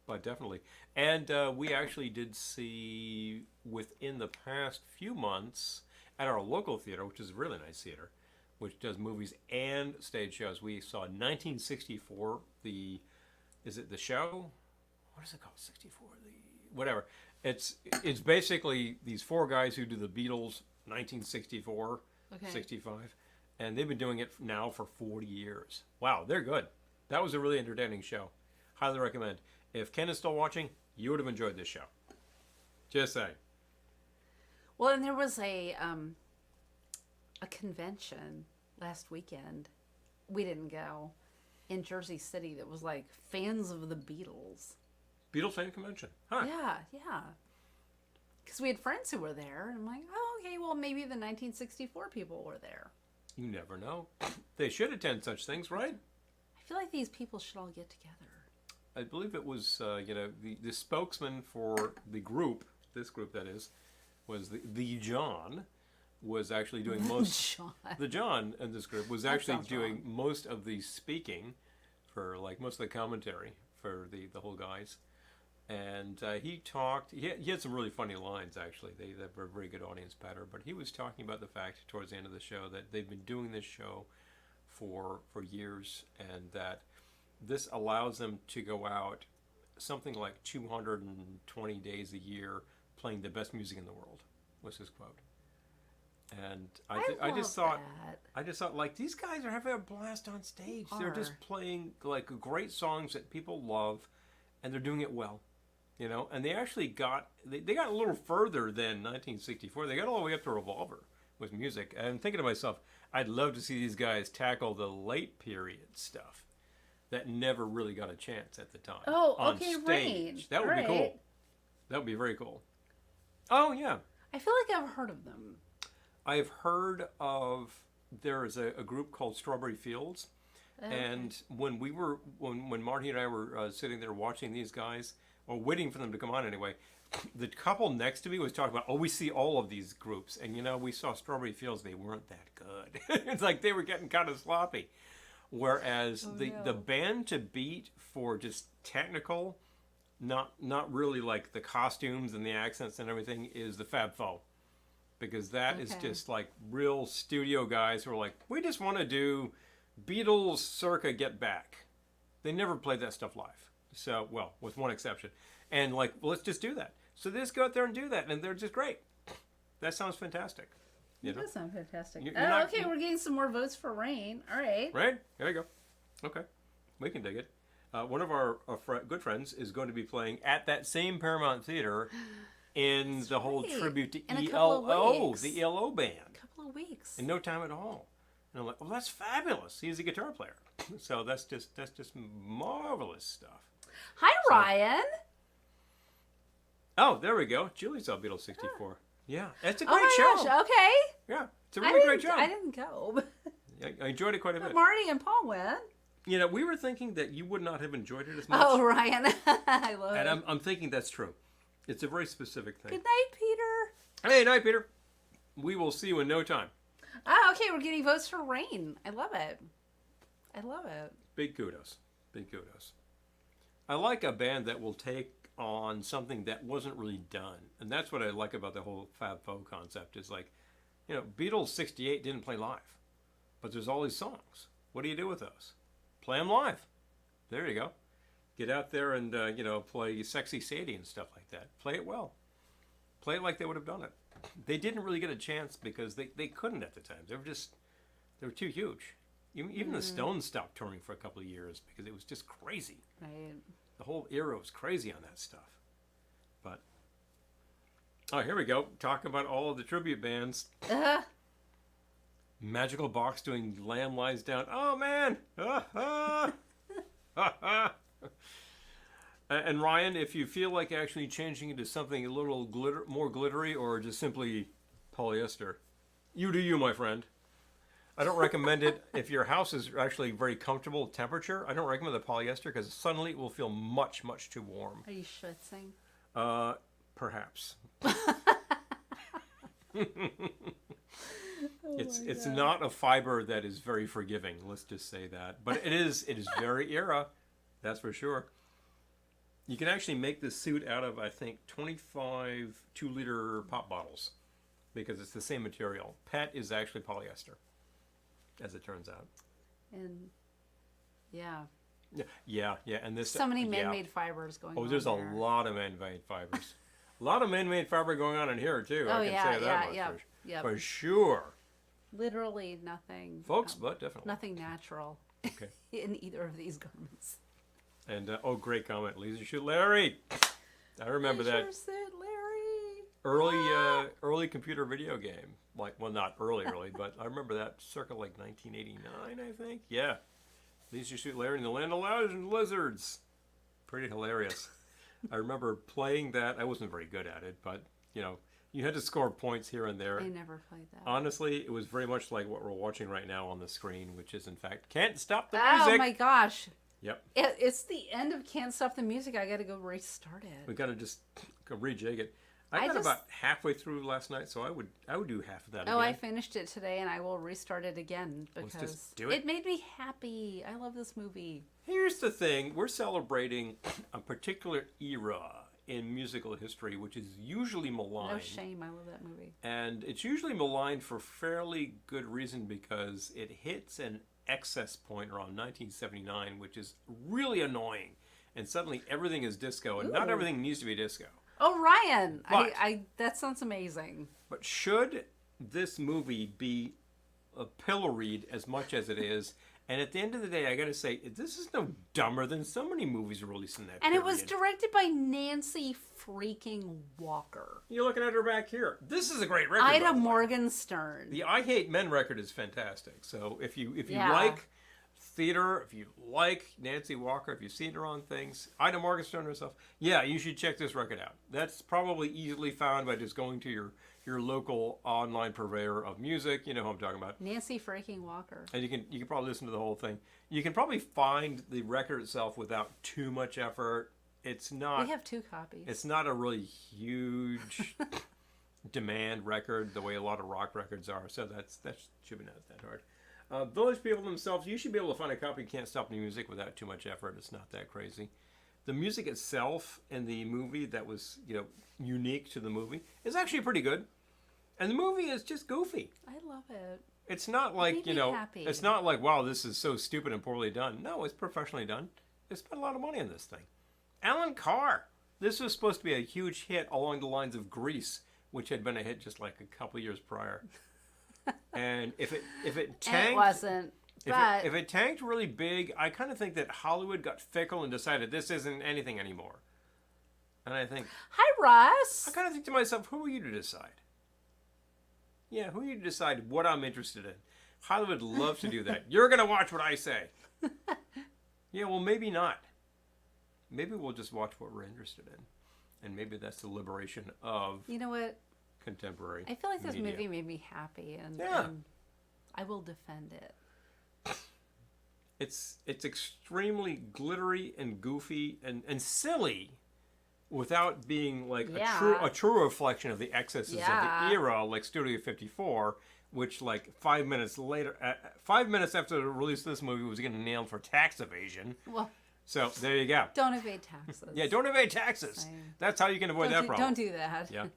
But definitely. And we actually did see within the past few months at our local theater, which is a really nice theater, which does movies and stage shows. We saw 1964, is it the show? What is it called? 64? Whatever. It's basically these four guys who do the Beatles, 1964, Okay. 65. And they've been doing it now for 40 years. Wow, they're good. That was a really entertaining show. Highly recommend. If Ken is still watching, you would have enjoyed this show. Just saying. Well, and there was a convention last weekend. We didn't go in Jersey City. That was like fans of the Beatles. Beatles fan convention. Huh. Yeah. Because we had friends who were there, and I'm like, oh, okay. Well, maybe the 1964 people were there. You never know. They should attend such things, right? I feel like these people should all get together. I believe it was, the spokesman for the group, this group that is, was the John, was actually doing most. John. The John in this group was That actually sounds doing most of the speaking for, like, most of the commentary for the whole guys. And he talked, he had some really funny lines, actually. They were a very good audience patter. But he was talking about the fact towards the end of the show that they've been doing this show for years, and that this allows them to go out something like 220 days a year playing the best music in the world, was his quote. And I just thought, like, these guys are having a blast on stage. They're just playing like great songs that people love, and they're doing it well, you know. And they actually got they got a little further than 1964. They got all the way up to Revolver with music. And I'm thinking to myself, I'd love to see these guys tackle the late period stuff that never really got a chance at the time. Oh, on okay, stage. Rain. That would be cool. That would be very cool. Oh, yeah. I feel like I've heard of them. I've heard of, there is a group called Strawberry Fields. Okay. And when Marty and I were sitting there watching these guys, or waiting for them to come on anyway, the couple next to me was talking about, we see all of these groups. And, we saw Strawberry Fields. They weren't that good. It's like they were getting kind of sloppy. Whereas the band to beat for just technical, not really like the costumes and the accents and everything, is the Fab Four. Because that is just like real studio guys who are like, we just want to do Beatles circa Get Back. They never played that stuff live. So, well, with one exception. And like, let's just do that. So they just go out there and do that, and they're just great. That sounds fantastic. It does sound fantastic. You're not, okay, we're getting some more votes for Rain. All right. Right? There you go. Okay. We can dig it. One of our good friends is going to be playing at that same Paramount Theater in the whole tribute to ELO, the ELO band. A couple of weeks. In no time at all. And I'm like, well, that's fabulous. He's a guitar player. So that's just marvelous stuff. Hi, Ryan. Oh, there we go. Julie saw Beatles 64. Yeah, it's a great Oh my show. gosh, okay. Yeah, it's a really great show. I didn't go. I enjoyed it quite a bit. Marty and Paul went. We were thinking that you would not have enjoyed it as much. Oh, Ryan. I love it. And I'm thinking that's true. It's a very specific thing. Good night, Peter. Hey, night, Peter. We will see you in no time. Oh, okay, we're getting votes for Rain. I love it. I love it. Big kudos. Big kudos. I like a band that will take on something that wasn't really done. And that's what I like about the whole Fab Four concept is like, Beatles 68 didn't play live. But there's all these songs. What do you do with those? Play them live. There you go. Get out there and, play Sexy Sadie and stuff like that. Play it well. Play it like they would have done it. They didn't really get a chance because they couldn't at the time. They were too huge. Even the Stones stopped touring for a couple of years because it was just crazy. Right. The whole era was crazy on that stuff. But, oh, here we go. Talking about all of the tribute bands. Magical Box doing Lamb Lies Down. Oh, man. And Ryan, if you feel like actually changing into something a little more glittery or just simply polyester, you do you, my friend. I don't recommend it if your house is actually very comfortable temperature. I don't recommend the polyester because suddenly it will feel much, much too warm. Are you schwitzing? Perhaps. It's not a fiber that is very forgiving. Let's just say that. But it is very era. That's for sure. You can actually make this suit out of, I think, 25 2-liter pop bottles because it's the same material. PET is actually polyester, as it turns out. And yeah. Yeah. And this So many man-made fibers going on. Oh, there's a lot of man-made fibers. A lot of man-made fiber going on in here, too. Oh, I can say that much for sure. Literally nothing. Folks, but definitely. Nothing natural Okay. in either of these garments. And, great comment. Leisure Suit Larry. I remember that. Leisure Suit Larry. Early computer video game. Well, not early, but I remember that circa 1989, I think. Yeah. Leisure Suit Larry in the Land of Lizards. Pretty hilarious. I remember playing that. I wasn't very good at it, but, you had to score points here and there. I never played that. Honestly, it was very much like what we're watching right now on the screen, which is, in fact, Can't Stop the Music. Oh, my gosh. Yep. It's the end of Can't Stop the Music. I got to go restart it. We got to just go rejig it. I got about halfway through last night, so I would do half of that again. I finished it today, and I will restart it again because Let's just do it. It made me happy. I love this movie. Here's the thing. We're celebrating a particular era in musical history, which is usually maligned. No shame. I love that movie. And it's usually maligned for fairly good reason because it hits an excess point around 1979, which is really annoying. And suddenly everything is disco, and not everything needs to be disco. Oh, Ryan! But, that sounds amazing. But should this movie be pilloried as much as it is? And at the end of the day, I got to say, this is no dumber than so many movies released in that period. And it was directed by Nancy freaking Walker. You're looking at her back here. This is a great record. Ida Morgenstern. The I Hate Men record is fantastic. So if you like theater, if you like Nancy Walker, if you've seen her on things, Ida Morgenstern herself, yeah, you should check this record out. That's probably easily found by just going to your local online purveyor of music. You know who I'm talking about. Nancy freaking Walker. And you can probably listen to the whole thing. You can probably find the record itself without too much effort. It's not. We have 2 copies. It's not a really huge demand record the way a lot of rock records are. So that should be not that hard. Village People themselves, you should be able to find a copy of Can't Stop the Music without too much effort. It's not that crazy. The music itself in the movie that was, unique to the movie is actually pretty good. And the movie is just goofy. I love it. It's not like, happy. It's not like, wow, this is so stupid and poorly done. No, it's professionally done. They spent a lot of money on this thing. Alan Carr. This was supposed to be a huge hit along the lines of Grease, which had been a hit just like a couple years prior. And if it tanked, and it wasn't. If it tanked really big, I kind of think that Hollywood got fickle and decided this isn't anything anymore. And I think, hi, Russ. I kind of think to myself, who are you to decide? Yeah, who are you to decide what I'm interested in? Hollywood loves to do that. You're going to watch what I say. Yeah, well, maybe not. Maybe we'll just watch what we're interested in. And maybe that's the liberation of You know what? contemporary I feel like this media. movie made me happy, and I will defend it. It's extremely glittery and goofy and silly without being like a true reflection of the excesses of the era like Studio 54, which like 5 minutes later, 5 minutes after the release of this movie, was getting nailed for tax evasion. Well, so there you go. don't evade taxes. Yeah, don't evade taxes. Same. That's how you can avoid that problem. Don't do that. Yeah.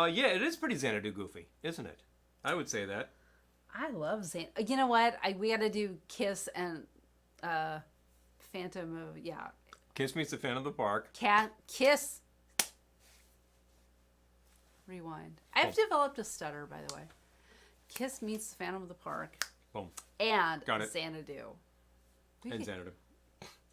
Yeah, it is pretty Xanadu goofy, isn't it? I would say that. I love Zan. You know what? We got to do Kiss and Phantom of Kiss meets the Phantom of the Park. Kiss. Rewind. I've developed a stutter, by the way. Kiss meets the Phantom of the Park. Boom. And Got it. Xanadu. And Xanadu.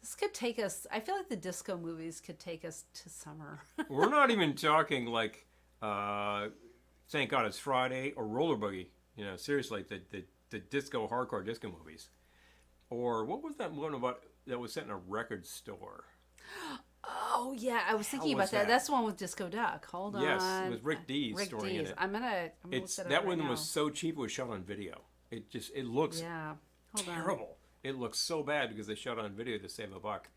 This could take us. I feel like the disco movies could take us to summer. We're not even talking like Thank God It's Friday or Roller Boogie. You know, seriously, the disco, hardcore disco movies. Or what was that one about that was set in a record store? Oh yeah, I was thinking was about that. that? That's the one with Disco Duck. Hold on. Yes, it was Rick Dees Rick storing in Dees. it. I'm gonna look It's that up that right one now. was so cheap it was shot on video. It looks Yeah. Hold on. terrible. It looks so bad because they shot on video to save a buck.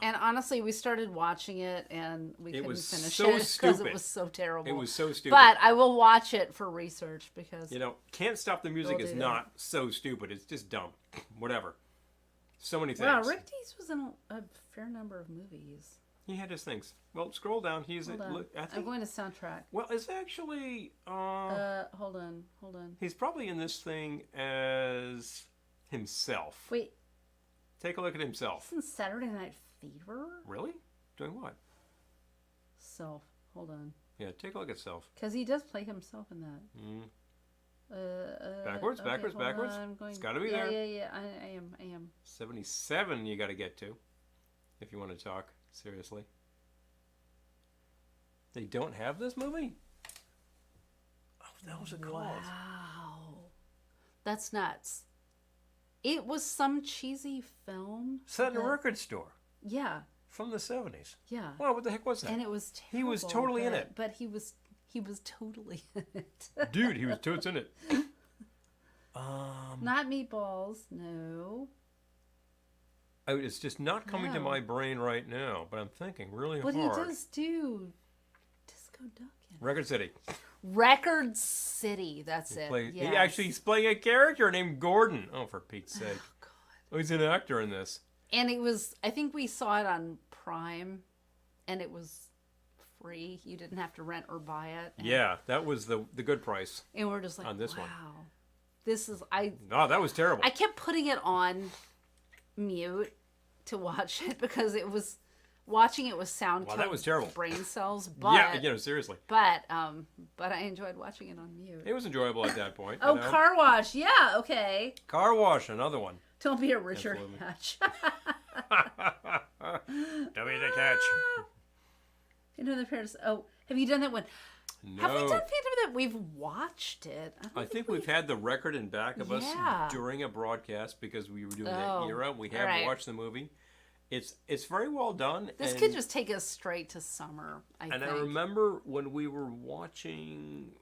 And honestly, we started watching it and we couldn't was finish so it because stupid. it was so terrible. It was so stupid. But I will watch it for research because You know, Can't Stop the Music We'll is do not so stupid. It's just dumb. Whatever. So many things. wow, Rick Dees was in a fair number of movies. He had his things. Well, scroll down. Hold on. Look, I I'm think. going to soundtrack. Well, it's actually. Hold on. He's probably in this thing as himself. Wait, Take a look at himself. isn't Saturday Night Fever? Really? Doing what? Self. Hold on. Yeah, take a look at self. Because he does play himself in that. Backwards, okay, backwards, hold backwards. on, I'm going, It's gotta be yeah, there. Yeah, I am. 77 you got to get to if you want to talk seriously. They don't have this movie? Oh, that was a call. Wow. That's nuts. It was some cheesy film. Set in a that- record store Yeah, from the 70s. yeah. Wow, what the heck was that? And it was terrible. He was totally in it. But he was totally in it. Dude, he was totes in it. Not Meatballs, no. It's just not coming to No. my brain right now, but I'm thinking really But hard. he does do Disco Duck in it. Record City. Record City, that's it. Yes. He's playing a character named Gordon. Oh, for Pete's sake. Oh, God. Oh, he's an actor in this. And it was, I think we saw it on Prime, and it was free. You didn't have to rent or buy it. And, Yeah, that was the good price. And we're just like, On this wow. one. This is, Oh, that was terrible. I kept putting it on mute to watch it because it was, watching it was sound Wow, that was terrible. brain cells. But, Yeah, seriously. But I enjoyed watching it on mute. It was enjoyable at that point. Oh, you know? Car Wash. Yeah, okay. Car Wash, another one. Don't be a Richard Absolutely. Hatch. W the catch. You know the parents. Oh, have you done that one? No. Have we done Phantom of that? We've watched it. I think we've had the record in back of us Yeah. during a broadcast because we were doing Oh, that era. We have all right. watched the movie. It's very well done. This and, could just take us straight to summer. I And think. I remember when we were watching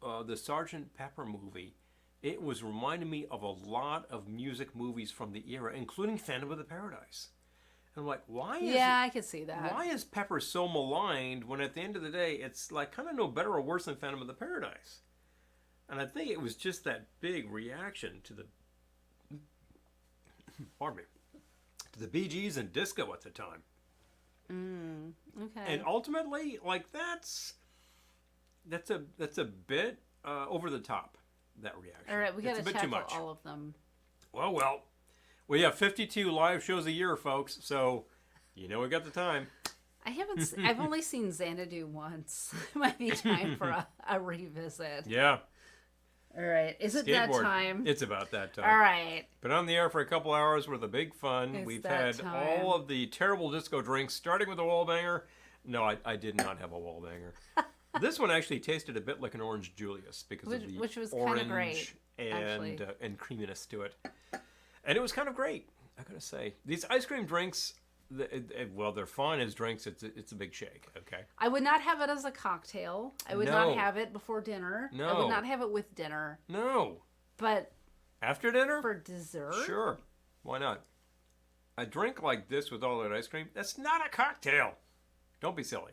the Sgt. Pepper movie, it was reminding me of a lot of music movies from the era, including Phantom of the Paradise. And I'm like, Yeah, I could see that. why is Pepper so maligned when at the end of the day it's like kind of no better or worse than Phantom of the Paradise? And I think it was just that big reaction to the pardon me, to the Bee Gees and disco at the time. Okay. And ultimately, like that's a bit over the top, that reaction. All right, we got It's to a bit too tackle much. all of them. Well, we have 52 live shows a year, folks. So, we got the time. I haven't. I've only seen Xanadu once. It might be time for a revisit. Yeah. All right. Is it that Skateboard. time? It's about that time. All right. Been on the air for a couple hours worth of big fun. It's We've that had time. all of the terrible disco drinks, starting with a wall banger. No, I did not have a wall banger. This one actually tasted a bit like an Orange Julius because of the Which was kinda orange great, actually. and creaminess to it. And it was kind of great, I gotta say. These ice cream drinks, they're fine as drinks. It's a big shake, okay? I would not have it as a cocktail. I would No. not have it before dinner. I No. would not have it with dinner. No. But After dinner? for dessert, Sure. Why not? A drink like this with all that ice cream, that's not a cocktail. Don't be silly.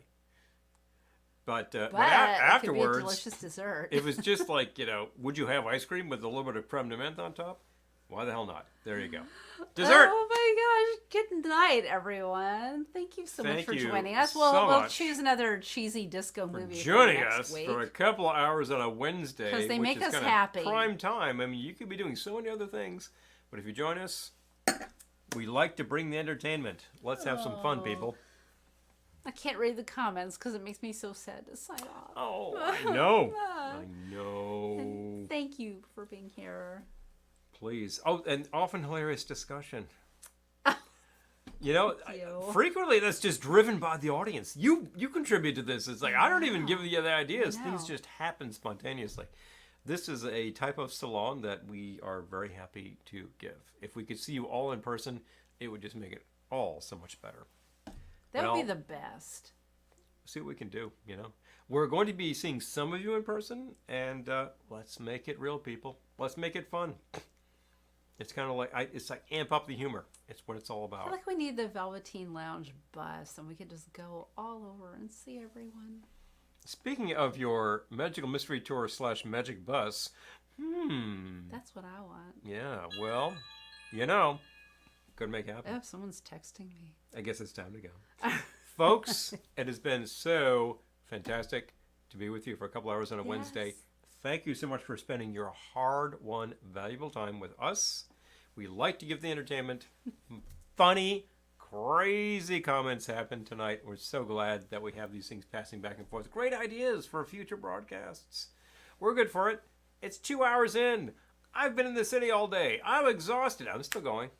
But But it could be a afterwards, delicious dessert. it was just like, would you have ice cream with a little bit of creme de menthe on top? Why the hell not? There you go. Dessert! Oh my gosh. Good night, everyone. Thank you so much Thank for you joining us. so We'll much choose another cheesy disco movie for Joining next us week. for a couple of hours on a Wednesday, 'Cause they which make is us kinda happy. prime time. I mean, you could be doing so many other things, but if you join us, we like to bring the entertainment. Let's have some fun, people. I can't read the comments because it makes me so sad to sign off. Oh, I know. I know. Thank you for being here. Please. Oh, and often hilarious discussion. you. Frequently that's just driven by the audience. You contribute to this. It's like, I don't even give you the ideas. Things just happen spontaneously. This is a type of salon that we are very happy to give. If we could see you all in person, it would just make it all so much better. That would be the best. See what we can do, We're going to be seeing some of you in person, and let's make it real, people. Let's make it fun. It's kind of like, it's like amp up the humor. It's what it's all I about. feel like we need the Velveteen Lounge bus, and we could just go all over and see everyone. Speaking of your magical mystery tour / magic bus, That's what I want. yeah, well, could make it happen. Oh, someone's texting me. I guess it's time to go. Folks, it has been so fantastic to be with you for a couple hours on a Wednesday. Thank you so much for spending your hard-won, valuable time with us. We like to give the entertainment. Funny, crazy comments happened tonight. We're so glad that we have these things passing back and forth. Great ideas for future broadcasts. We're good for it. It's 2 hours in. I've been in the city all day. I'm exhausted. I'm still going.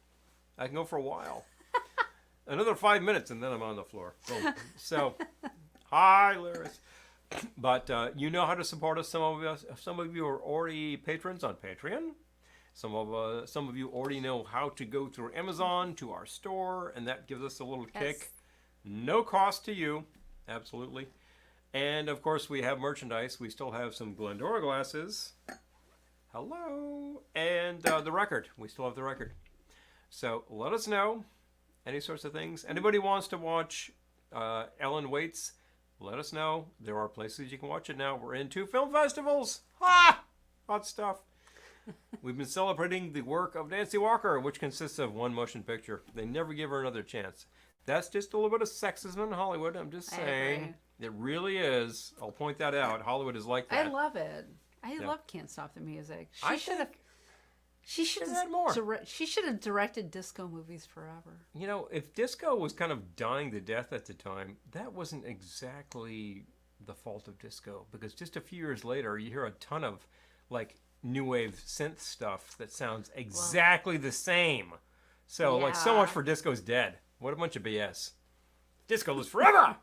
I can go for a while. Another 5 minutes and then I'm on the floor. Boom. So, hi, Lyris. But you know how to support us. Some of you are already patrons on Patreon. Some of you already know how to go through Amazon to our store, and that gives us a little kick. No cost to you, absolutely. And of course, we have merchandise. We still have some Glendora glasses. Hello, and the record. We still have the record. So let us know any sorts of things. Anybody wants to watch Ellen Waits? Let us know. There are places you can watch it now. We're in 2 film festivals. Ha! Hot stuff. We've been celebrating the work of Nancy Walker, which consists of 1 motion picture. They never give her another chance. That's just a little bit of sexism in Hollywood. I'm just saying. It really is. I'll point that out. Hollywood is like that. I love it. I love Can't Stop the Music. She should have directed disco movies forever. If disco was kind of dying to death at the time, that wasn't exactly the fault of disco. Because just a few years later, you hear a ton of, new wave synth stuff that sounds exactly the same. So, so much for disco's dead. What a bunch of BS. Disco lives forever!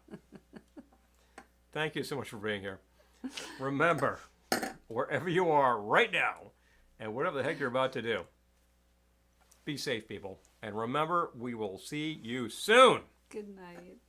Thank you so much for being here. Remember, wherever you are right now, and whatever the heck you're about to do, be safe, people. And remember, we will see you soon. Good night.